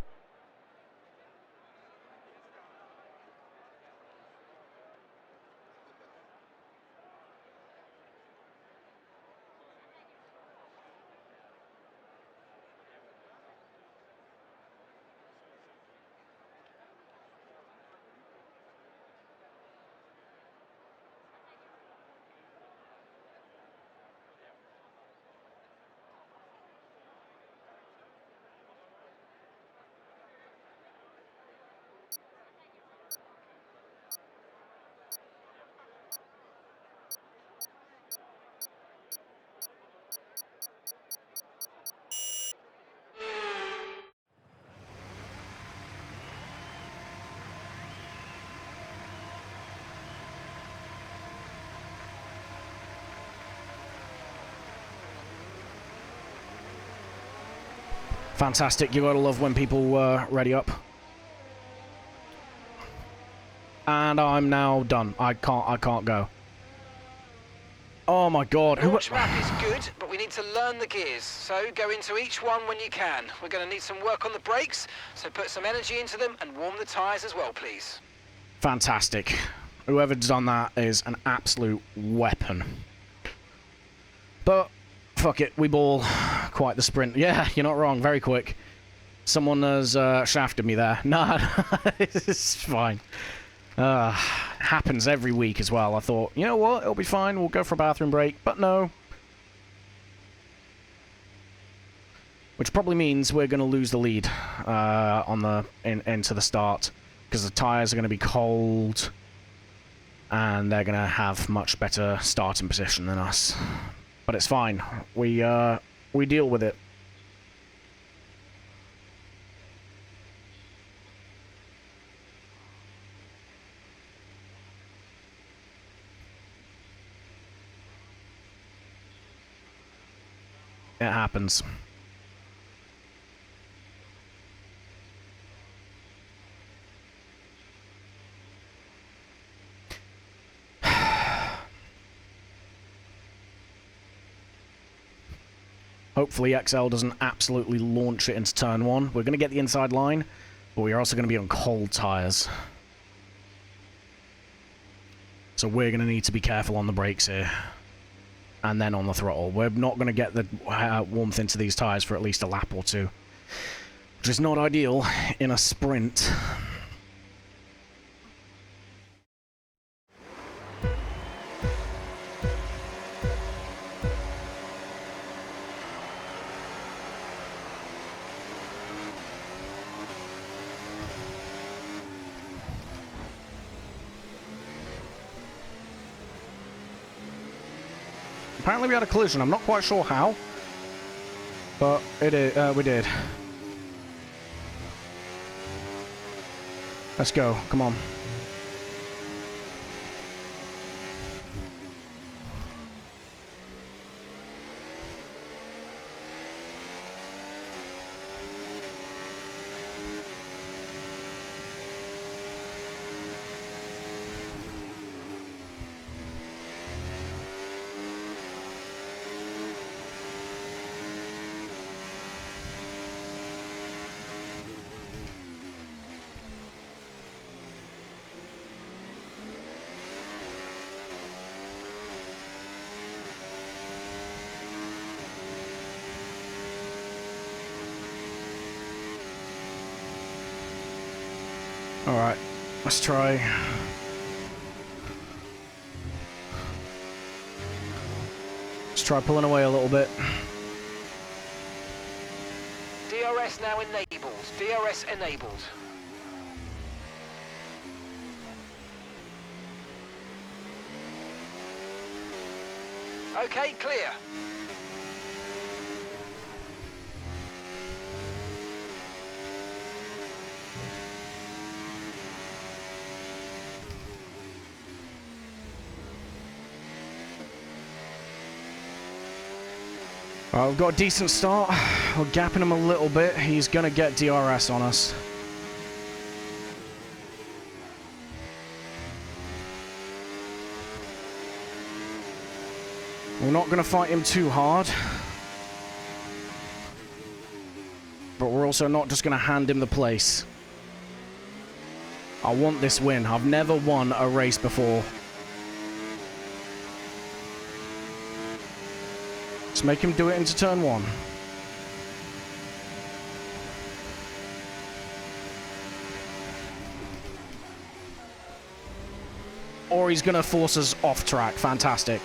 Fantastic. You gotta love when people ready up. And I'm now done. I can't go. Oh my god. The launch map is good, but we need to learn the gears. So go into each one when you can. We're going to need some work on the brakes, so put some energy into them and warm the tyres as well, please. Fantastic. Whoever's done that is an absolute weapon. But, fuck it, we ball quite the sprint. Yeah, you're not wrong, very quick. Someone has shafted me there. Nah, it's fine. Happens every week as well. I thought, you know what, it'll be fine, we'll go for a bathroom break, but no. Which probably means we're going to lose the lead into the start, because the tyres are going to be cold, and they're going to have much better starting position than us. But it's fine. We deal with it. It happens. Hopefully XL doesn't absolutely launch it into turn one. We're going to get the inside line, but we are also going to be on cold tyres. So we're going to need to be careful on the brakes here. And then on the throttle. We're not going to get the warmth into these tyres for at least a lap or two. Which is not ideal in a sprint. Apparently we had a collision. I'm not quite sure how, but we did. Let's go. Come on. Alright, let's try. Let's try pulling away a little bit. DRS now enabled. DRS enabled. Okay, clear. We've got a decent start. We're gapping him a little bit. He's going to get DRS on us. We're not going to fight him too hard. But we're also not just going to hand him the place. I want this win. I've never won a race before. Let's make him do it into turn one. Or he's going to force us off track. Fantastic.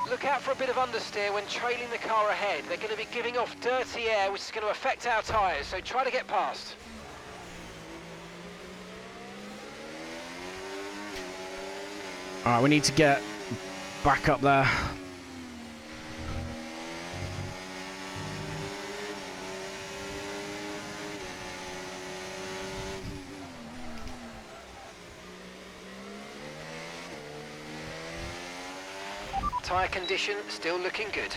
Look out for a bit of understeer when trailing the car ahead. They're going to be giving off dirty air, which is going to affect our tyres, so try to get past. Alright, we need to get back up there. Tyre condition still looking good.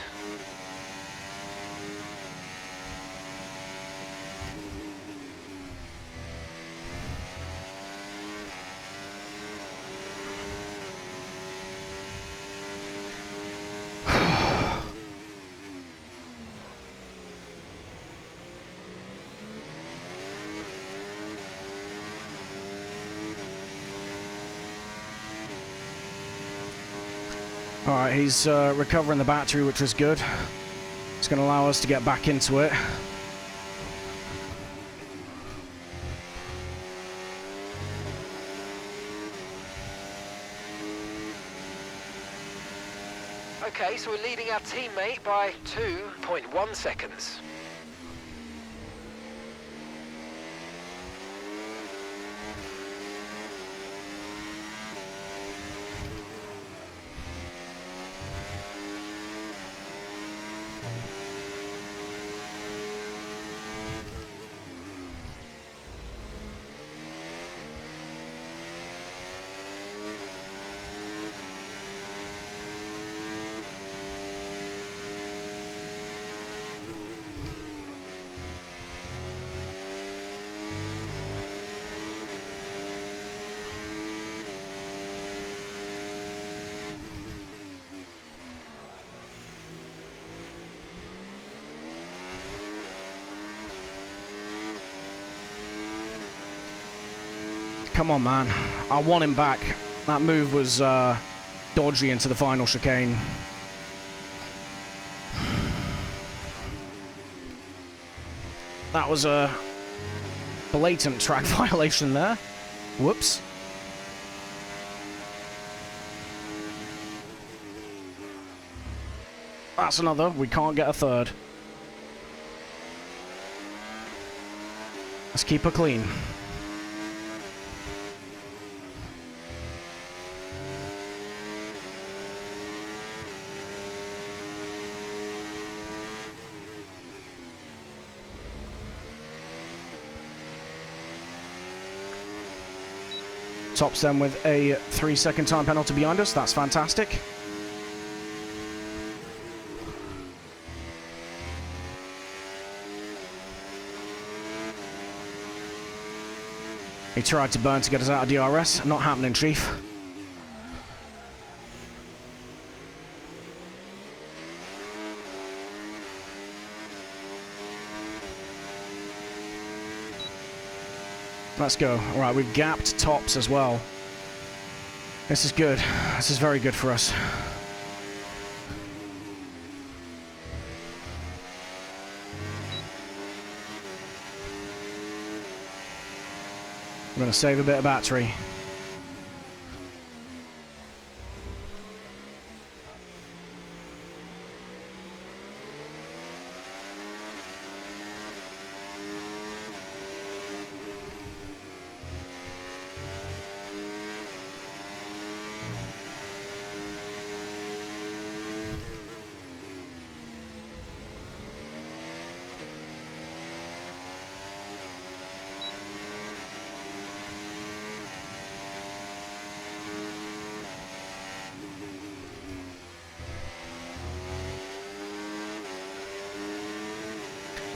Alright, he's recovering the battery, which is good. It's going to allow us to get back into it. Okay, so we're leading our teammate by 2.1 seconds. Come on, man. I want him back. That move was dodgy into the final chicane. That was a blatant track violation there. Whoops. That's another. We can't get a third. Let's keep her clean. Tops them with a 3-second time penalty behind us. That's fantastic. He tried to burn to get us out of DRS. Not happening, Chief. Let's go. All right, we've gapped tops as well. This is good. This is very good for us. I'm going to save a bit of battery.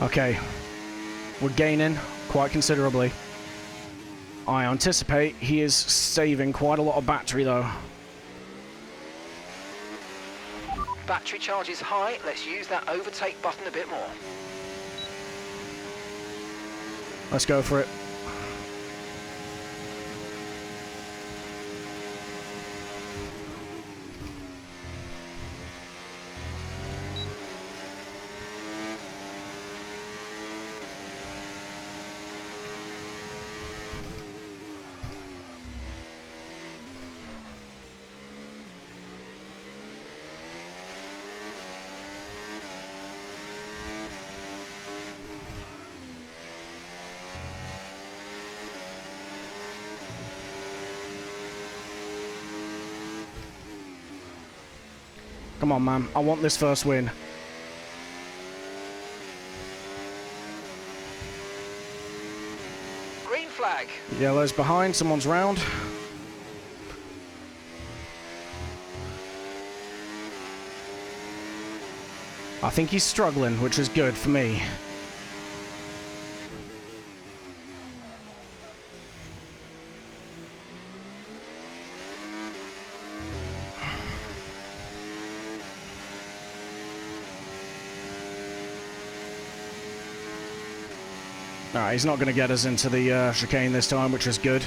Okay, we're gaining quite considerably. I anticipate he is saving quite a lot of battery though. Battery charge is high. Let's use that overtake button a bit more. Let's go for it. Come on, man. I want this first win. Green flag. Yellow's behind. Someone's round. I think he's struggling, which is good for me. Alright, he's not going to get us into the chicane this time, which is good.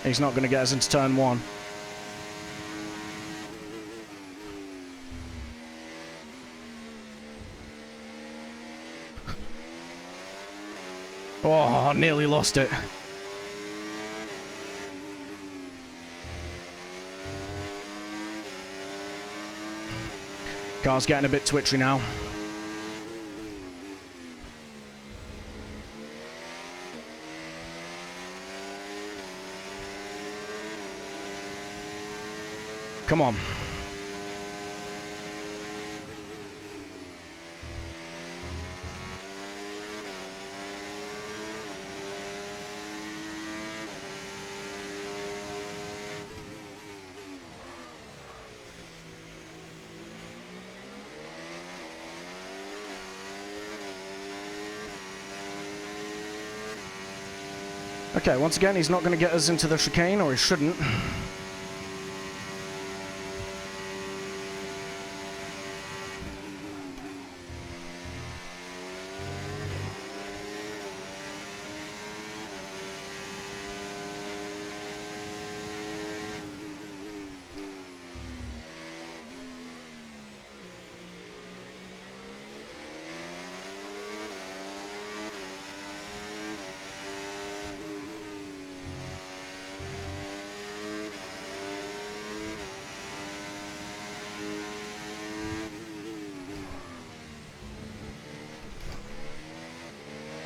He's not going to get us into turn 1. Oh, nearly lost it. Car's getting a bit twitchy now. Come on. Okay, once again, he's not going to get us into the chicane, or he shouldn't.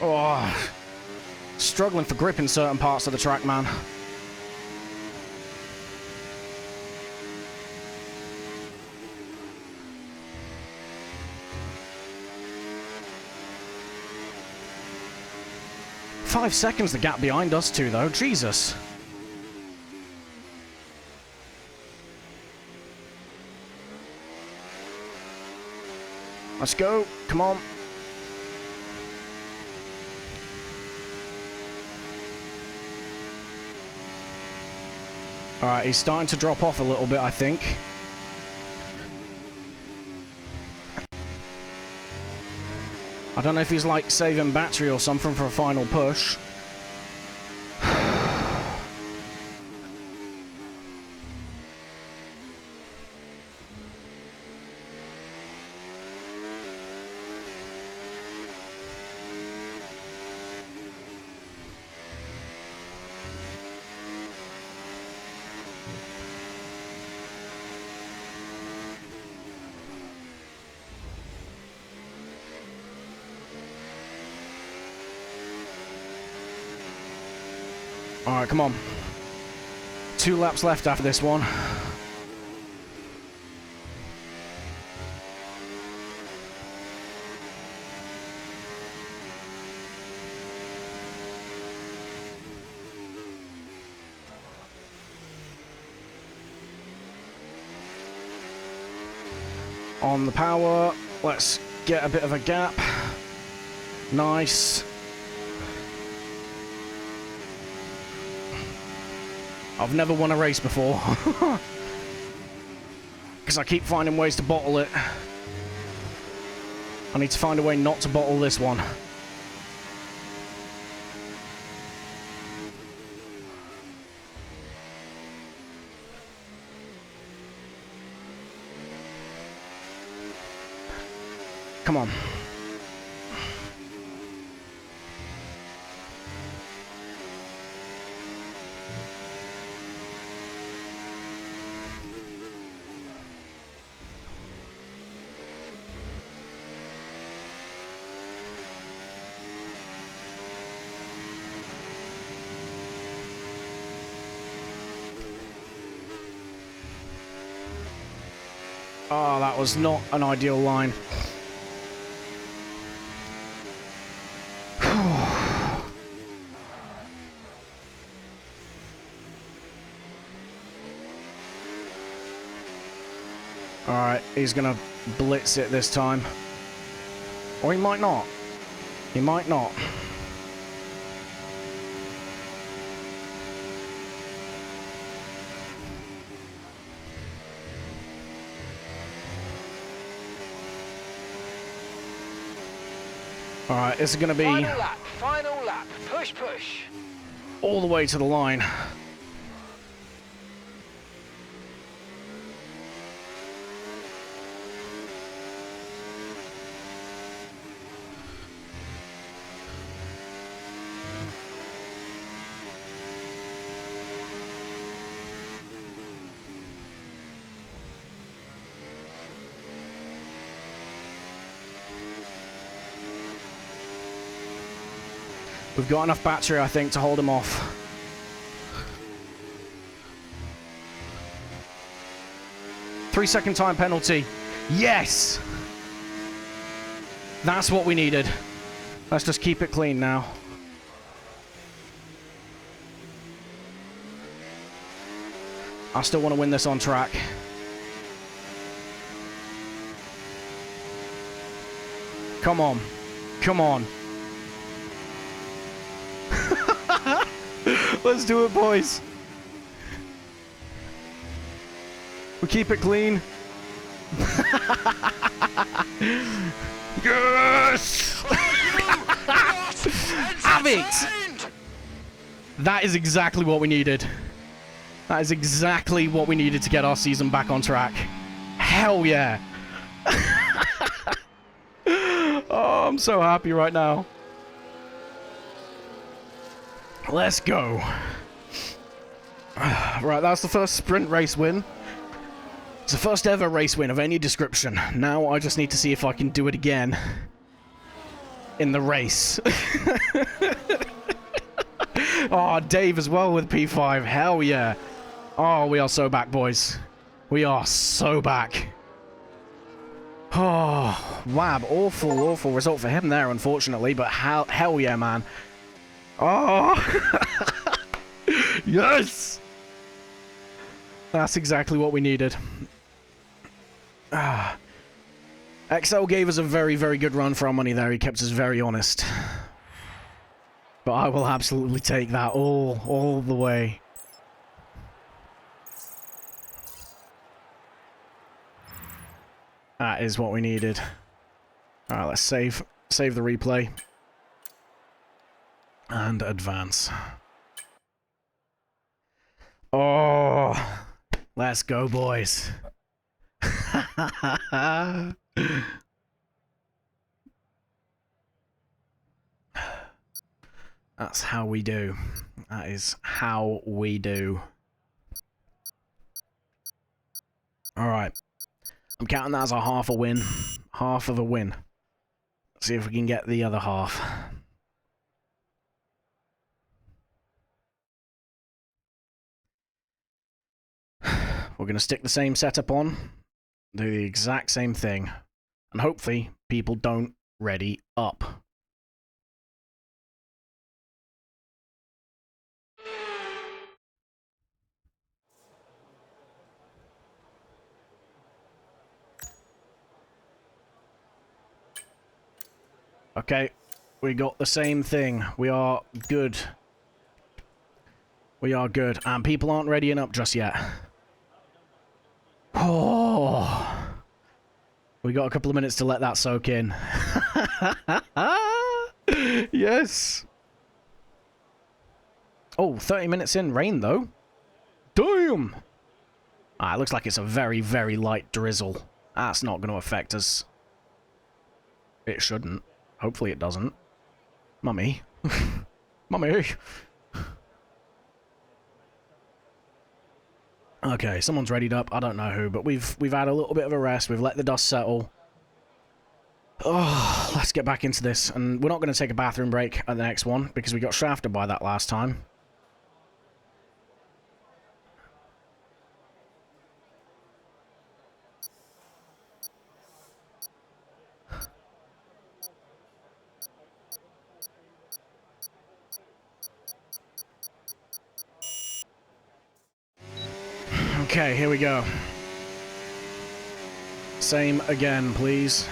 Oh, struggling for grip in certain parts of the track, man. Five seconds the gap behind us two, though. Jesus. Let's go. Come on. Alright, he's starting to drop off a little bit, I think. I don't know if he's like saving battery or something for a final push. Alright, come on. 2 laps left after this one. On the power, let's get a bit of a gap. Nice. I've never won a race before. Because I keep finding ways to bottle it. I need to find a way not to bottle this one. Come on. Oh, that was not an ideal line. Alright, he's gonna blitz it this time. Or he might not. He might not. Alright, this is going to be Final lap, push, push. all the way to the line. We've got enough battery, I think, to hold him off. Three-second time penalty. Yes! That's what we needed. Let's just keep it clean now. I still want to win this on track. Come on. Come on. Let's do it, boys. We keep it clean. Yes! Have it! That is exactly what we needed. That is exactly what we needed to get our season back on track. Hell yeah. Oh, I'm so happy right now. Let's go. Right, that's the first sprint race win. It's the first ever race win of any description. Now I just need to see if I can do it again in the race. Oh, Dave as well with P5. Hell yeah. Oh, we are so back, boys. We are so back. Oh, Wab. Awful, awful result for him there, unfortunately. But hell yeah, man. Oh. Yes. That's exactly what we needed. XL gave us a very, very good run for our money there. He kept us very honest. But I will absolutely take that all the way. That is what we needed. Alright, let's save the replay. And advance. Oh, let's go, boys. That's how we do. That is how we do. Alright. I'm counting that as a half a win. Half of a win. Let's see if we can get the other half. We're going to stick the same setup on. Do the exact same thing. And hopefully people don't ready up. Okay, we got the same thing. We are good. We are good. And people aren't readying up just yet. Oh. We got a couple of minutes to let that soak in. Yes. Oh, 30 minutes in. Rain, though. Damn. Ah, it looks like it's a very, very light drizzle. That's not going to affect us. It shouldn't. Hopefully it doesn't. Mummy. Mummy. Okay, someone's readied up. I don't know who, but we've had a little bit of a rest. We've let the dust settle. Oh, let's get back into this. And we're not going to take a bathroom break at the next one because we got shafted by that last time. Okay, here we go. Same again, please.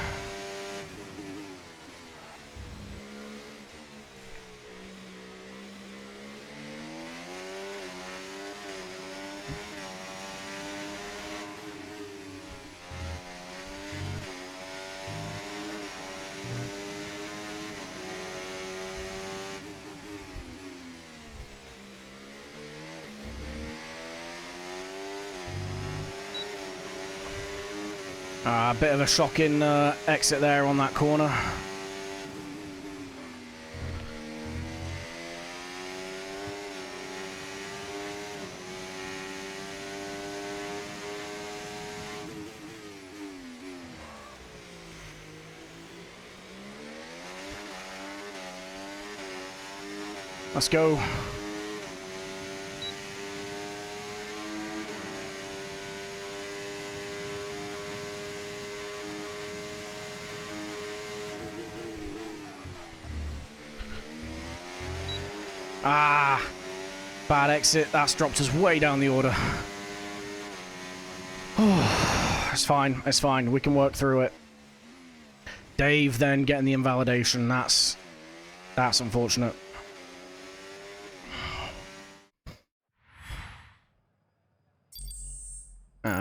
A bit of a shocking exit there on that corner. Let's go. Ah, bad exit. That's dropped us way down the order. Oh, it's fine. It's fine. We can work through it. Dave then getting the invalidation. That's unfortunate.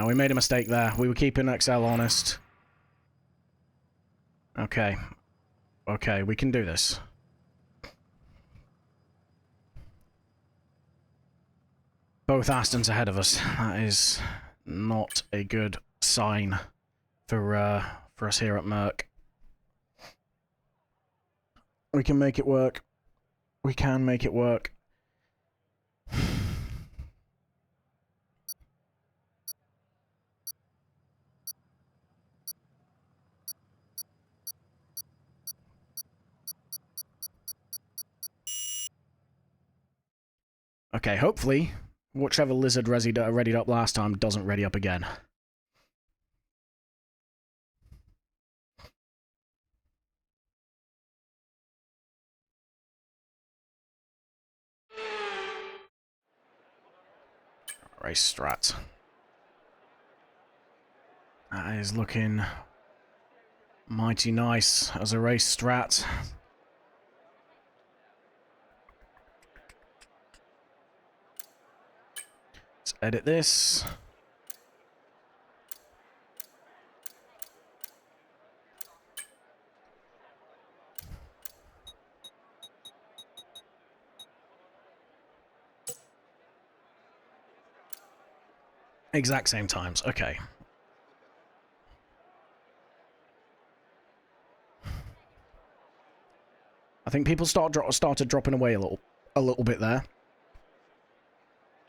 We made a mistake there. We were keeping XL honest. Okay. Okay, we can do this. Both Astons ahead of us. That is not a good sign for us here at Merc. We can make it work. We can make it work. Okay, hopefully, whichever lizard readied up last time doesn't ready up again. Race strat. That is looking mighty nice as a race strat. Let's edit this. Exact same times. Okay. I think people started dropping away a little bit there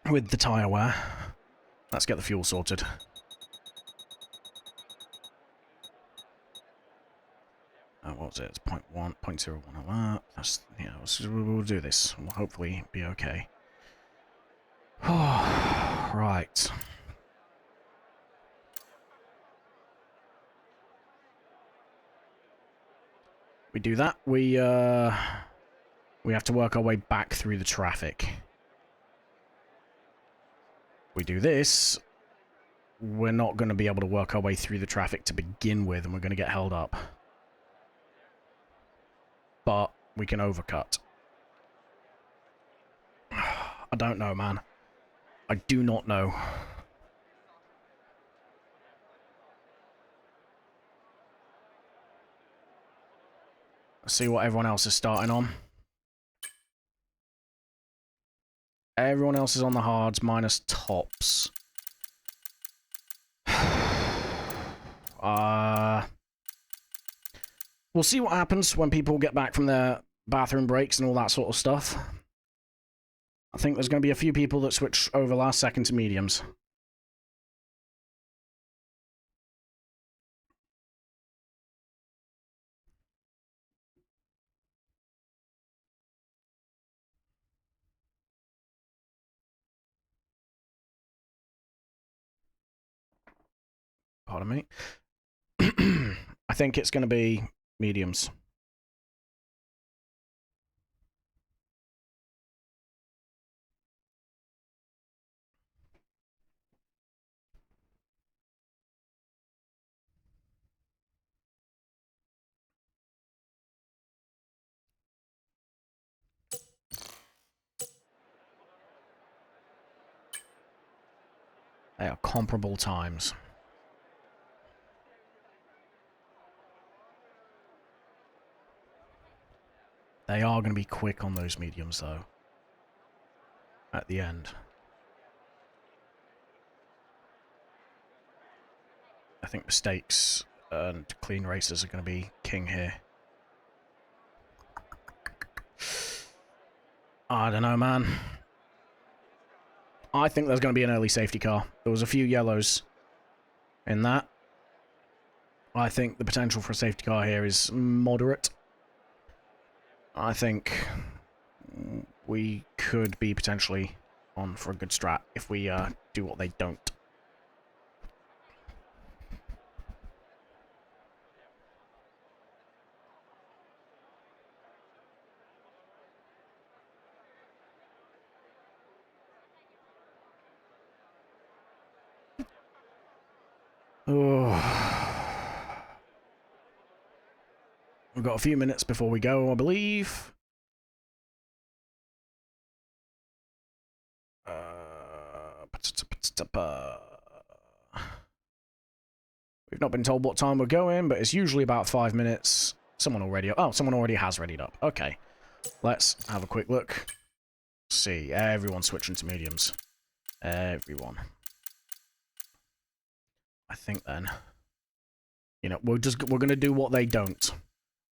with the tyre wear. Let's get the fuel sorted. What was it? It's 0.1, 0.01 of that. That's, yeah, we'll do this. We'll hopefully be okay. Right. We do that, we have to work our way back through the traffic. We do this, we're not going to be able to work our way through the traffic to begin with, and we're going to get held up. But we can overcut. I don't know, man. I do not know. Let's see what everyone else is starting on. Everyone else is on the hards, minus tops. We'll see what happens when people get back from their bathroom breaks and all that sort of stuff. I think there's going to be a few people that switch over last second to mediums. Pardon me. I think it's going to be mediums. They are comparable times. They are going to be quick on those mediums, though. At the end. I think mistakes and clean races are going to be king here. I don't know, man. I think there's going to be an early safety car. There was a few yellows in that. I think the potential for a safety car here is moderate. I think we could be potentially on for a good strat if we do what they don't. Oh. We've got a few minutes before we go, I believe. We've not been told what time we're going, but it's usually about 5 minutes. Someone already... Oh, someone already has readied up. Okay. Let's have a quick look. See, everyone's switching to mediums. Everyone. I think then... You know, we're going to do what they don't.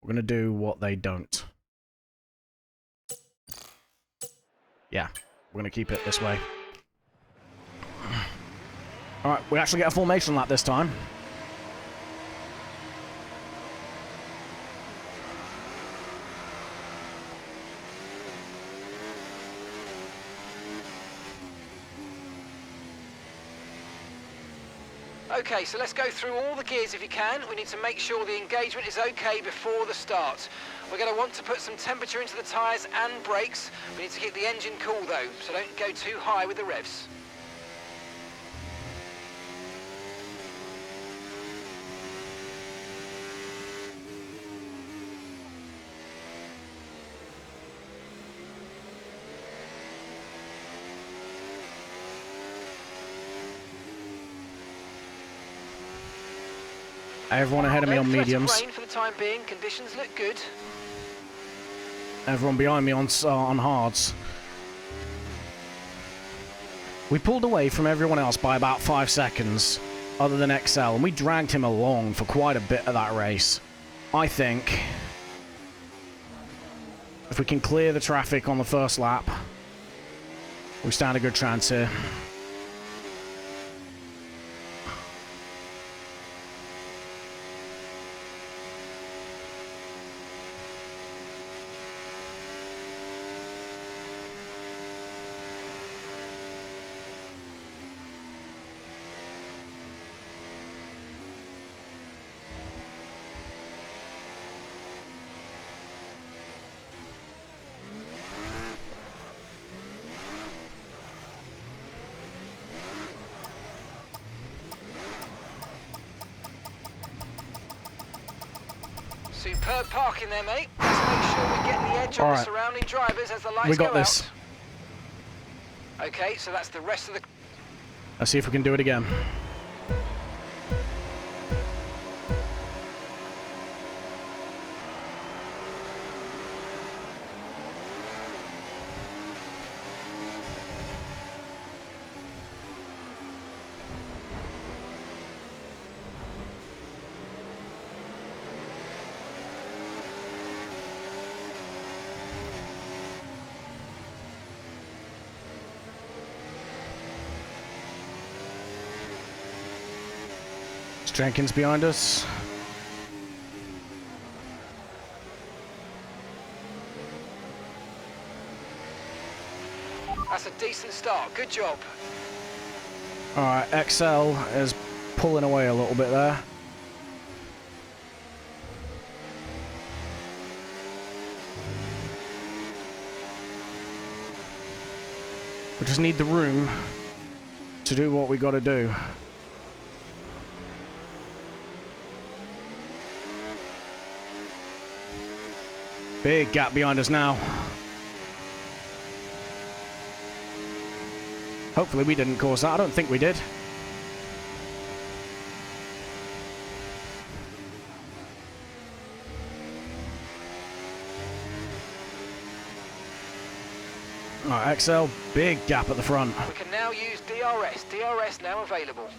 We're going to do what they don't. Yeah, we're going to keep it this way. Alright, we actually get a formation lap this time. Okay, so let's go through all the gears if you can. We need to make sure the engagement is okay before the start. We're going to want to put some temperature into the tyres and brakes. We need to keep the engine cool though, so don't go too high with the revs. Everyone ahead of me on mediums. Rain for the time being. Conditions look good. Everyone behind me on hards. We pulled away from everyone else by about 5 seconds, other than XL, and we dragged him along for quite a bit of that race. I think if we can clear the traffic on the first lap, we stand a good chance here. Superb parking there, mate. Let's make sure we get the edge on the surrounding drivers as the lights go out. We got this. Okay, so that's the rest of the... Let's see if we can do it again. Jenkins behind us. That's a decent start. Good job. Alright, XL is pulling away a little bit there. We just need the room to do what we got to do. Big gap behind us now. Hopefully we didn't cause that. I don't think we did. Alright, XL, big gap at the front. We can now use DRS. DRS now available.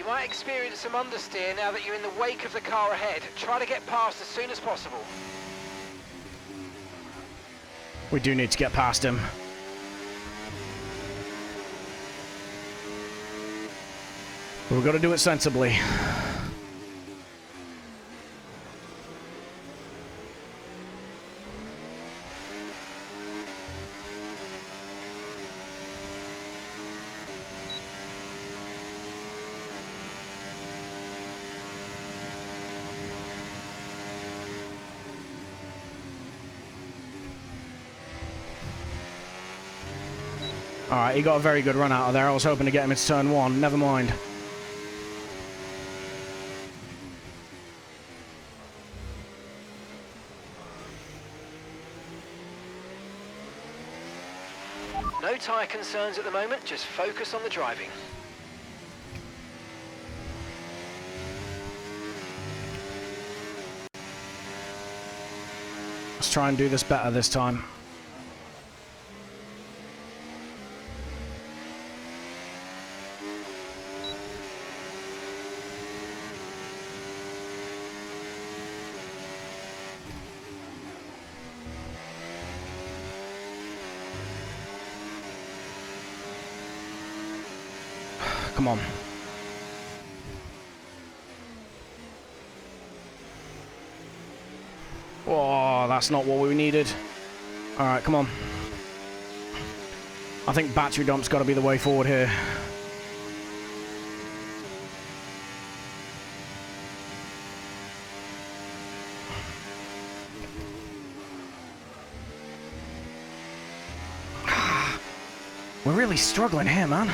You might experience some understeer now that you're in the wake of the car ahead. Try to get past as soon as possible. We do need to get past him. We've got to do it sensibly. Alright, he got a very good run out of there. I was hoping to get him into turn 1. Never mind. No tyre concerns at the moment, just focus on the driving. Let's try and do this better this time. Come on. Oh, that's not what we needed. Alright, come on. I think battery dump's got to be the way forward here. We're really struggling here, man.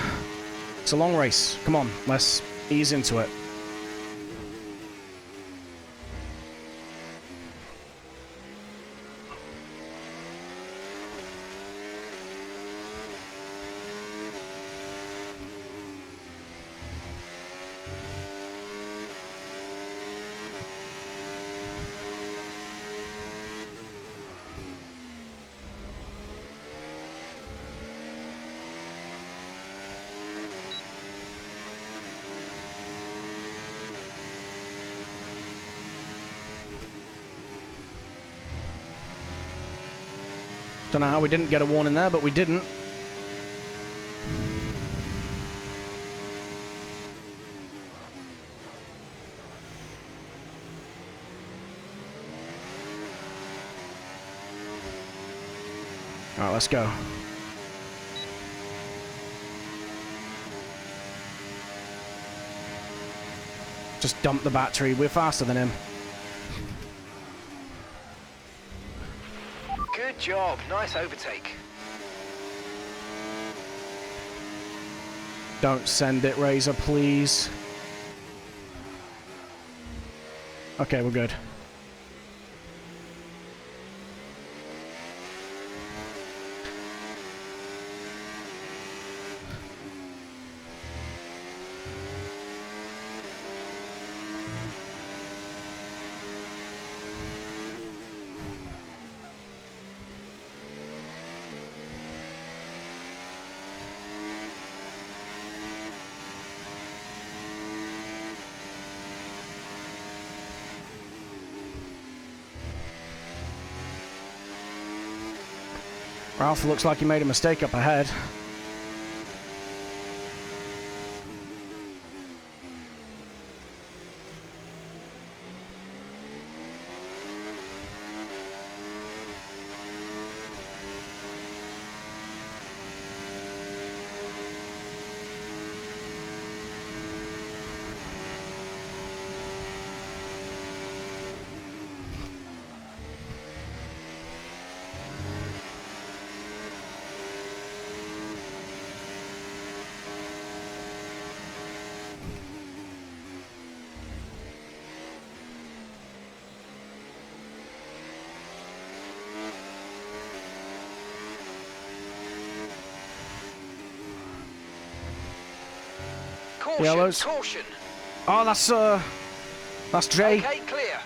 It's a long race. Come on, let's ease into it. Don't know how we didn't get a warning there, but we didn't. All right, let's go. Just dump the battery. We're faster than him. Good job, nice overtake. Don't send it, Razor, please. Okay, we're good. Ralph looks like he made a mistake up ahead. Caution, Yellows. caution. Oh, that's Jay. Okay, clear.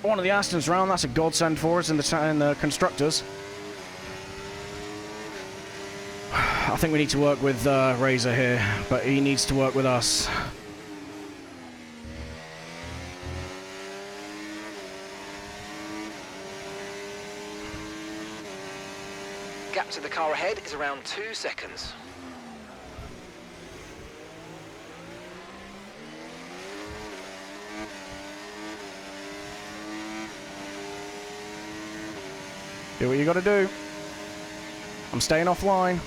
One of the Astons round. That's a godsend for us in the constructors. I think we need to work with Razor here, but he needs to work with us. Gap to the car ahead is around 2 seconds. Do what you gotta do. I'm staying offline.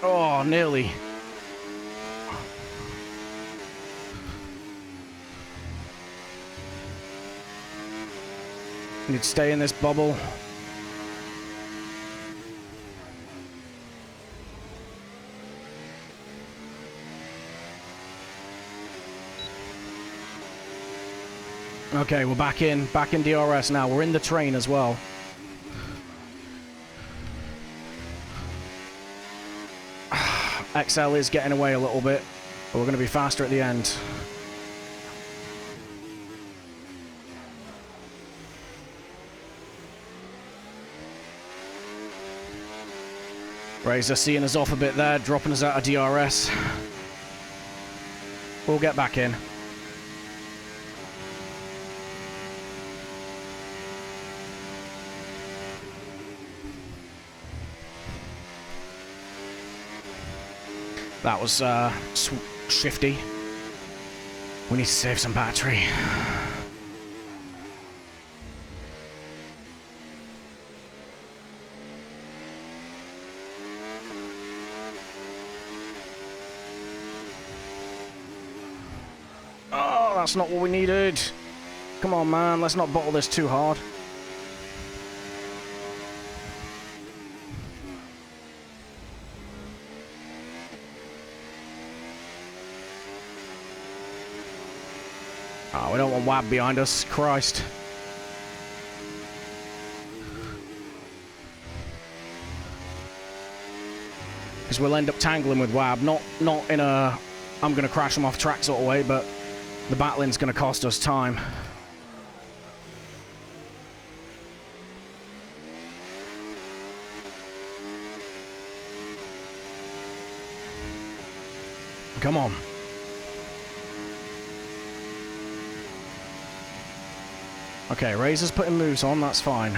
Oh, nearly. Need to stay in this bubble. Okay, we're back in DRS now. We're in the train as well. XL is getting away a little bit, but we're going to be faster at the end. Razor seeing us off a bit there, dropping us out of DRS. We'll get back in. That was shifty. We need to save some battery. Oh, that's not what we needed. Come on, man. Let's not bottle this too hard. Oh, we don't want WAB behind us. Christ. Because we'll end up tangling with WAB. Not in a I'm going to crash them off track sort of way, but the battling's going to cost us time. Come on. Okay, Razor's putting moves on, that's fine.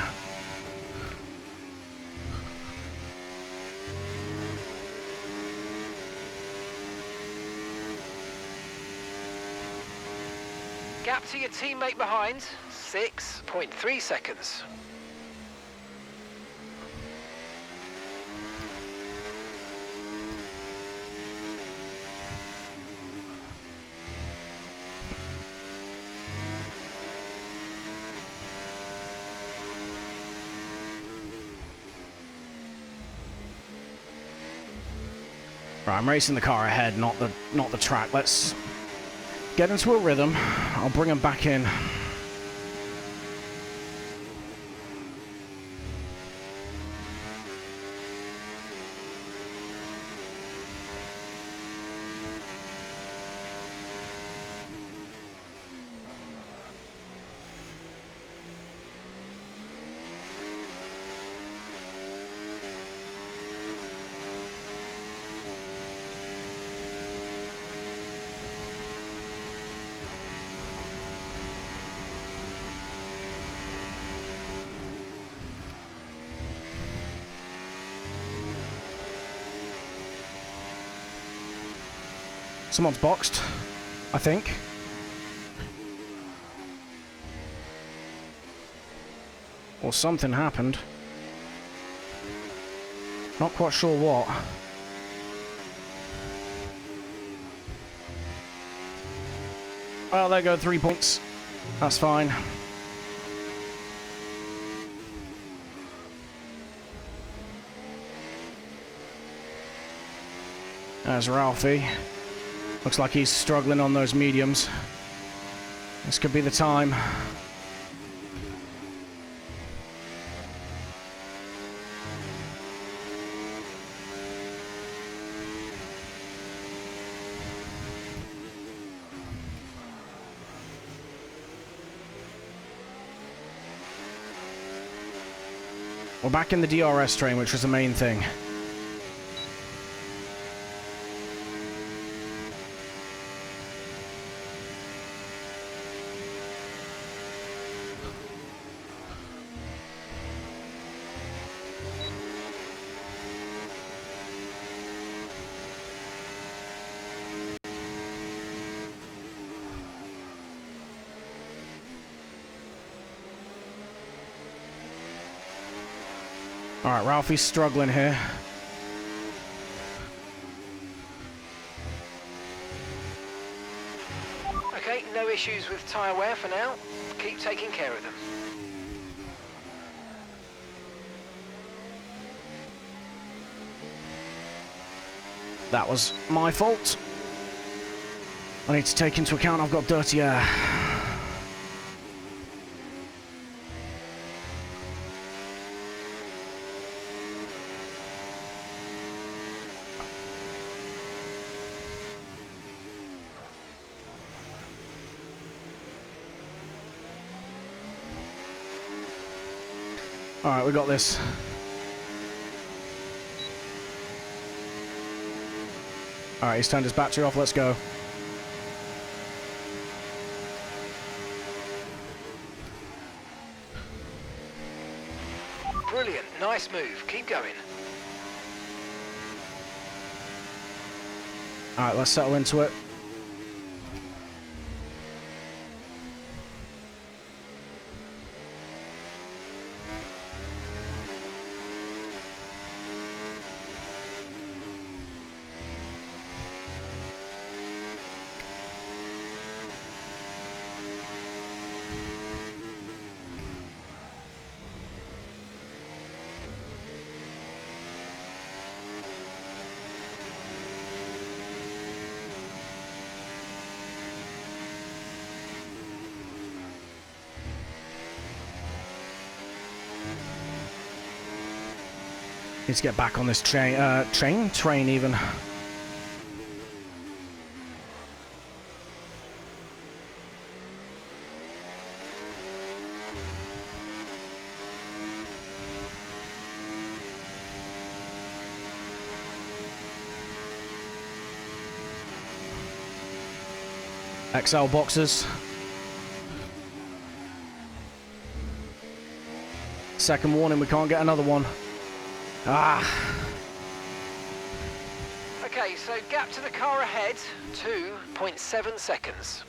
Gap to your teammate behind, 6.3 seconds. Right, I'm racing the car ahead, not the track. Let's get into a rhythm. I'll bring him back in. Someone's boxed, I think. Or something happened. Not quite sure what. Well, there go 3 points. That's fine. There's Ralphie. Looks like he's struggling on those mediums. This could be the time. We're back in the DRS train, which was the main thing. Alright, Ralphie's struggling here. Okay, no issues with tyre wear for now. Keep taking care of them. That was my fault. I need to take into account I've got dirty air. Alright, we got this. Alright, he's turned his battery off, let's go. Brilliant, nice move, keep going. Alright, let's settle into it. Need to get back on this train even. XL boxes. Second warning, we can't get another one. Ah. Okay, so gap to the car ahead, 2.7 seconds.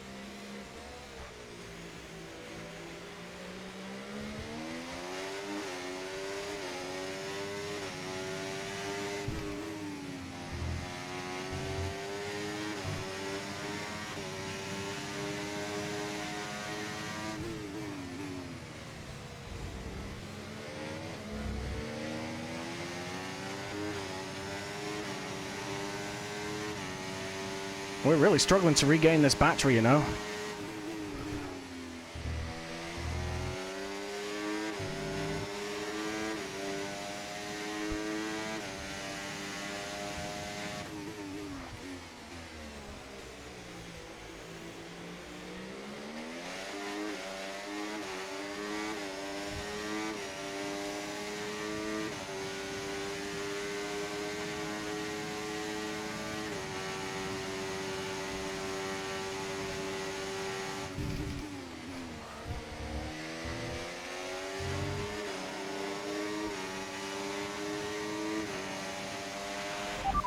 We're really struggling to regain this battery, you know.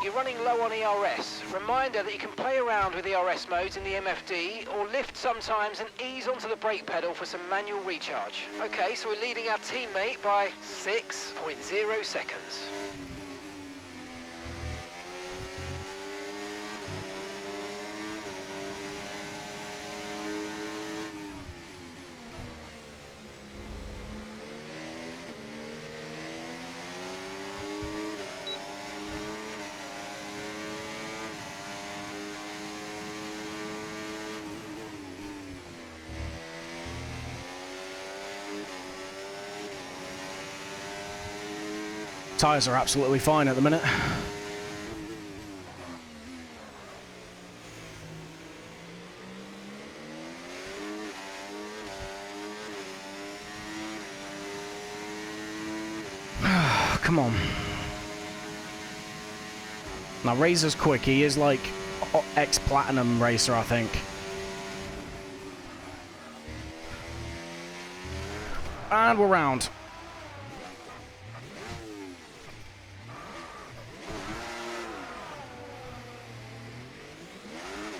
You're running low on ERS. Reminder that you can play around with ERS modes in the MFD or lift sometimes and ease onto the brake pedal for some manual recharge. Okay, so we're leading our teammate by 6.0 seconds. Tyres are absolutely fine at the minute. come on. Now, Razor's quick. He is like ex-platinum racer, I think. And we're round.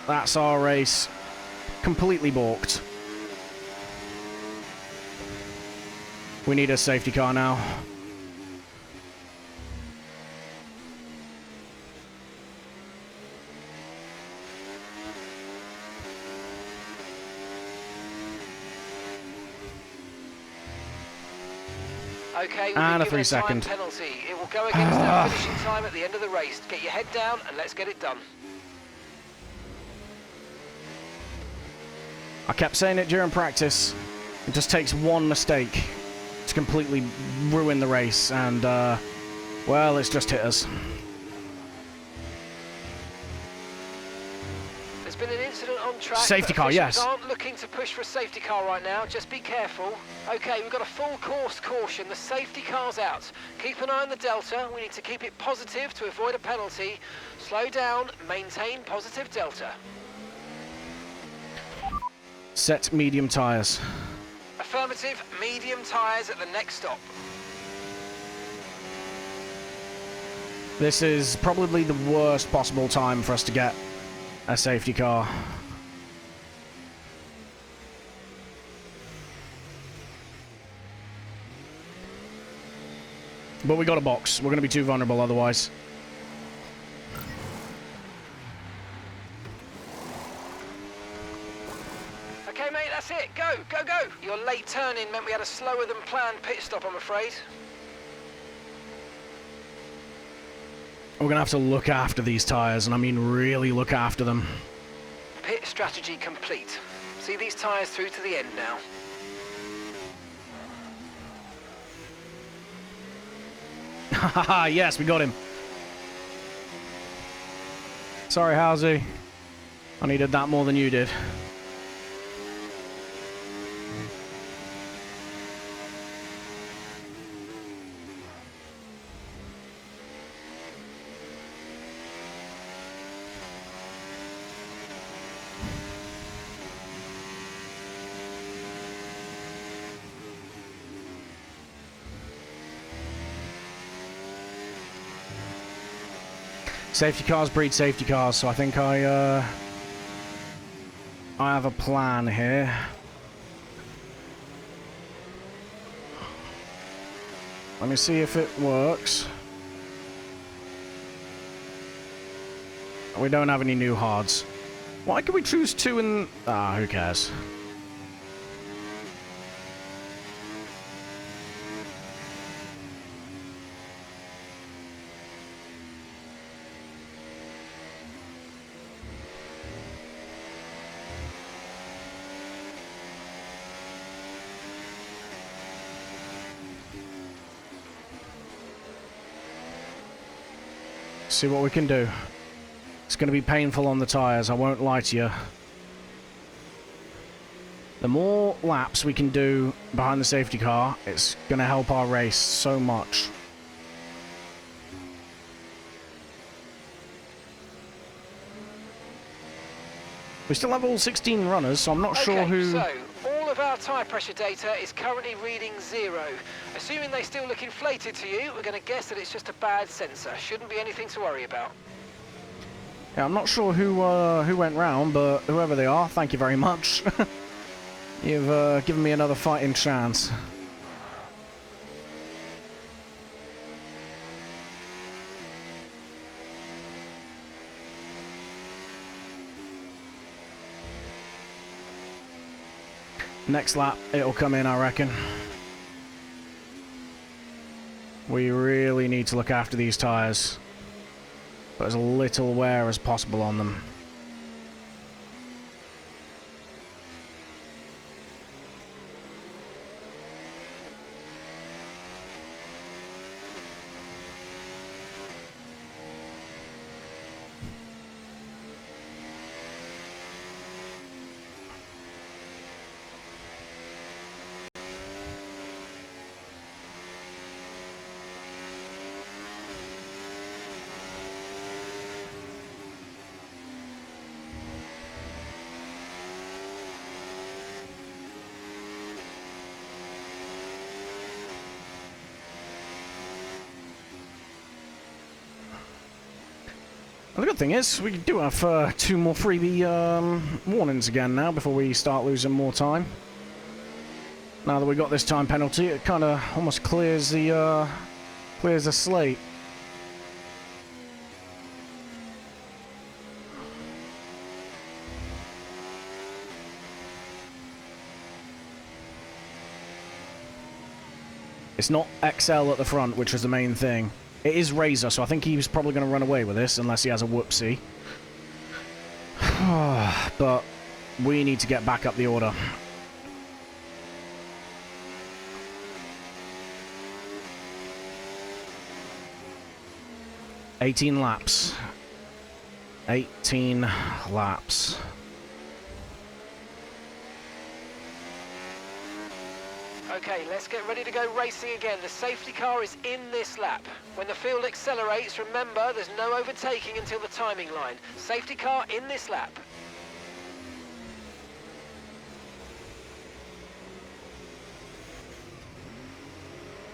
That's our race. Completely balked. We need a safety car now. Okay, we'll And be a given 3-second. time penalty. It will go against our finishing time at the end of the race. Get your head down and let's get it done. I kept saying it during practice. It just takes one mistake to completely ruin the race, and, well, it's just hit us. There's been an incident on track. Safety but car, officials yes. aren't looking to push for a safety car right now. Just be careful. Okay, we've got a full course caution. The safety car's out. Keep an eye on the delta. We need to keep it positive to avoid a penalty. Slow down. Maintain positive delta. Set medium tyres. Affirmative. Medium tyres at the next stop. This is probably the worst possible time for us to get a safety car. But we got a box. We're going to be too vulnerable otherwise. Okay, mate, that's it. Go, go, go. Your late turn-in meant we had a slower than planned pit stop, I'm afraid. We're going to have to look after these tyres, and I mean really look after them. Pit strategy complete. See these tyres through to the end now. Haha, yes, we got him. Sorry, Halsey. I needed that more than you did. Safety cars breed safety cars, so I think I have a plan here. Let me see if it works. We don't have any new hards. Why can we choose two and... Ah, who cares? See what we can do. It's going to be painful on the tyres, I won't lie to you. The more laps we can do behind the safety car, it's going to help our race so much. We still have all 16 runners, so I'm not sure who... So, all of our tyre pressure data is currently reading 0. Assuming they still look inflated to you, we're going to guess that it's just a bad sensor. Shouldn't be anything to worry about. Yeah, I'm not sure who went round, but whoever they are, thank you very much. You've given me another fighting chance. Next lap, it'll come in, I reckon. We really need to look after these tyres. Put as little wear as possible on them. Well, the good thing is, we do have 2 more freebie warnings again now before we start losing more time. Now that we got this time penalty, it kind of almost clears the slate. It's not XL at the front, which is the main thing. It is Razor, so I think he was probably going to run away with this, unless he has a whoopsie. But we need to get back up the order. $18 laps. 18 laps. Okay, let's get ready to go racing again. The safety car is in this lap. When the field accelerates, remember there's no overtaking until the timing line. Safety car in this lap.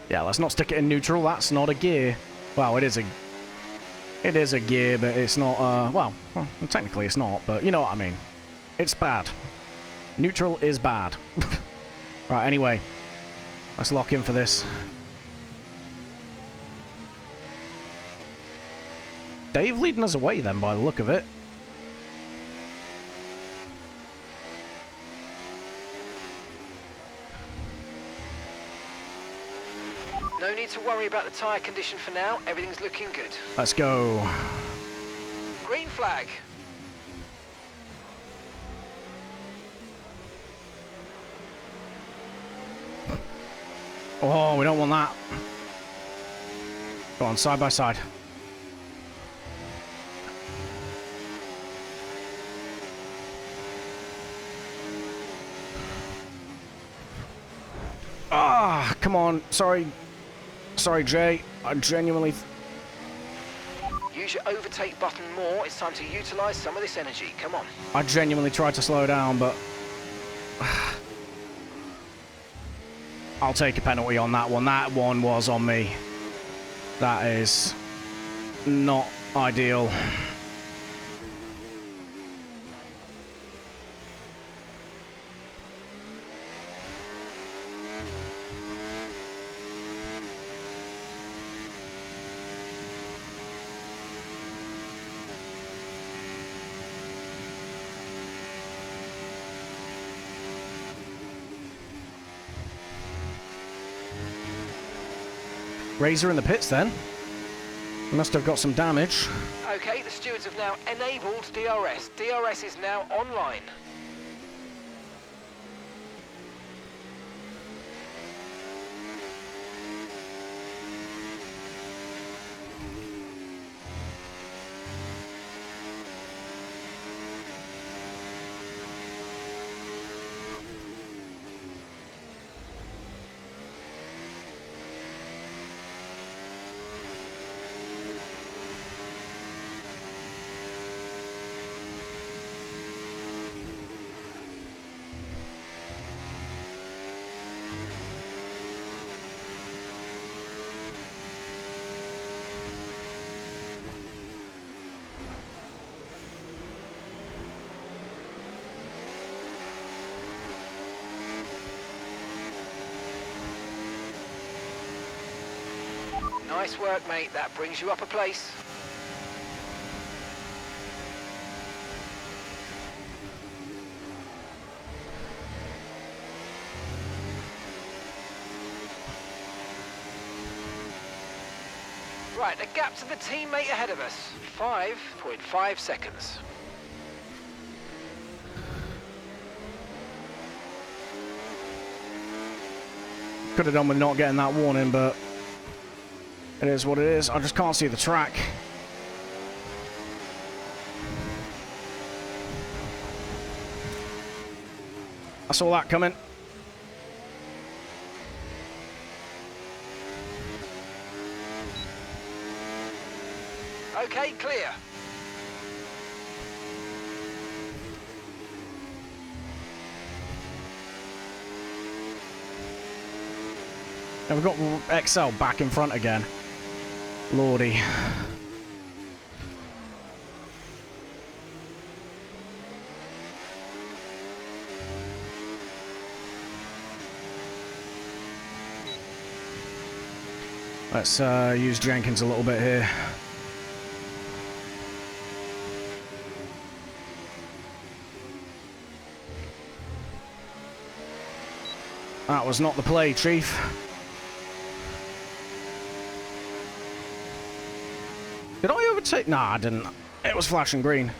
Yeah, let's not stick it in neutral. That's not a gear. Well, it is a gear, but it's not, well, technically it's not, but you know what I mean. It's bad. Neutral is bad. Right, anyway. Let's lock in for this. Dave leading us away then, by the look of it. No need to worry about the tyre condition for now. Everything's looking good. Let's go. Green flag. Oh, we don't want that. Go on, side by side. Ah, come on. Sorry. Sorry, Jay. I genuinely... Use your overtake button more. It's time to utilise some of this energy. Come on. I genuinely tried to slow down, but... I'll take a penalty on that one. That one was on me. That is not ideal. Razor in the pits then. Must have got some damage. Okay, the stewards have now enabled DRS. DRS is now online. Nice work, mate. That brings you up a place. Right, the gap to the teammate ahead of us. 5.5 seconds. Could have done with not getting that warning, but it is what it is. I just can't see the track. I saw that coming. Okay, clear. And we've got XL back in front again. Lordy. Let's use Jenkins a little bit here. That was not the play, Chief. Did I overtake? Nah, I didn't. It was flashing green.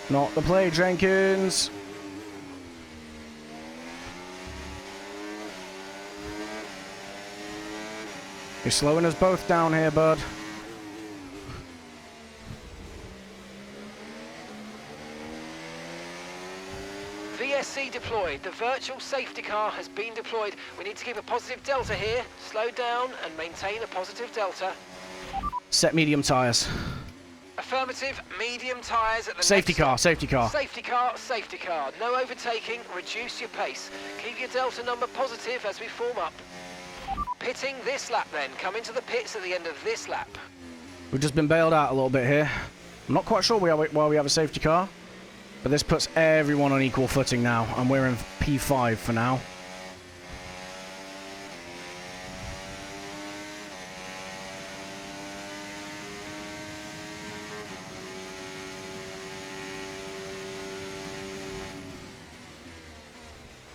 Not the play, Jenkins. You're slowing us both down here, bud. VSC deployed. The virtual safety car has been deployed. We need to keep a positive delta here. Slow down and maintain a positive delta. Set medium tires. Affirmative, medium tyres at the Safety next car, stop. safety car. Safety car, safety car. No overtaking, reduce your pace. Keep your delta number positive as we form up. Pitting this lap then. Come into the pits at the end of this lap. We've just been bailed out a little bit here. I'm not quite sure why we have a safety car, but this puts everyone on equal footing now, and we're in P5 for now.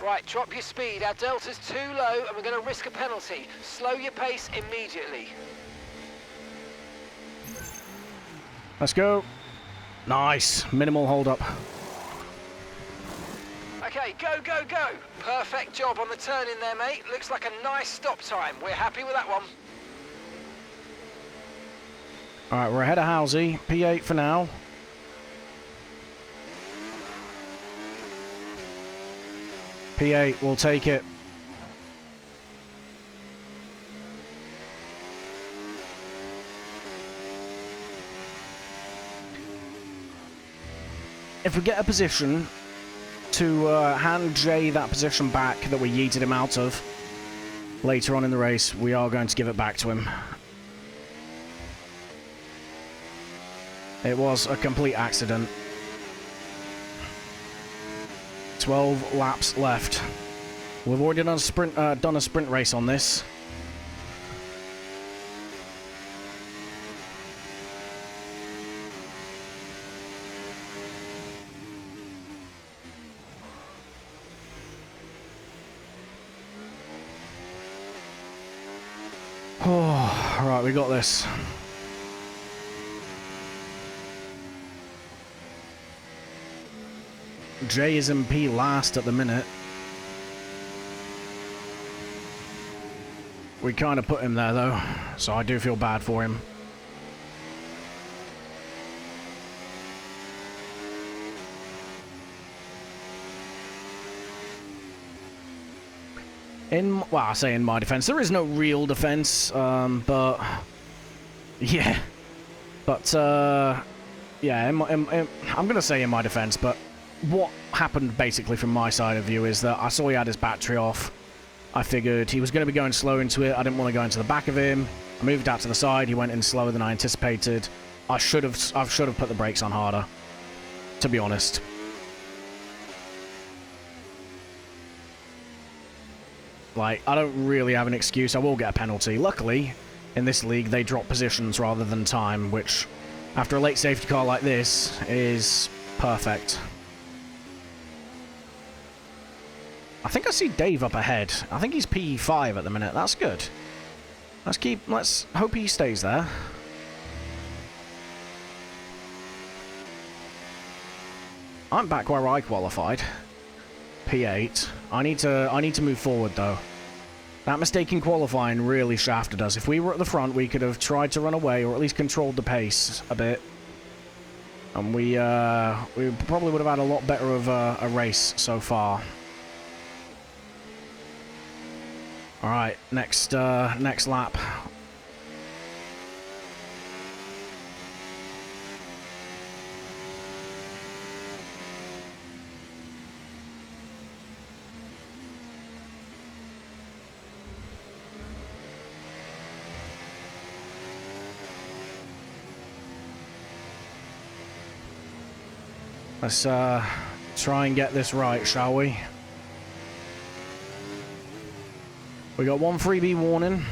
Right, drop your speed. Our delta's too low and we're going to risk a penalty. Slow your pace immediately. Let's go. Nice. Minimal hold up. Okay, go, go, go. Perfect job on the turn in there, mate. Looks like a nice stop time. We're happy with that one. All right, we're ahead of Halsey. P8 for now. P8, we'll take it. If we get a position to hand Jay that position back that we yeeted him out of later on in the race, we are going to give it back to him. It was a complete accident. 12 laps left. We've already done a sprint race on this. Oh, right, we got this. Jay is in P last at the minute. We kind of put him there though, so I do feel bad for him. Well, I say in my defense, there is no real defense, but yeah, but yeah, I'm gonna say in my defense, but what happened basically from my side of view is that I saw he had his battery off. I figured he was going to be going slow into it. I didn't want to go into the back of him. I moved out to the side. He went in slower than I anticipated. I should have put the brakes on harder, to be honest. Like, I don't really have an excuse. I will get a penalty. Luckily, in this league, they drop positions rather than time, which, after a late safety car like this, is perfect. I think I see Dave up ahead. I think he's P5 at the minute. That's good. Let's hope he stays there. I'm back where I qualified. P8. I need to move forward though. That mistake in qualifying really shafted us. If we were at the front, we could have tried to run away or at least controlled the pace a bit. And we probably would have had a lot better of a race so far. All right, next lap. Let's try and get this right, shall we? We got one freebie warning.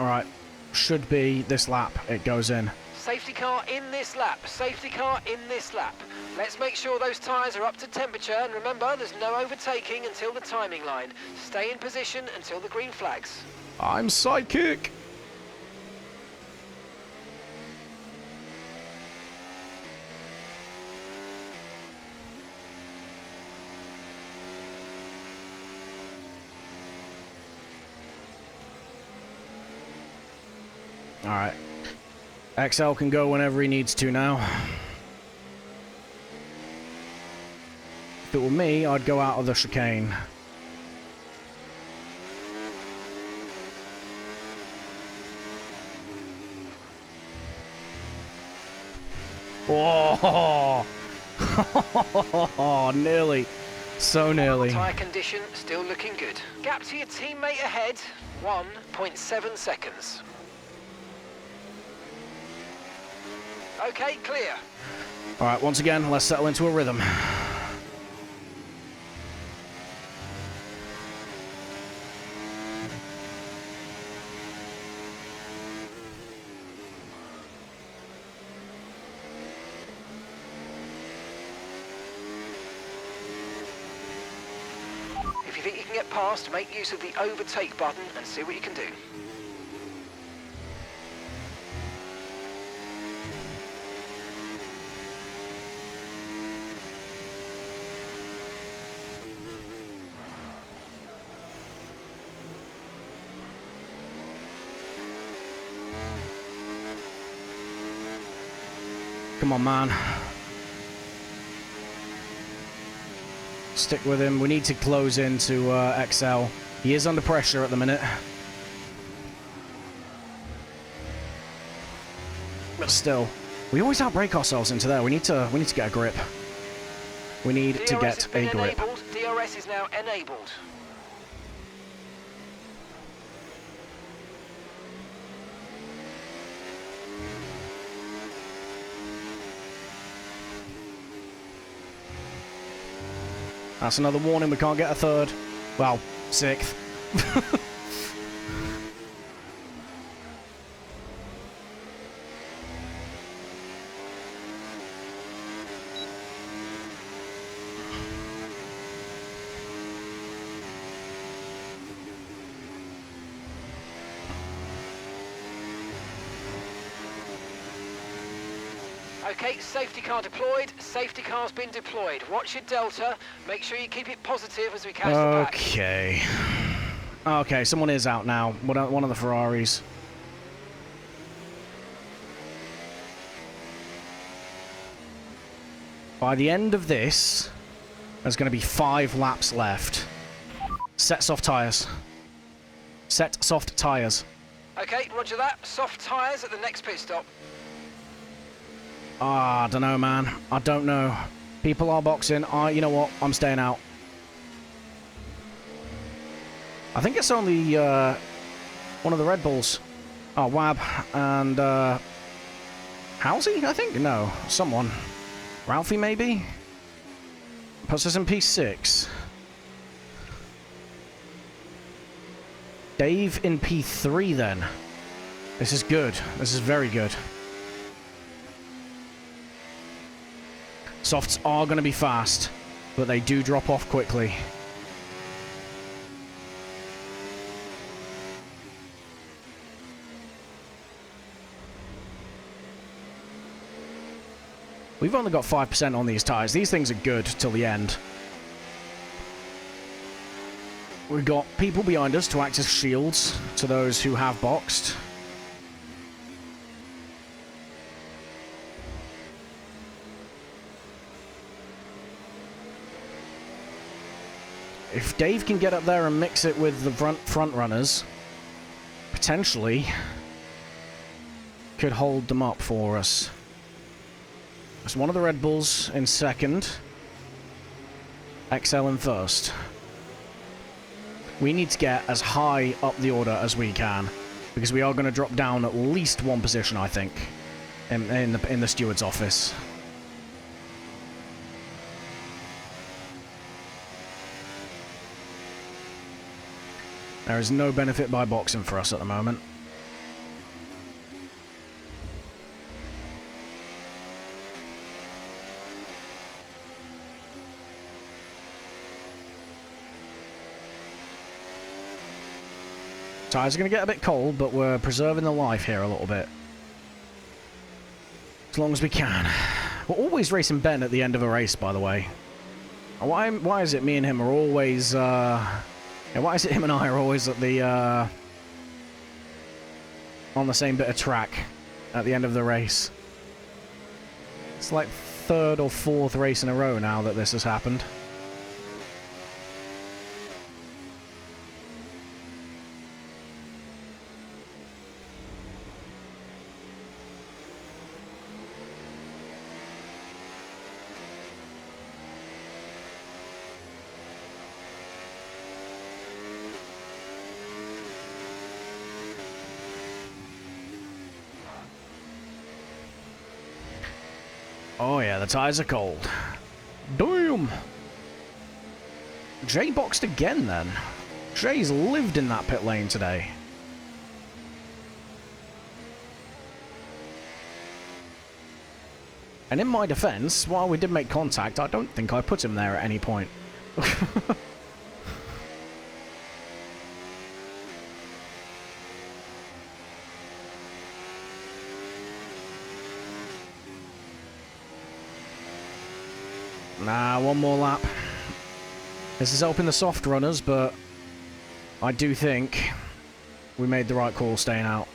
Alright, should be this lap it goes in. Safety car in this lap. Safety car in this lap. Let's make sure those tyres are up to temperature, and remember, there's no overtaking until the timing line. Stay in position until the green flags. I'm sidekick! Alright. XL can go whenever he needs to now. If it were me, I'd go out of the chicane. Oh! Nearly. So nearly. Tyre condition still looking good. Gap to your teammate ahead, 1.7 seconds. Okay, clear. Alright, once again, let's settle into a rhythm. If you think you can get past, make use of the overtake button and see what you can do. Come on, man. Stick with him. We need to close into XL. He is under pressure at the minute. But still, we always outbrake ourselves into there. We need to get a grip. We need to get a grip. Enabled. DRS is now enabled. That's another warning, we can't get a third. Well, sixth. Okay, safety car deployed. Safety car's been deployed. Watch your delta. Make sure you keep it positive as we catch the back. Okay. Okay, someone is out now. One of the Ferraris. By the end of this, there's going to be 5 laps left. Set soft tyres. Set soft tyres. Okay, roger that. Soft tyres at the next pit stop. Ah, I don't know, man. I don't know. People are boxing. You know what? I'm staying out. I think it's only one of the Red Bulls. Oh, Wab and Halsey, I think? No, someone. Ralphie, maybe? Puts us in P6. Dave in P3, then. This is good. This is very good. Softs are going to be fast, but they do drop off quickly. We've only got 5% on these tyres. These things are good till the end. We've got people behind us to act as shields to those who have boxed. If Dave can get up there and mix it with the front runners, potentially could hold them up for us. There's one of the Red Bulls in second, XL in first. We need to get as high up the order as we can, because we are going to drop down at least one position, I think, in the steward's office. There is no benefit by boxing for us at the moment. Tyres are going to get a bit cold, but we're preserving the life here a little bit. As long as we can. We're always racing Ben at the end of a race, by the way. Why is it me and him are always... Yeah, why is it him and I are always at the, on the same bit of track at the end of the race? It's like third or fourth race in a row now that this has happened. Oh yeah, the tyres are cold. Damn! Jay boxed again then. Jay's lived in that pit lane today. And in my defense, while we did make contact, I don't think I put him there at any point. Nah, one more lap. This is helping the soft runners, but I do think we made the right call staying out.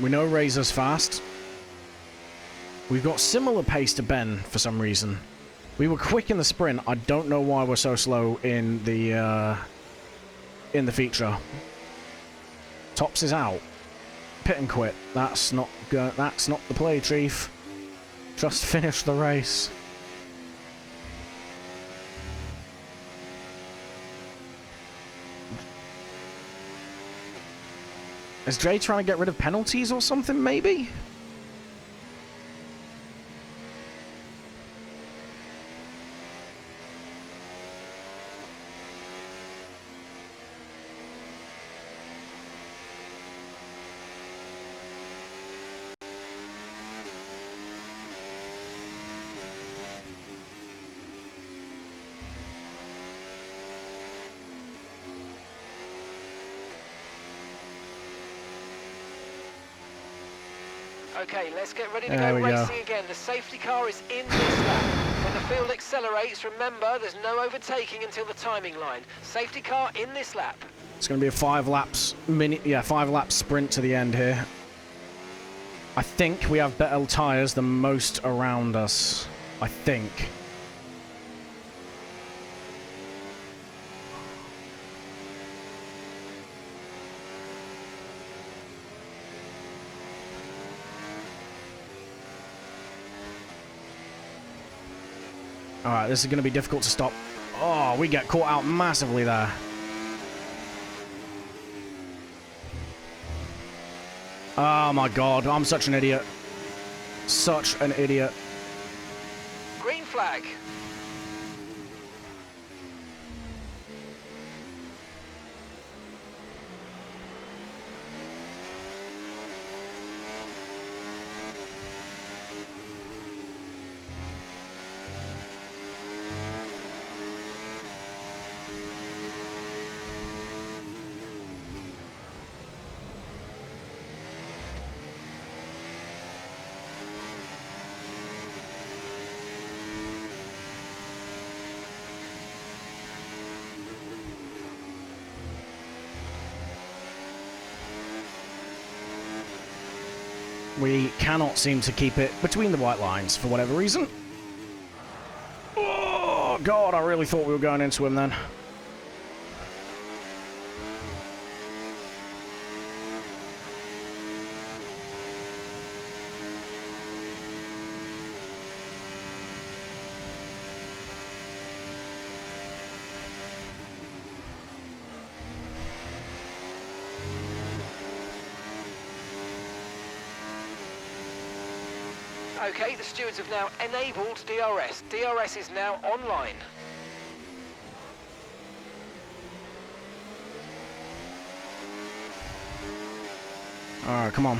We know Razor's fast. We've got similar pace to Ben for some reason. We were quick in the sprint. I don't know why we're so slow in the feature. Tops is out. Pit and quit. That's not good. That's not the play, Chief. Just finish the race. Is Jay trying to get rid of penalties or something, maybe? Okay, let's get ready to go racing again. The safety car is in this lap. When the field accelerates, remember, there's no overtaking until the timing line. Safety car in this lap. It's going to be a 5 laps 5 lap sprint to the end here. I think we have better tyres than most around us. I think. Alright, this is going to be difficult to stop. Oh, we get caught out massively there. Oh my god, I'm such an idiot. Such an idiot. Green flag. We cannot seem to keep it between the white lines for whatever reason. Oh, God, I really thought we were going into him then. Okay, the stewards have now enabled DRS. DRS is now online. Alright, come on.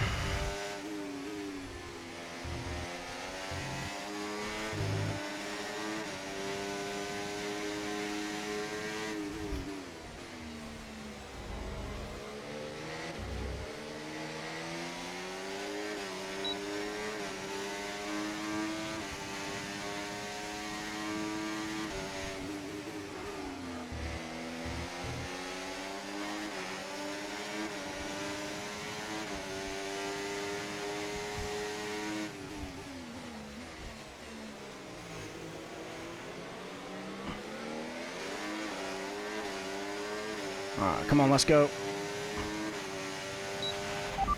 Alright, come on, let's go.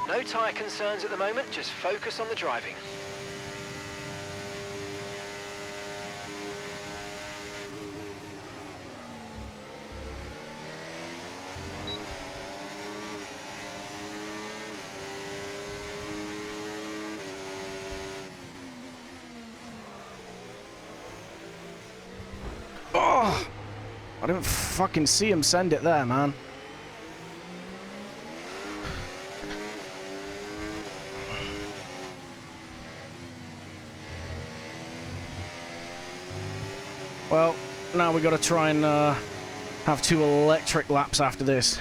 No tyre concerns at the moment, just focus on the driving. Oh! I didn't fucking see him send it there, man. Well, now we got to try and have 2 electric laps after this.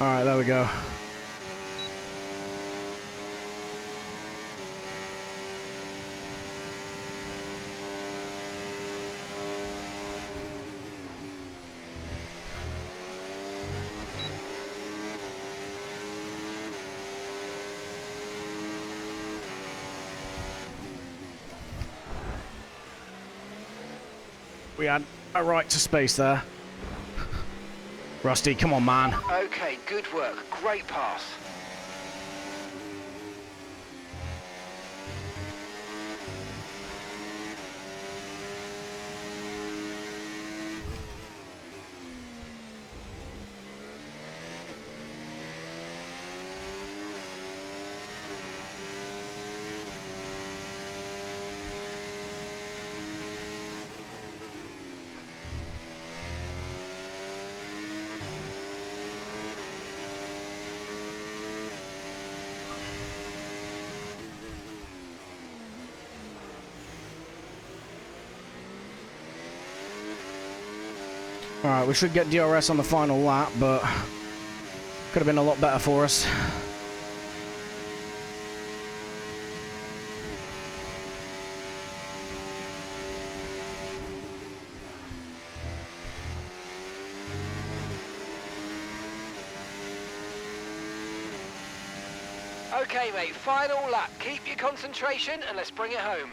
Alright, there we go. We had a right to space there. Rusty, come on, man. Okay, good work. Great pass. Alright, we should get DRS on the final lap, but could have been a lot better for us. Okay, mate, final lap. Keep your concentration and let's bring it home.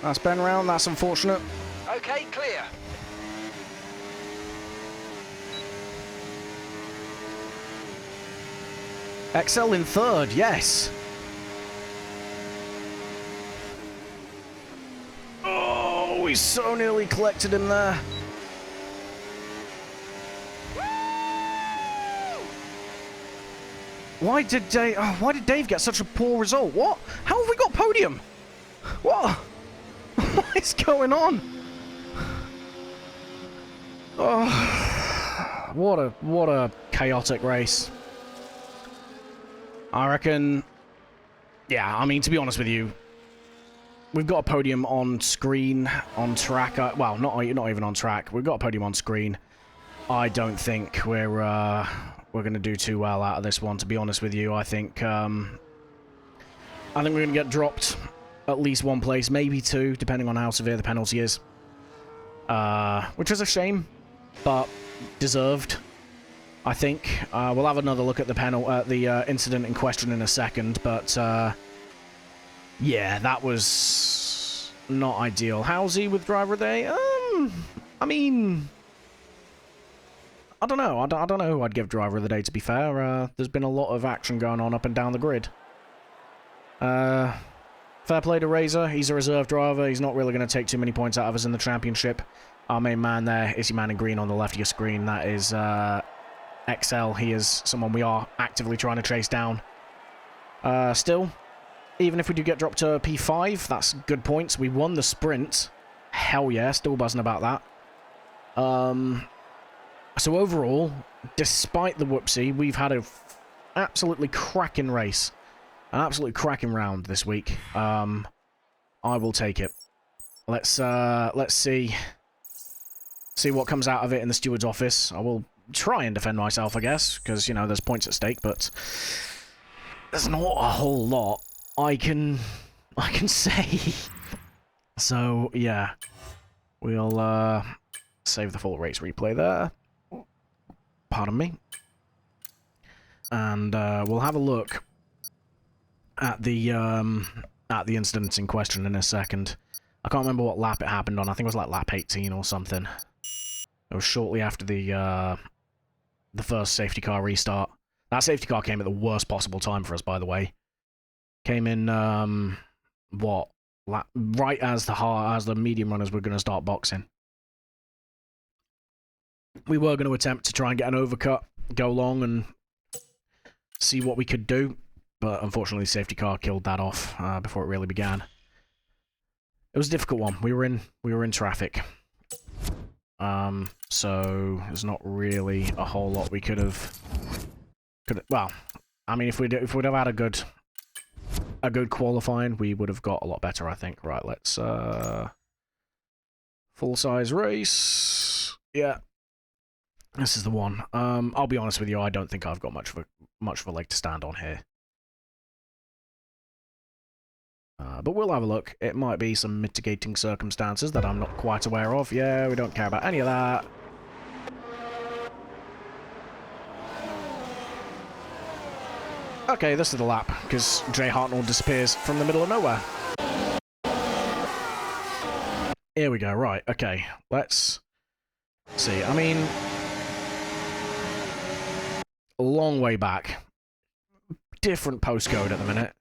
That's Ben round. That's unfortunate. Okay, clear. Excel in third, yes. Oh, we so nearly collected him there. Why did Dave get such a poor result? What? How have we got podium? What? What is going on? Oh, what a chaotic race. I reckon, yeah, I mean, to be honest with you, we've got a podium on screen, on track. Well, not even on track. We've got a podium on screen. I don't think we're going to do too well out of this one, to be honest with you. I think we're going to get dropped at least one place, maybe two, depending on how severe the penalty is. Which is a shame, but deserved. I think we'll have another look at the incident in question in a second, but yeah, that was not ideal. How's he with driver of the day? I mean, I don't know. I don't know who I'd give driver of the day, to be fair. There's been a lot of action going on up and down the grid. Fair play to Razor. He's a reserve driver. He's not really going to take too many points out of us in the championship. Our main man there is your man in green on the left of your screen. That is XL. He is someone we are actively trying to chase down. Still, even if we do get dropped to P5, that's good points. We won the sprint. Hell yeah, still buzzing about that. So overall, despite the whoopsie, we've had a absolutely cracking race. An absolutely cracking round this week. I will take it. Let's see what comes out of it in the steward's office. I will try and defend myself, I guess, because, you know, there's points at stake, but there's not a whole lot I can say. So, yeah. We'll save the full race replay there. Pardon me. And we'll have a look at the incident in question in a second. I can't remember what lap it happened on. I think it was like lap 18 or something. It was shortly after the first safety car restart. That safety car came at the worst possible time for us, by the way. Came in right as the medium runners were going to start boxing. We were going to attempt to try and get an overcut, go long and see what we could do, but unfortunately the safety car killed that off before it really began. It was a difficult one. We were in traffic. So there's not really a whole lot we could have. Well, I mean, if we'd have had a good qualifying, we would have got a lot better, I think. Right, let's full size race. Yeah, this is the one. I'll be honest with you, I don't think I've got much of a leg to stand on here. But we'll have a look. It might be some mitigating circumstances that I'm not quite aware of. Yeah, we don't care about any of that. Okay, this is the lap, because Jay Hartnell disappears from the middle of nowhere. Here we go, right, okay. Let's see. I mean, a long way back. Different postcode at the minute.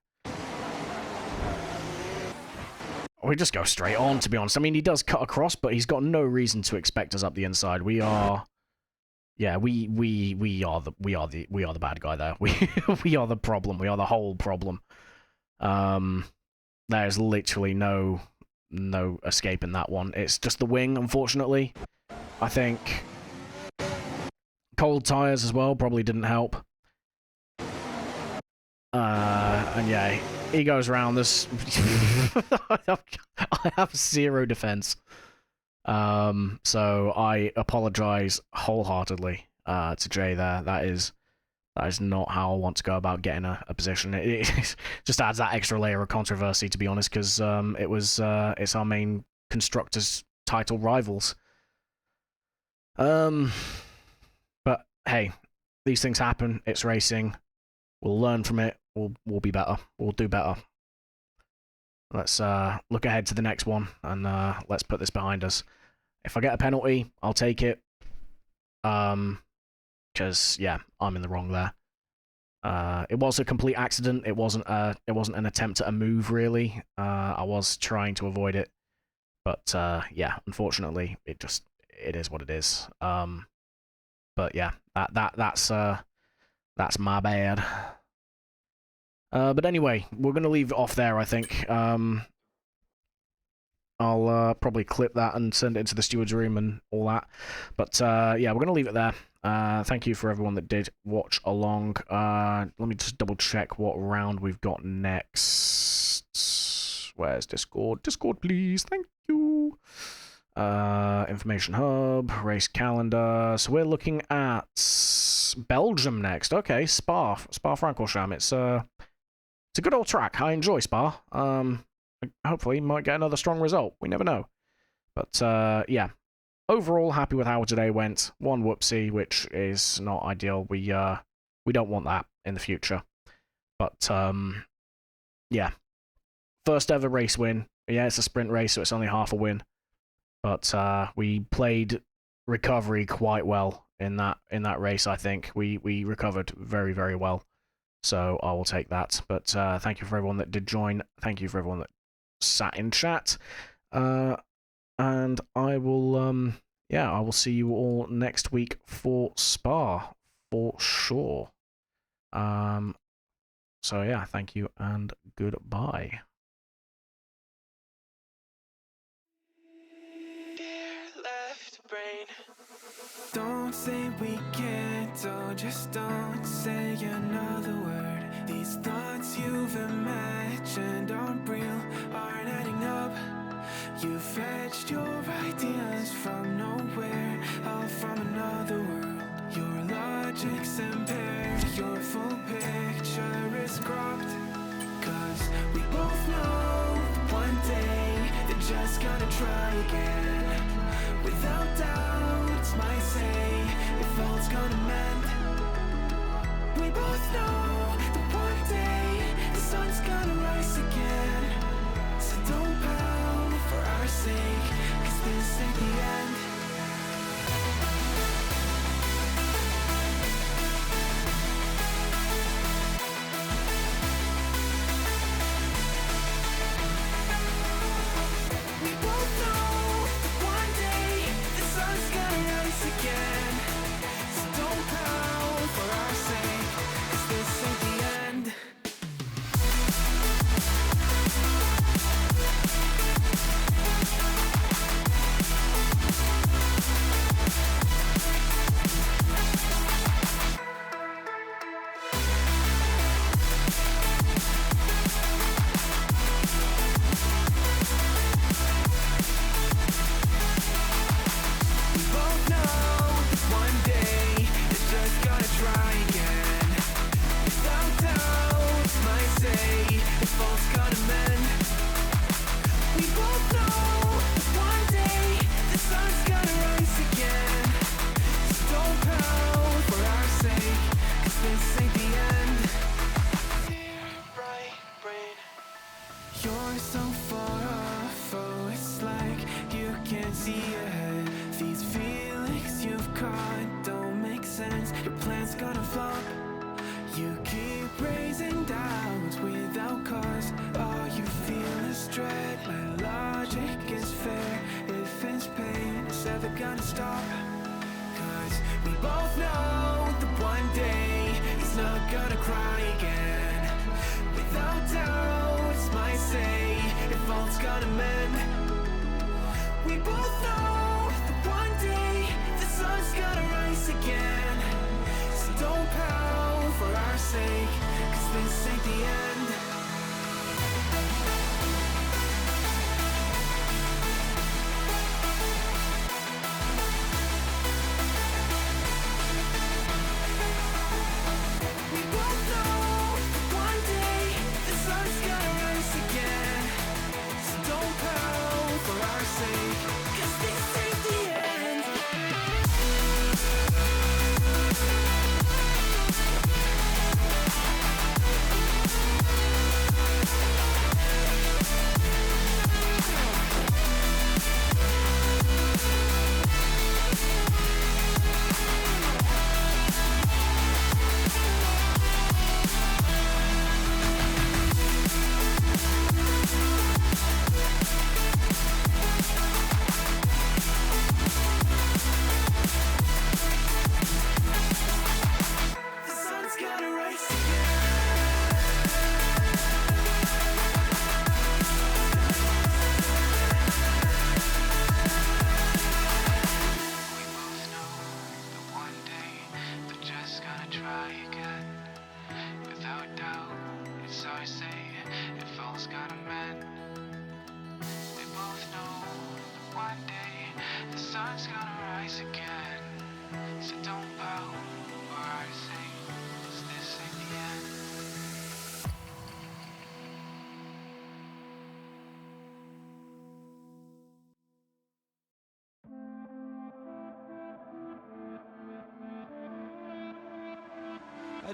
We just go straight on, to be honest. I mean, he does cut across, but he's got no reason to expect us up the inside. We are, yeah, we are the bad guy there. We are the problem. We are the whole problem. There's literally no escaping that one. It's just the wing, unfortunately. I think cold tires as well probably didn't help. And yeah, he goes around this. I have zero defense. So I apologize wholeheartedly to Jay there. That is not how I want to go about getting a position. It just adds that extra layer of controversy, to be honest, because it's our main constructors' title rivals. But hey, these things happen. It's racing. We'll learn from it. We'll be better. We'll do better. Let's look ahead to the next one, and let's put this behind us. If I get a penalty, I'll take it. Because yeah, I'm in the wrong there. It was a complete accident. It wasn't an attempt at a move, really. I was trying to avoid it, but yeah, unfortunately, it is what it is. But yeah, that's my bad. But anyway, we're gonna leave it off there, I think. I'll probably clip that and send it into the steward's room and all that. But yeah, we're gonna leave it there. Thank you for everyone that did watch along. Let me just double check what round we've got next. Where's Discord? Discord, please. Thank you. Information hub, race calendar. So we're looking at Belgium next. Okay, Spa-Francorchamps. It's a good old track. I enjoy Spa. Hopefully might get another strong result. We never know. But yeah, overall happy with how today went. One whoopsie, which is not ideal. We don't want that in the future. But yeah, first ever race win. Yeah, it's a sprint race, so it's only half a win. But we played recovery quite well in that race. I think we recovered very, very well. So I will take that. But thank you for everyone that did join. Thank you for everyone that sat in chat. And I will I will see you all next week for Spa for sure. So yeah, thank you and goodbye. Don't say we can't, oh, just don't say another word. These thoughts you've imagined aren't real, aren't adding up. You fetched your ideas from nowhere, all from another world. Your logic's impaired, your full picture is cropped. Cause we both know one day they're just gonna try again. Without doubt, might say if all's gonna mend. We both know that one day the sun's gonna rise again. So don't pout for our sake, cause this ain't the end. We both know that one day the sun's gonna rise again. So don't pout for our sake, cause this ain't the end. We both know that one day it's just gonna try again. Without doubt, might say if all's gonna mend. We both know that one day the sun's gonna rise again. So don't pout for our sake, cause this ain't the end. Dear bright brain, you're so far off, oh it's like you can't see ahead. These feelings you've caught don't make sense, your plan's gonna flop. You keep raising doubts without cause, all you feel is dread. My logic is fair, if it's pain, it's ever gonna stop. Cause we both know that one day he's not gonna cry again. Without doubt, might say if all's gonna mend. We both know that one day the sun's gonna rise again. So don't pout for our sake, cause this ain't the end. We both know that one day the sun's gonna rise again. So don't pout for our sake, cause this ain't the end.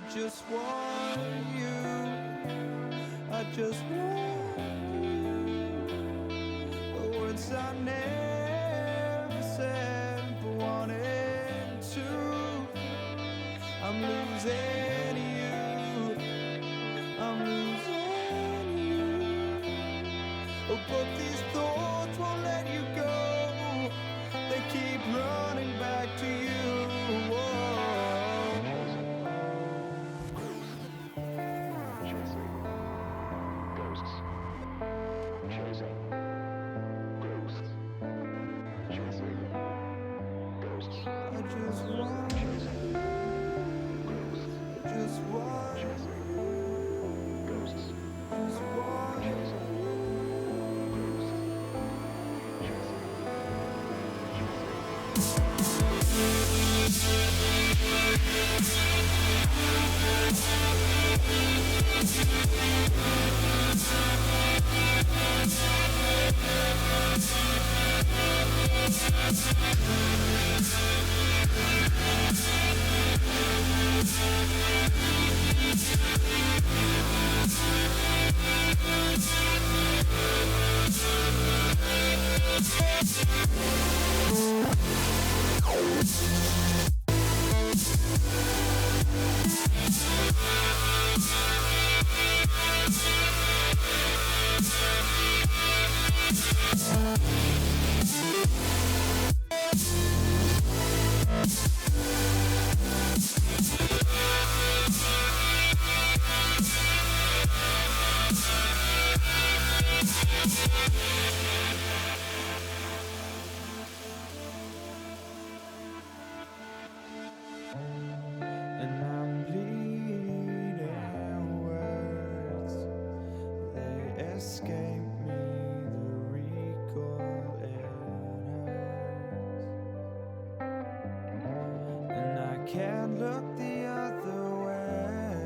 just want you. I just want you. The words I never said but wanted to. I'm losing you. I'm losing you. Oh, but these thoughts won't let you go. They keep running back to you. Whoa. I just want you. I just want you. Just want you. And I'm bleeding words. They escape me, the recoil it hurts. And I can't look the other way.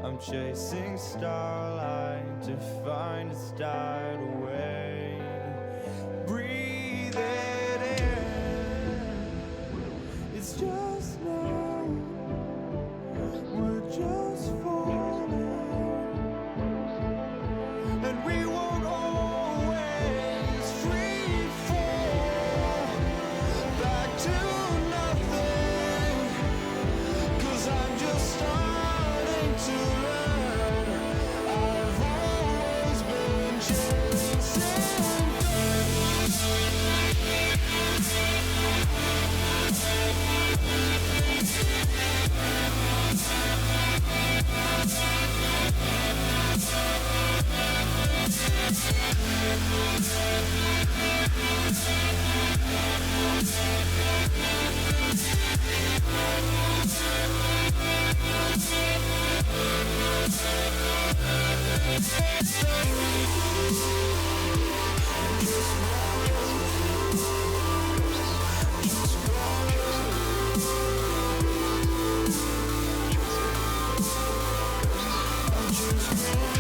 I'm chasing starlight to find it's died away. Breathe it in. It's just now. We're just falling. And we won't always free fall back to nothing. 'Cause I'm just starting to learn. I've always been chasing. I'm just